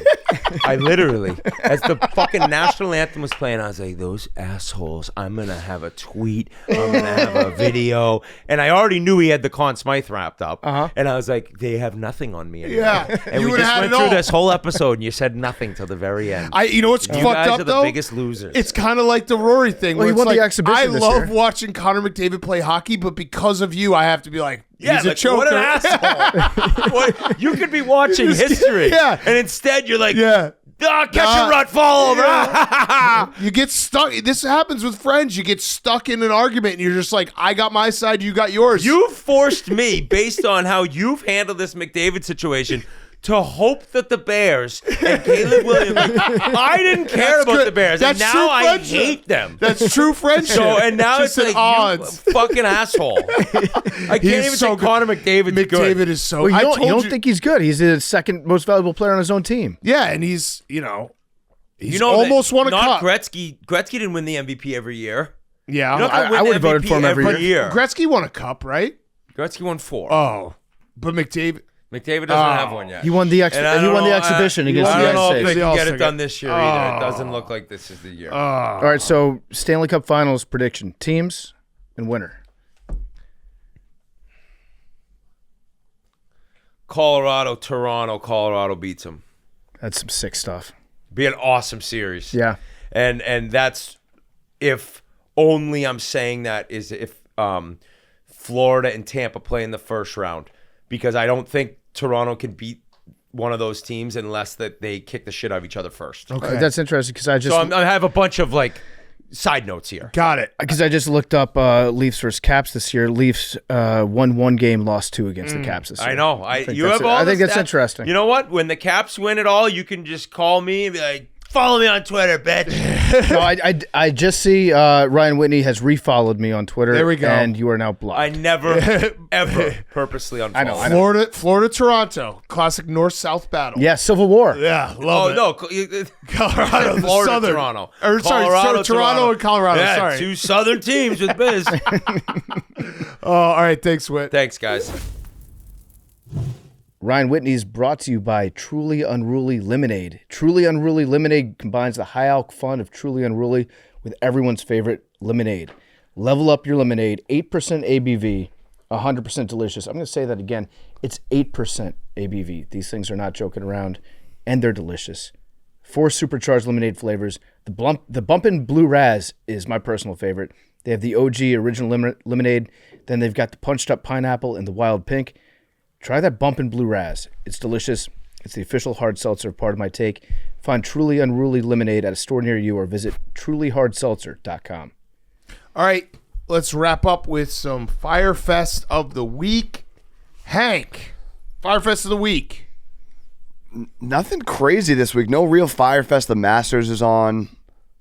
S1: I literally, as the fucking national anthem was playing, I was like, those assholes, I'm going to have a tweet. I'm going to have a video. And I already knew he had the Conn Smythe wrapped up. And I was like, they have nothing on me anymore.
S2: Yeah.
S1: And
S2: You
S1: we
S2: would've
S1: just
S2: had
S1: went
S2: it
S1: through
S2: all.
S1: this whole episode, and you said nothing till the very end.
S2: You know what's
S1: you
S2: fucked
S1: guys
S2: up
S1: are the
S2: though?
S1: biggest losers.
S2: It's kind of like the Rory thing.
S5: Well,
S2: Where
S5: he
S2: it's
S5: won the
S2: like,
S5: exhibition
S2: I
S5: this
S2: love
S5: year.
S2: watching Connor McDavid play hockey, but because of you, I have to be like,
S1: yeah,
S2: he's a
S1: like,
S2: choker.
S1: what an asshole. You could be watching history.
S2: Yeah.
S1: And instead, you're like,
S2: Yeah.
S1: catch a rut, fall over.
S2: You get stuck. This happens with friends. You get stuck in an argument, and you're just like, I got my side, you got yours.
S1: You forced me, based on how you've handled this McDavid situation, to hope that the Bears and Caleb Williams, I didn't care about
S2: good.
S1: the Bears,
S2: That's
S1: and
S2: true
S1: now I
S2: friendship.
S1: hate them.
S2: That's true friendship.
S1: So, and now
S2: Just
S1: it's
S2: at
S1: like,
S2: odds.
S1: you fucking asshole. I can't even
S2: so
S1: say Connor McDavid's good.
S2: McDavid is so.
S5: Well, you
S2: I
S5: don't,
S2: told
S5: you don't think he's good. He's the second most valuable player on his own team.
S2: Yeah, and he's he's
S1: You know,
S2: almost won a
S1: not
S2: cup.
S1: Gretzky. Gretzky didn't win the MVP every year.
S2: Yeah,
S1: You're not gonna
S5: I
S1: win
S5: would've
S1: the
S5: voted
S1: MVP
S5: for him every
S1: year.
S2: Gretzky won a cup, right?
S1: Gretzky won 4.
S2: Oh, but McDavid.
S1: McDavid doesn't have one yet.
S5: He won the
S1: And I
S5: he
S1: don't
S5: won the
S1: know-
S5: exhibition
S1: I
S5: against the
S1: don't know
S5: United
S1: if they
S5: States.
S1: can get
S2: Also
S1: it done this year either. It doesn't look like this is the year.
S5: All right, so Stanley Cup Finals prediction: teams and winner.
S1: Colorado, Toronto. Colorado beats them.
S5: That's some sick stuff.
S1: Be an awesome series.
S5: Yeah.
S1: And that's if only I'm saying that is if Florida and Tampa play in the first round, because I don't think Toronto can beat one of those teams unless that they kick the shit out of each other first.
S2: Okay,
S5: That's interesting because I just
S1: So I have a bunch of like side notes here.
S2: got it.
S5: looked up Leafs versus Caps this year. Leafs won 1 game, lost 2 against the Caps this year.
S1: I know.
S5: I think that's interesting.
S1: You know what? When the Caps win it all, you can just call me and be like, follow me on Twitter, bitch.
S5: No, I just see Ryan Whitney has refollowed me on Twitter.
S2: There we go.
S5: And you are now blocked.
S1: I never, ever purposely unfollow.
S5: I know.
S2: Florida, Toronto, classic north-south battle.
S5: Yeah, Civil War.
S2: Yeah,
S1: Oh,
S2: love it.
S1: no.
S2: Colorado, the
S1: Florida,
S2: Southern.
S1: Toronto.
S2: Or sorry, Toronto and Colorado.
S1: Yeah,
S2: sorry.
S1: 2 Southern teams with biz.
S2: Oh, all right, thanks, Whit.
S1: Thanks, guys.
S5: Ryan Whitney is brought to you by Truly Unruly Lemonade. Truly Unruly Lemonade combines the high alc fun of Truly Unruly with everyone's favorite lemonade. Level up your lemonade, 8% ABV, 100% delicious. I'm going to say that again. It's 8% ABV. These things are not joking around, and they're delicious. 4 supercharged lemonade flavors. The Bumpin' Blue Raz is my personal favorite. They have the OG original lemonade. Then they've got the punched up pineapple and the wild pink. Try that Bumpin' Blue Raz. It's delicious. It's the official hard seltzer of Part of My Take. Find Truly Unruly Lemonade at a store near you or visit trulyhardseltzer.com.
S2: All right, let's wrap up with some Fyre Fest of the week. Hank, Fyre Fest of the week.
S4: Nothing crazy this week. No real Fyre Fest. The Masters is on.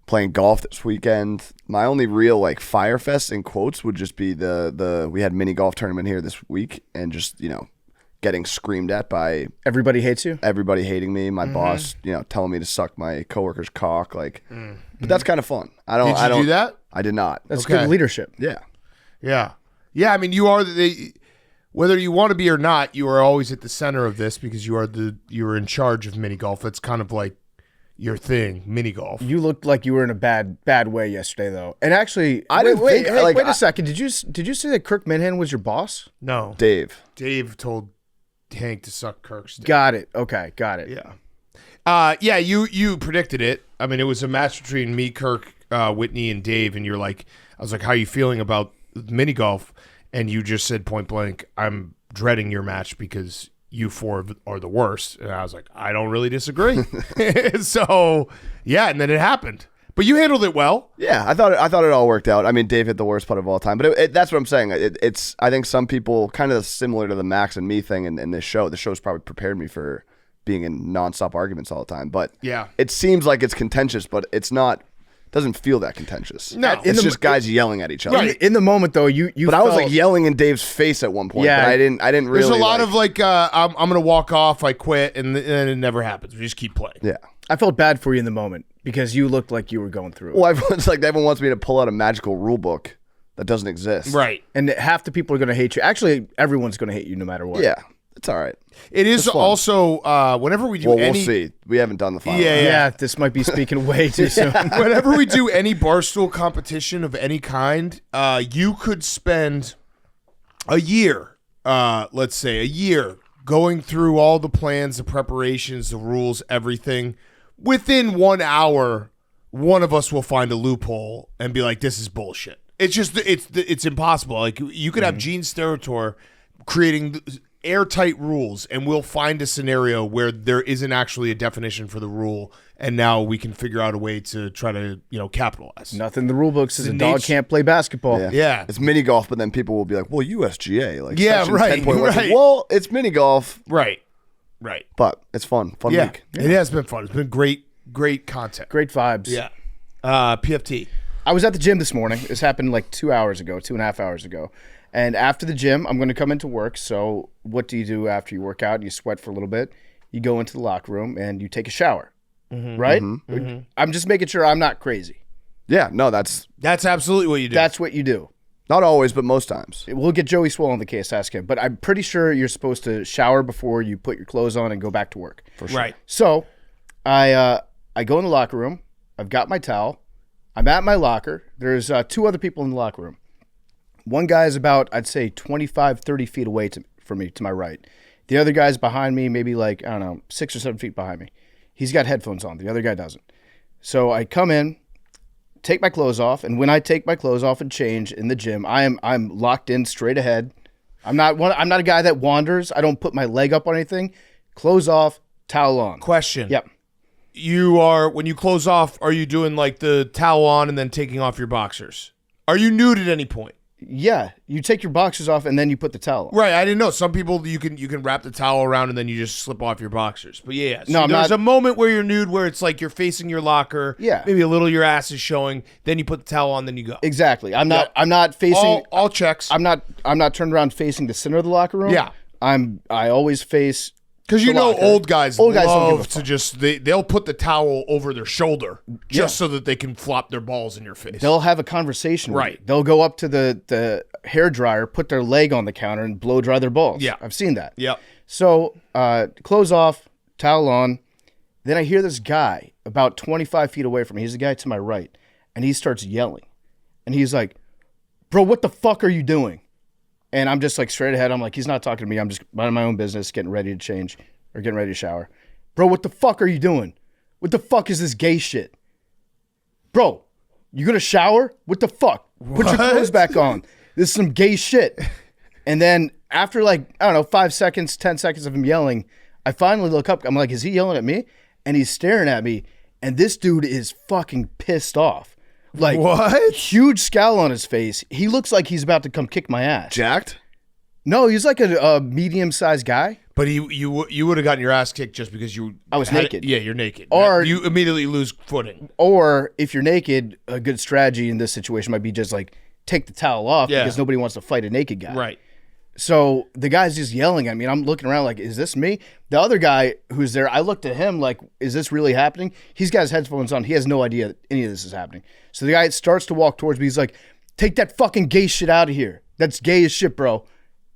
S4: Playing golf this weekend. My only real like Fyre Fest in quotes would just be the we had mini golf tournament here this week, and just getting screamed at by
S5: Everybody hates you?
S4: everybody hating me. My boss, telling me to suck my coworker's cock. Like, but that's kind of fun. I don't.
S2: Did you
S4: I don't
S2: do that?
S4: I did not.
S5: That's
S2: Okay.
S5: good leadership.
S4: Yeah.
S2: Yeah. I mean, you are whether you want to be or not, you are always at the center of this because you are in charge of mini golf. It's kind of like your thing, mini golf.
S5: You looked like you were in a bad way yesterday, though. And actually,
S4: I didn't
S5: wait,
S4: think-
S5: hey,
S4: like,
S5: wait a second. Did you say that Kirk Minhan was your boss?
S2: No,
S4: Dave.
S2: Dave told Hank to suck Kirk's dick.
S5: Got it. Okay, got it.
S2: Yeah. You predicted it. I mean, it was a match between me, Kirk, Whitney, and Dave, and I was like, how are you feeling about mini golf? And you just said point blank, I'm dreading your match because you 4 are the worst. And I was like, I don't really disagree. So, yeah, and then it happened. But you handled it well.
S4: Yeah, I thought it all worked out. I mean, Dave hit the worst putt of all time, but that's what I'm saying. It's I think some people kind of similar to the Max and me thing in this show. The show's probably prepared me for being in nonstop arguments all the time. But
S2: Yeah.
S4: it seems like it's contentious, but it's not. Doesn't feel that contentious.
S2: No.
S4: it's just guys yelling at each other.
S2: Right.
S5: In the moment, though, you.
S4: But I was
S5: felt-
S4: like yelling in Dave's face at one point.
S5: Yeah.
S4: but I didn't really.
S2: There's a lot
S4: like,
S2: of I'm going to walk off, I quit, and then it never happens. We just keep playing.
S4: Yeah.
S5: I felt bad for you in the moment because you looked like you were going through it.
S4: Well, everyone wants me to pull out a magical rule book that doesn't exist.
S2: Right.
S5: And half the people are going to hate you. Actually, everyone's going to hate you no matter what.
S4: Yeah, it's all right.
S2: It is
S4: fun.
S2: also whenever we do
S4: Well,
S2: any
S4: we'll see. We haven't done the final.
S2: Yeah.
S5: Yeah, this might be speaking way too soon.
S2: whenever we do any Barstool competition of any kind, you could spend a year, let's say a year, going through all the plans, the preparations, the rules, everything. Within 1 hour, one of us will find a loophole and be like, "This is bullshit." It's just it's impossible. Like you could have Gene Steratore creating airtight rules, and we'll find a scenario where there isn't actually a definition for the rule, and now we can figure out a way to try to, capitalize.
S5: Nothing in the rule book says a dog can't play basketball.
S2: Yeah.
S4: It's mini golf, but then people will be like, well, USGA. Like,
S2: Yeah,
S4: section
S2: right,
S4: 10.1.
S2: right.
S4: Well, it's mini golf,
S2: Right.
S4: but it's fun. Fun
S2: Yeah.
S4: week.
S2: It has been fun. It's been great content.
S5: Great vibes.
S2: Yeah. PFT.
S5: I was at the gym this morning. This happened like 2.5 hours ago. And after the gym, I'm going to come into work. So what do you do after you work out? You sweat for a little bit. You go into the locker room and you take a shower. Right? Mm-hmm. I'm just making sure I'm not crazy.
S4: Yeah, no, that's
S2: absolutely what you do.
S5: That's what you do.
S4: not always, but most times.
S5: We'll get Joey Swole on the case, ask him. But I'm pretty sure you're supposed to shower before you put your clothes on and go back to work.
S4: For sure.
S2: Right.
S5: So I go in the locker room. I've got my towel. I'm at my locker. There's two other people in the locker room. One guy is about, I'd say, 25, 30 feet away from me, to my right. The other guy's behind me, maybe like, I don't know, 6 or 7 feet behind me. He's got headphones on. The other guy doesn't. So I come in, take my clothes off, and when I take my clothes off and change in the gym, I'm locked in straight ahead. I'm not a guy that wanders. I don't put my leg up on anything. Clothes off, towel on.
S2: Question.
S5: Yep.
S2: You are, when you close off, are you doing like the towel on and then taking off your boxers? Are you nude at any point?
S5: Yeah, you take your boxers off and then you put the towel on.
S2: Right, I didn't know. Some people you can wrap the towel around and then you just slip off your boxers. But yeah, so
S5: No, I'm
S2: there's
S5: not-
S2: a moment where you're nude where it's like you're facing your locker.
S5: Yeah.
S2: Maybe a little of your ass is showing. Then you put the towel on, then you go.
S5: Exactly. I'm
S2: Yep.
S5: not facing.
S2: All checks.
S5: I'm not turned around facing the center of the locker room.
S2: Yeah.
S5: I always face.
S2: Because you
S5: the
S2: know
S5: locker.
S2: old guys
S5: Old guys don't give a
S2: love to
S5: fuck.
S2: just they'll put the towel over their shoulder just
S5: Yeah.
S2: so that they can flop their balls in your face.
S5: They'll have a conversation. With
S2: Right.
S5: you. They'll go up to the hair dryer, put their leg on the counter, and blow dry their balls.
S2: Yeah.
S5: I've seen that.
S2: Yep.
S5: So clothes off, towel on. Then I hear this guy about 25 feet away from me. He's the guy to my right, and he starts yelling, and he's like, "Bro, what the fuck are you doing?" And I'm just like straight ahead. I'm like, he's not talking to me. I'm just minding my own business, getting ready to change or getting ready to shower. Bro, what the fuck are you doing? What the fuck is this gay shit? Bro, you gonna shower? What the fuck? Put your clothes back on. This is some gay shit. And then after like, I don't know, 5 seconds, 10 seconds of him yelling, I finally look up. I'm like, is he yelling at me? And he's staring at me. And this dude is fucking pissed off. Like,
S2: What?
S5: huge scowl on his face. He looks like he's about to come kick my ass.
S4: Jacked?
S5: No, he's like a medium-sized guy.
S2: But you would have gotten your ass kicked just because
S5: I was naked.
S2: Yeah, you're naked.
S5: Or-
S2: you immediately lose footing.
S5: Or if you're naked, a good strategy in this situation might be just like take the towel off
S2: Yeah.
S5: because nobody wants to fight a naked guy.
S2: Right.
S5: So the guy's just yelling at me, and I'm looking around like, is this me? The other guy who's there, I looked at him like, is this really happening? He's got his headphones on. He has no idea that any of this is happening. So the guy starts to walk towards me. He's like, take that fucking gay shit out of here. That's gay as shit, bro.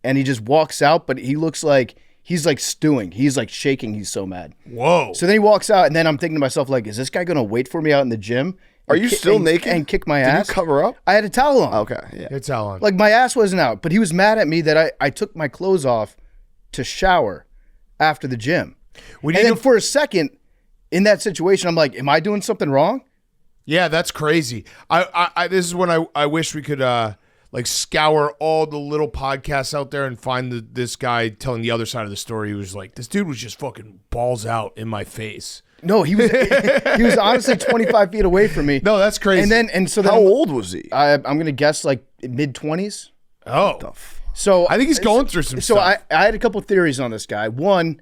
S5: And he just walks out, but he looks like he's like stewing. He's like shaking. He's so mad.
S2: Whoa.
S5: So then he walks out, and then I'm thinking to myself, like, is this guy going to wait for me out in the gym?
S4: Are
S5: and
S4: you
S5: ki-
S4: still
S5: and-
S4: naked?
S5: And kick my
S4: Did
S5: ass?
S4: you cover up?
S5: I had a towel on.
S4: Okay, yeah.
S2: It's Alan.
S5: Like, my ass wasn't out, but he was mad at me that I took my clothes off to shower after the gym.
S2: We
S5: And
S2: need
S5: then
S2: to-
S5: for a second, in that situation, I'm like, am I doing something wrong?
S2: Yeah, that's crazy. I this is when I wish we could like scour all the little podcasts out there and find this guy telling the other side of the story. He was like, this dude was just fucking balls out in my face.
S5: No, he was he was honestly 25 feet away from me.
S2: No, that's crazy.
S5: And so then
S4: How old was he?
S5: I'm going to guess like mid-20s.
S2: Oh,
S5: So
S2: I think he's going through some
S5: So
S2: stuff.
S5: I had a couple theories on this guy. One,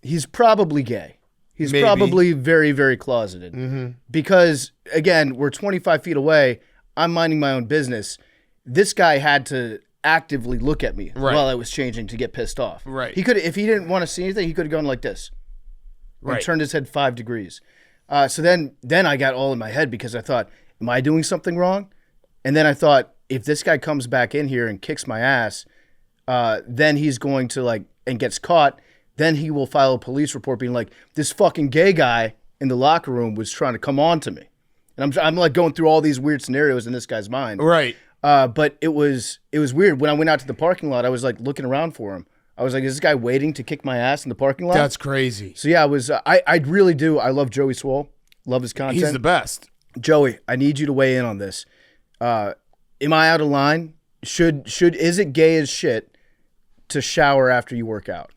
S5: he's probably gay. He's
S2: Maybe.
S5: probably very, very closeted. Because, again, we're 25 feet away. I'm minding my own business. This guy had to actively look at me
S2: Right.
S5: while I was changing to get pissed off.
S2: Right.
S5: He could, if he didn't want to see anything, he could have gone like this. And
S2: Right.
S5: turned his head 5 degrees. So then I got all in my head because I thought, am I doing something wrong? And then I thought, if this guy comes back in here and kicks my ass, then he's going to like, and gets caught, then he will file a police report being like, this fucking gay guy in the locker room was trying to come on to me. And I'm like going through all these weird scenarios in this guy's mind.
S2: Right.
S5: But it was weird. When I went out to the parking lot, I was like looking around for him. I was like, is this guy waiting to kick my ass in the parking lot?
S2: That's crazy.
S5: So yeah, I was. I really do. I love Joey Swole. Love his content.
S2: He's the best.
S5: Joey, I need you to weigh in on this. Am I out of line? Is it gay as shit to shower after you work out.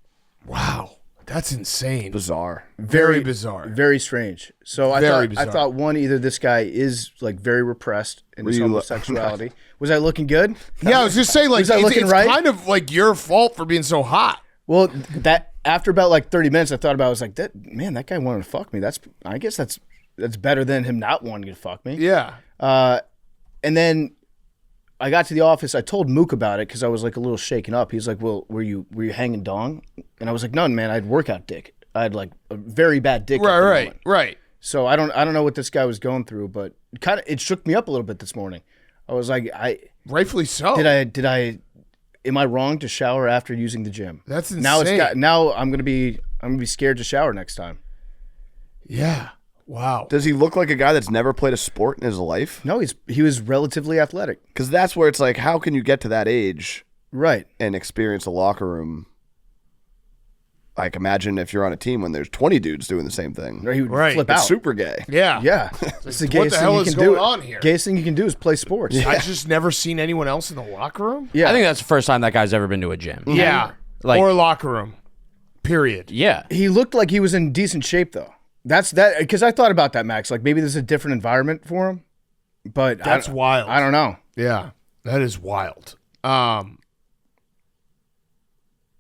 S2: Wow, that's insane.
S4: Bizarre.
S2: Very bizarre.
S5: Very strange. So
S2: Very
S5: I
S2: bizarre.
S5: thought one, either this guy is like very repressed in his
S4: you-
S5: homosexuality. Was I looking good?
S2: Yeah, I was just saying, like,
S5: Was I
S2: it's
S5: looking right?
S2: kind of like your fault for being so hot.
S5: Well, that after about like 30 minutes, I thought about it, I was like, that guy wanted to fuck me. I guess that's better than him not wanting to fuck me.
S2: Yeah.
S5: And then I got to the office. I told Mook about it because I was like a little shaken up. He's like, "Well, were you hanging dong?" And I was like, "No, man. I had workout dick. I had like a very bad dick." at the moment."
S2: Right.
S5: So I don't know what this guy was going through, but it shook me up a little bit this morning. I was like,
S2: Rightfully so.
S5: am I wrong to shower after using the gym?
S2: That's
S5: Now
S2: insane.
S5: I'm gonna be scared to shower next time.
S2: Yeah. Wow.
S4: Does he look like a guy that's never played a sport in his life?
S5: No, he was relatively athletic.
S4: Because that's where it's like, how can you get to that age
S5: Right.
S4: and experience a locker room? Like, imagine if you're on a team when there's 20 dudes doing the same thing.
S5: He would
S2: Right.
S5: flip
S4: It's
S5: out.
S4: super gay.
S2: Yeah.
S5: Yeah. It's the
S2: What
S5: gayest
S2: the
S5: thing
S2: hell
S5: you
S2: is
S5: can
S2: going
S5: do.
S2: on here?
S5: Gayest thing you can do is play sports.
S2: I just never seen anyone else in the locker room.
S5: Yeah.
S7: I think that's the first time that guy's ever been to a gym.
S2: Yeah.
S7: Like-
S2: or locker room. Period.
S7: Yeah.
S5: He looked like he was in decent shape though. That's that because I thought about that, Max. Like maybe there's a different environment for him. But
S2: That's wild.
S5: I don't know.
S2: Yeah. That is wild.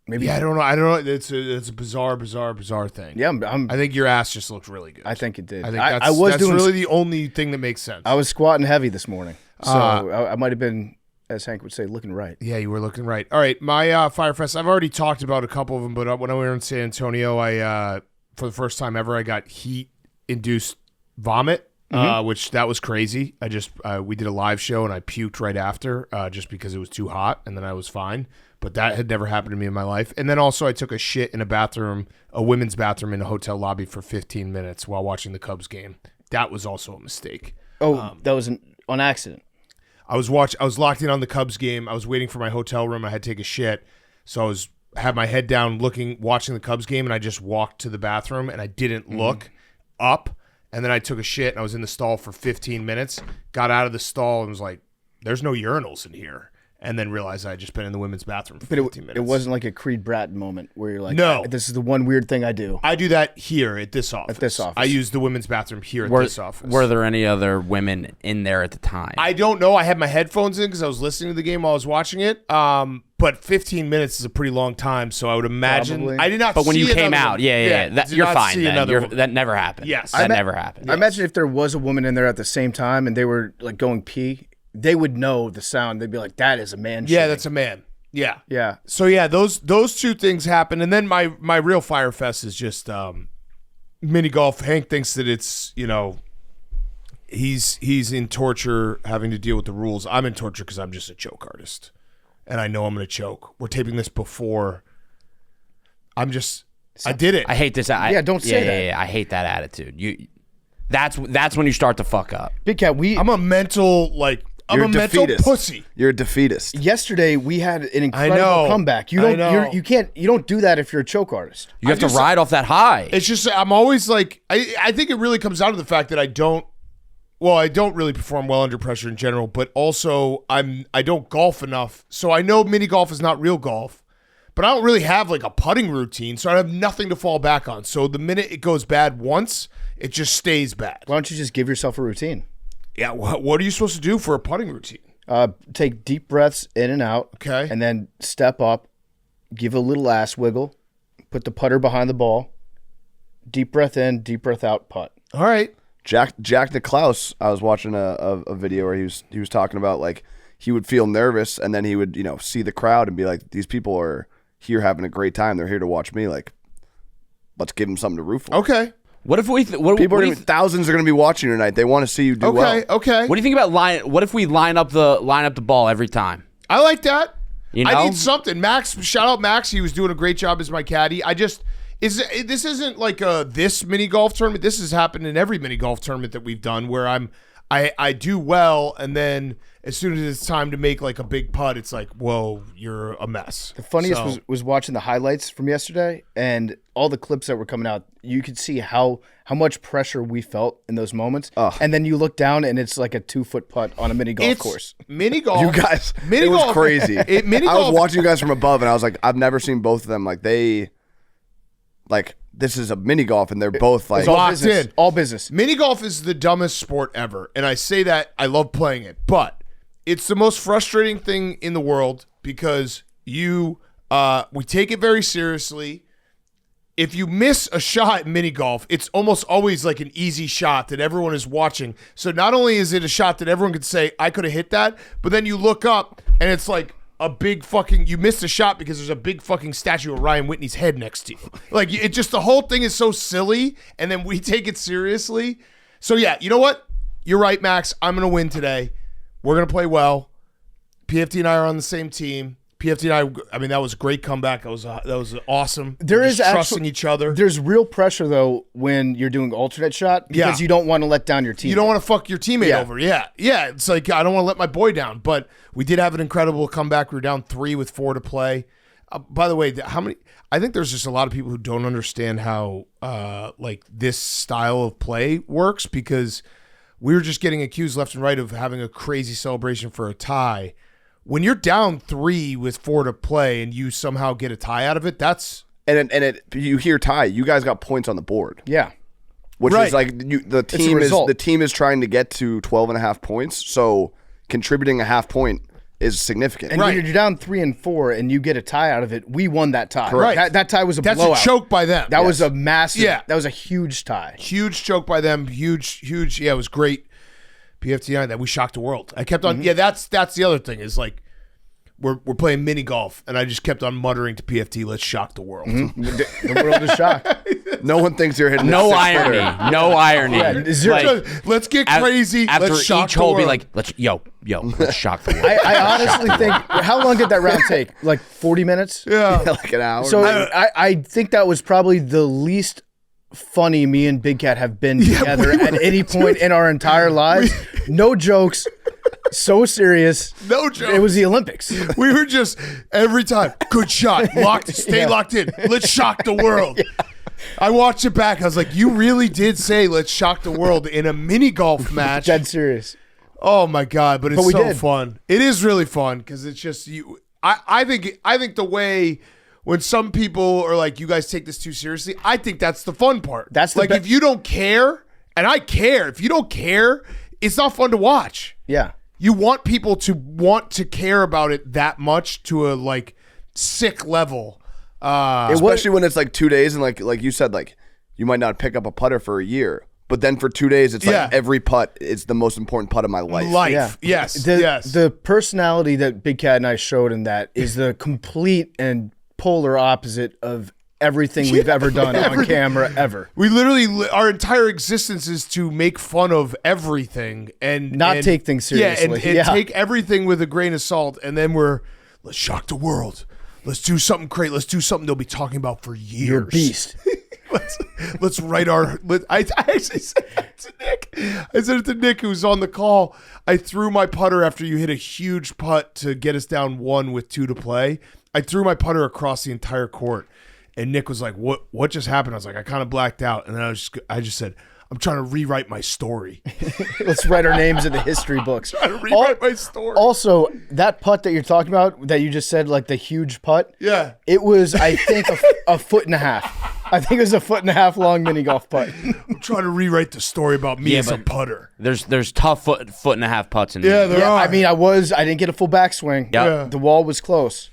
S5: Maybe
S2: Yeah, I don't know. It's a bizarre thing.
S5: Yeah,
S2: I think your ass just looked really good.
S5: I think it did.
S2: I think
S5: I was
S2: that's
S5: doing
S2: really the only thing that makes sense.
S5: I was squatting heavy this morning. So I might have been, as Hank would say, looking right.
S2: Yeah, you were looking right. All right, my Fyre Fest. I've already talked about a couple of them, but when I was in San Antonio, I for the first time ever, I got heat-induced vomit, which that was crazy. I just we did a live show and I puked right after, just because it was too hot, and then I was fine. But that had never happened to me in my life. And then also I took a shit in a bathroom, a women's bathroom in a hotel lobby for 15 minutes while watching the Cubs game. That was also a mistake.
S5: Oh, that was on accident.
S2: I was locked in on the Cubs game. I was waiting for my hotel room. I had to take a shit. So I had my head down watching the Cubs game, and I just walked to the bathroom and I didn't look up. And then I took a shit and I was in the stall for 15 minutes, got out of the stall and was like, there's no urinals in here. And then realized I had just been in the women's bathroom for 15 minutes.
S5: It wasn't like a Creed Bratton moment where you're like,
S2: No.
S5: this is the one weird thing I do.
S2: I do that here at this office.
S5: At this office.
S2: I use the women's bathroom here at
S7: Were,
S2: this office.
S7: were there any other women in there at the time?
S2: I don't know. I had my headphones in because I was listening to the game while I was watching it. But 15 minutes is a pretty long time, so I would imagine.
S5: Probably.
S2: I did not.
S7: But when
S2: see
S7: you came
S2: another
S7: out,
S2: one.
S7: yeah,
S2: did
S7: you're
S2: not
S7: fine
S2: see
S7: then.
S2: another one.
S7: That never happened.
S2: Yes.
S7: That
S2: I
S7: never happened.
S5: I imagine if there was a woman in there at the same time and they were like going pee, they would know the sound. They'd be like, that is a man.
S2: Yeah,
S5: shitting."
S2: that's a man. Yeah.
S5: Yeah.
S2: So yeah, those two things happen, and then my real Fyre Fest is just mini golf. Hank thinks that it's he's in torture having to deal with the rules. I'm in torture because I'm just a choke artist, and I know I'm going to choke. We're taping this before. I did it.
S7: I hate this.
S5: Don't say that.
S7: Yeah, I hate that attitude. That's when you start to fuck up.
S5: Big Cat,
S2: I'm a mental
S4: You're
S2: I'm a mental
S4: defeatist.
S2: pussy.
S4: You're a defeatist.
S5: yesterday we had an
S2: I
S5: incredible
S2: know.
S5: comeback. You
S2: I
S5: don't
S2: know.
S5: you don't do that if you're a choke artist.
S7: You have to ride off that high.
S2: It's just I'm always like I think it really comes down to the fact that I don't really perform well under pressure in general, but also I don't golf enough. So I know mini golf is not real golf, but I don't really have like a putting routine, so I have nothing to fall back on. So the minute it goes bad once, it just stays bad.
S5: Why don't you just give yourself a routine?
S2: Yeah, what are you supposed to do for a putting routine?
S5: Take deep breaths in and out.
S2: Okay.
S5: And then step up, give a little ass wiggle, put the putter behind the ball, deep breath in, deep breath out, putt.
S2: All right.
S4: Jack Nicklaus, I was watching a video where he was talking about like he would feel nervous and then he would see the crowd and be like, these people are here having a great time. They're here to watch me. Like, let's give them something to root for.
S2: Okay.
S7: What if we?
S4: Thousands are going to be watching you tonight. They want to see you do well.
S2: Okay.
S7: What do you think about what if we line up the ball every time?
S2: I like that.
S7: You know?
S2: I need something. Max, shout out Max. He was doing a great job as my caddy. This isn't like this mini golf tournament. This has happened in every mini golf tournament that we've done where I'm I do well, and then as soon as it's time to make like a big putt, it's like, whoa, you're a mess.
S5: The funniest was watching the highlights from yesterday and all the clips that were coming out. You could see how much pressure we felt in those moments. And then you look down and it's like a 2-foot putt on a mini golf course.
S2: Mini golf.
S4: You guys,
S2: mini
S4: it was
S2: golf,
S4: crazy.
S2: Mini
S4: I was
S2: golf,
S4: watching you guys from above, and I was like, I've never seen both of them like this is a mini golf, and they're both like
S5: It's all
S2: locked
S5: business.
S2: in.
S5: All business.
S2: Mini golf is the dumbest sport ever, and I say that I love playing it, but it's the most frustrating thing in the world because we take it very seriously. If you miss a shot in mini golf, it's almost always like an easy shot that everyone is watching. So not only is it a shot that everyone could say, I could have hit that, but then you look up and it's like a big fucking, you missed a shot because there's a big fucking statue of Ryan Whitney's head next to you. Like, it just, the whole thing is so silly, and then we take it seriously. So yeah, you know what? You're right, Max. I'm going to win today. We're going to play well. PFT and I are on the same team. PFT and I mean, that was a great comeback. That was awesome.
S5: There
S2: We're
S5: is
S2: just trusting each other.
S5: There's real pressure though when you're doing alternate shot because you don't want to let down your team.
S2: You don't want to fuck your teammate over. Yeah. It's like, I don't want to let my boy down. But we did have an incredible comeback. We were down 3 with 4 to play. By the way, I think there's just a lot of people who don't understand how like this style of play works, because we were just getting accused left and right of having a crazy celebration for a tie. When you're down 3 with 4 to play and you somehow get a tie out of it, that's
S4: you hear tie. You guys got points on the board.
S5: Yeah.
S4: Which
S2: Right.
S4: is like the team is trying to get to 12.5 points. So contributing a half point is significant.
S5: And when you're down 3 and 4 and you get a tie out of it, we won that tie.
S2: Correct.
S5: That tie was a
S2: that's
S5: blowout.
S2: a choke by them.
S5: That was a massive.
S2: Yeah.
S5: That was a huge tie.
S2: Huge choke by them. Huge. Yeah, it was great. PFTI, that we shocked the world. I kept on. Yeah, that's the other thing is like we're playing mini golf, and I just kept on muttering to PFT, "Let's shock the world."
S5: The world is shocked.
S4: No one thinks you're hitting
S7: No
S4: a
S7: irony.
S4: six-footer.
S7: No irony.
S5: Yeah, zero.
S7: Like,
S2: Let's get crazy.
S7: After
S2: Let's shock
S7: each
S2: the
S7: hole, be
S2: world.
S7: like, let's shock the world.
S5: I honestly think. How long did that round take? Like 40 minutes.
S2: yeah.
S4: like an hour.
S5: So I think that was probably the least funny me and Big Cat have been together at any point in our entire lives. No jokes. So serious.
S2: No joke.
S5: It was the Olympics.
S2: We were just every time good shot, stay locked in. Let's shock the world. I watched it back. I was like, you really did say let's shock the world in a mini golf match.
S5: Dead serious.
S2: Oh my god! But it's
S5: we
S2: so
S5: did.
S2: fun. It is really fun because it's just you. I think the way when some people are like, you guys take this too seriously. I think that's the fun part.
S5: That's the
S2: like if you don't care, and I care. If you don't care, it's not fun to watch.
S5: Yeah.
S2: You want people to want to care about it that much to a like sick level.
S4: Especially when it's like 2 days and like you said, like you might not pick up a putter for a year, but then for 2 days it's like every putt is the most important putt of my life.
S5: Yeah.
S2: Yes.
S5: The personality that Big Cat and I showed in that is the complete and polar opposite of everything we've ever done on camera ever.
S2: We literally, our entire existence is to make fun of everything and
S5: Not take things seriously.
S2: Yeah, and take everything with a grain of salt. And then let's shock the world. Let's do something great. Let's do something they'll be talking about for years.
S5: You're a beast.
S2: Let's write our. I actually said it to Nick. I said it to Nick, who was on the call. I threw my putter after you hit a huge putt to get us down 1 with 2 to play. I threw my putter across the entire court. And Nick was like, "What just happened?" I was like, "I kind of blacked out." And then I just said, "I'm trying to rewrite my story."
S5: Let's write our names in the history books.
S2: Trying to rewrite my story.
S5: Also, that putt that you're talking about, that you just said, like the huge putt.
S2: Yeah.
S5: It was, I think, a foot and a half. I think it was a 1.5 foot long mini golf putt.
S2: I'm trying to rewrite the story about me as a putter.
S7: There's tough foot and a half putts in
S2: Yeah,
S7: there.
S2: there are.
S5: I mean, I didn't get a full backswing.
S7: Yep.
S2: Yeah.
S5: The wall was close.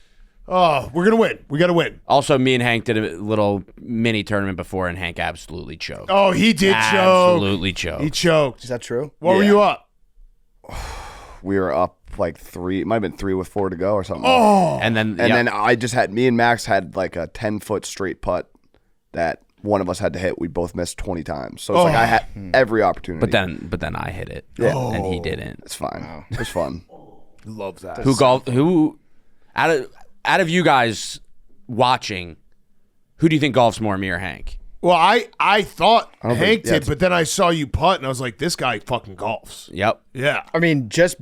S2: Oh, we're gonna win. We gotta win.
S7: Also, me and Hank did a little mini tournament before, and Hank absolutely choked.
S2: Oh, he did choke.
S7: Absolutely choked.
S2: He choked.
S5: Is that true?
S2: What were you up?
S4: We were up like 3. It might have been 3 with 4 to go or something.
S2: Oh,
S7: And then
S4: And then I just had me and Max had like a 10-foot straight putt that one of us had to hit. We both missed 20 times. So it's like I had every opportunity.
S7: but then I hit it,
S4: Yeah.
S7: and he didn't.
S4: It's fine. It was fun.
S2: love that.
S7: Who out of you guys watching, who do you think golfs more, me or Hank?
S2: Well, I thought
S4: don't
S2: Hank
S4: think- yeah,
S2: did, but then I saw you putt, and I was like, this guy fucking golfs.
S1: Yep.
S2: Yeah.
S5: I mean, just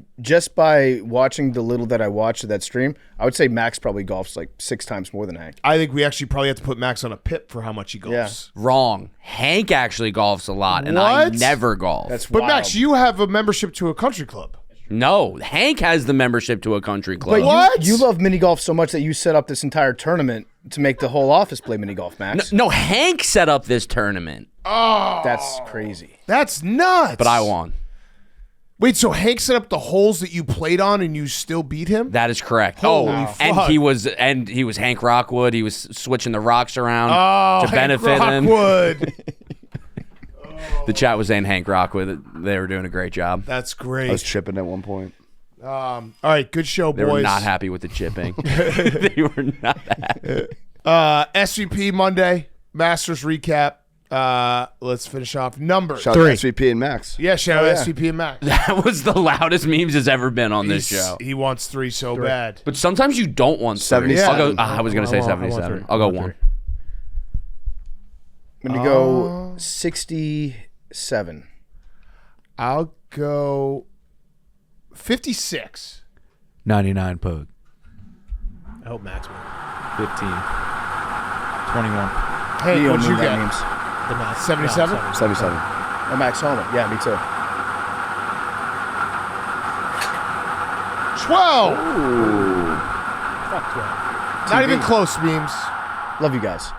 S5: by watching the little that I watched of that stream, I would say Max probably golfs like 6 times more than Hank.
S2: I think we actually probably have to put Max on a pip for how much he golfs.
S7: Wrong. Hank actually golfs a lot, and I
S2: What?
S7: never golf.
S5: That's
S2: But
S5: wild.
S2: Max, you have a membership to a country club.
S7: No, Hank has the membership to a country club.
S5: But
S2: What?
S5: you love mini golf so much that you set up this entire tournament to make the whole office play mini golf, Max.
S7: No, Hank set up this tournament,
S5: That's crazy.
S2: That's nuts.
S7: but I won.
S2: Wait, so Hank set up the holes that you played on, and you still beat him?
S7: That is correct.
S2: Holy
S7: and
S2: fuck.
S7: he was Hank Rockwood. He was switching the rocks around to
S2: Hank
S7: benefit him.
S2: Rockwood.
S7: The chat was saying Hank Rockwood. They were doing a great job.
S2: That's
S4: I
S2: great.
S4: was chipping at one point.
S2: All right, good show,
S7: They
S2: boys.
S7: were not happy with the chipping. They were not happy.
S2: SVP Monday, Masters recap. Let's finish off. Number
S4: Shout
S2: 3.
S4: out to SVP and Max.
S2: Yeah, shout out SVP and Max.
S7: That was the loudest memes has ever been on this
S2: He's-
S7: show.
S2: He wants 3 so bad.
S7: But sometimes you don't want 30.
S4: 77.
S7: I'll go, I was going to say
S6: I want
S7: 77.
S6: three.
S7: I'll go
S6: I want
S7: 1.
S6: three.
S5: I'm going to go 67.
S2: I'll go 56.
S8: 99 Pug.
S6: I hope Max wins.
S8: 15. 21.
S2: Hey,
S5: You
S2: what'd
S5: don't
S2: you
S5: need that
S2: get?
S5: memes.
S6: The Max.
S2: 77?
S6: No,
S4: 77.
S5: Oh, Max Homer. Yeah, me too.
S2: 12.
S6: Fuck 12.
S2: Not even close, memes.
S5: Love you guys.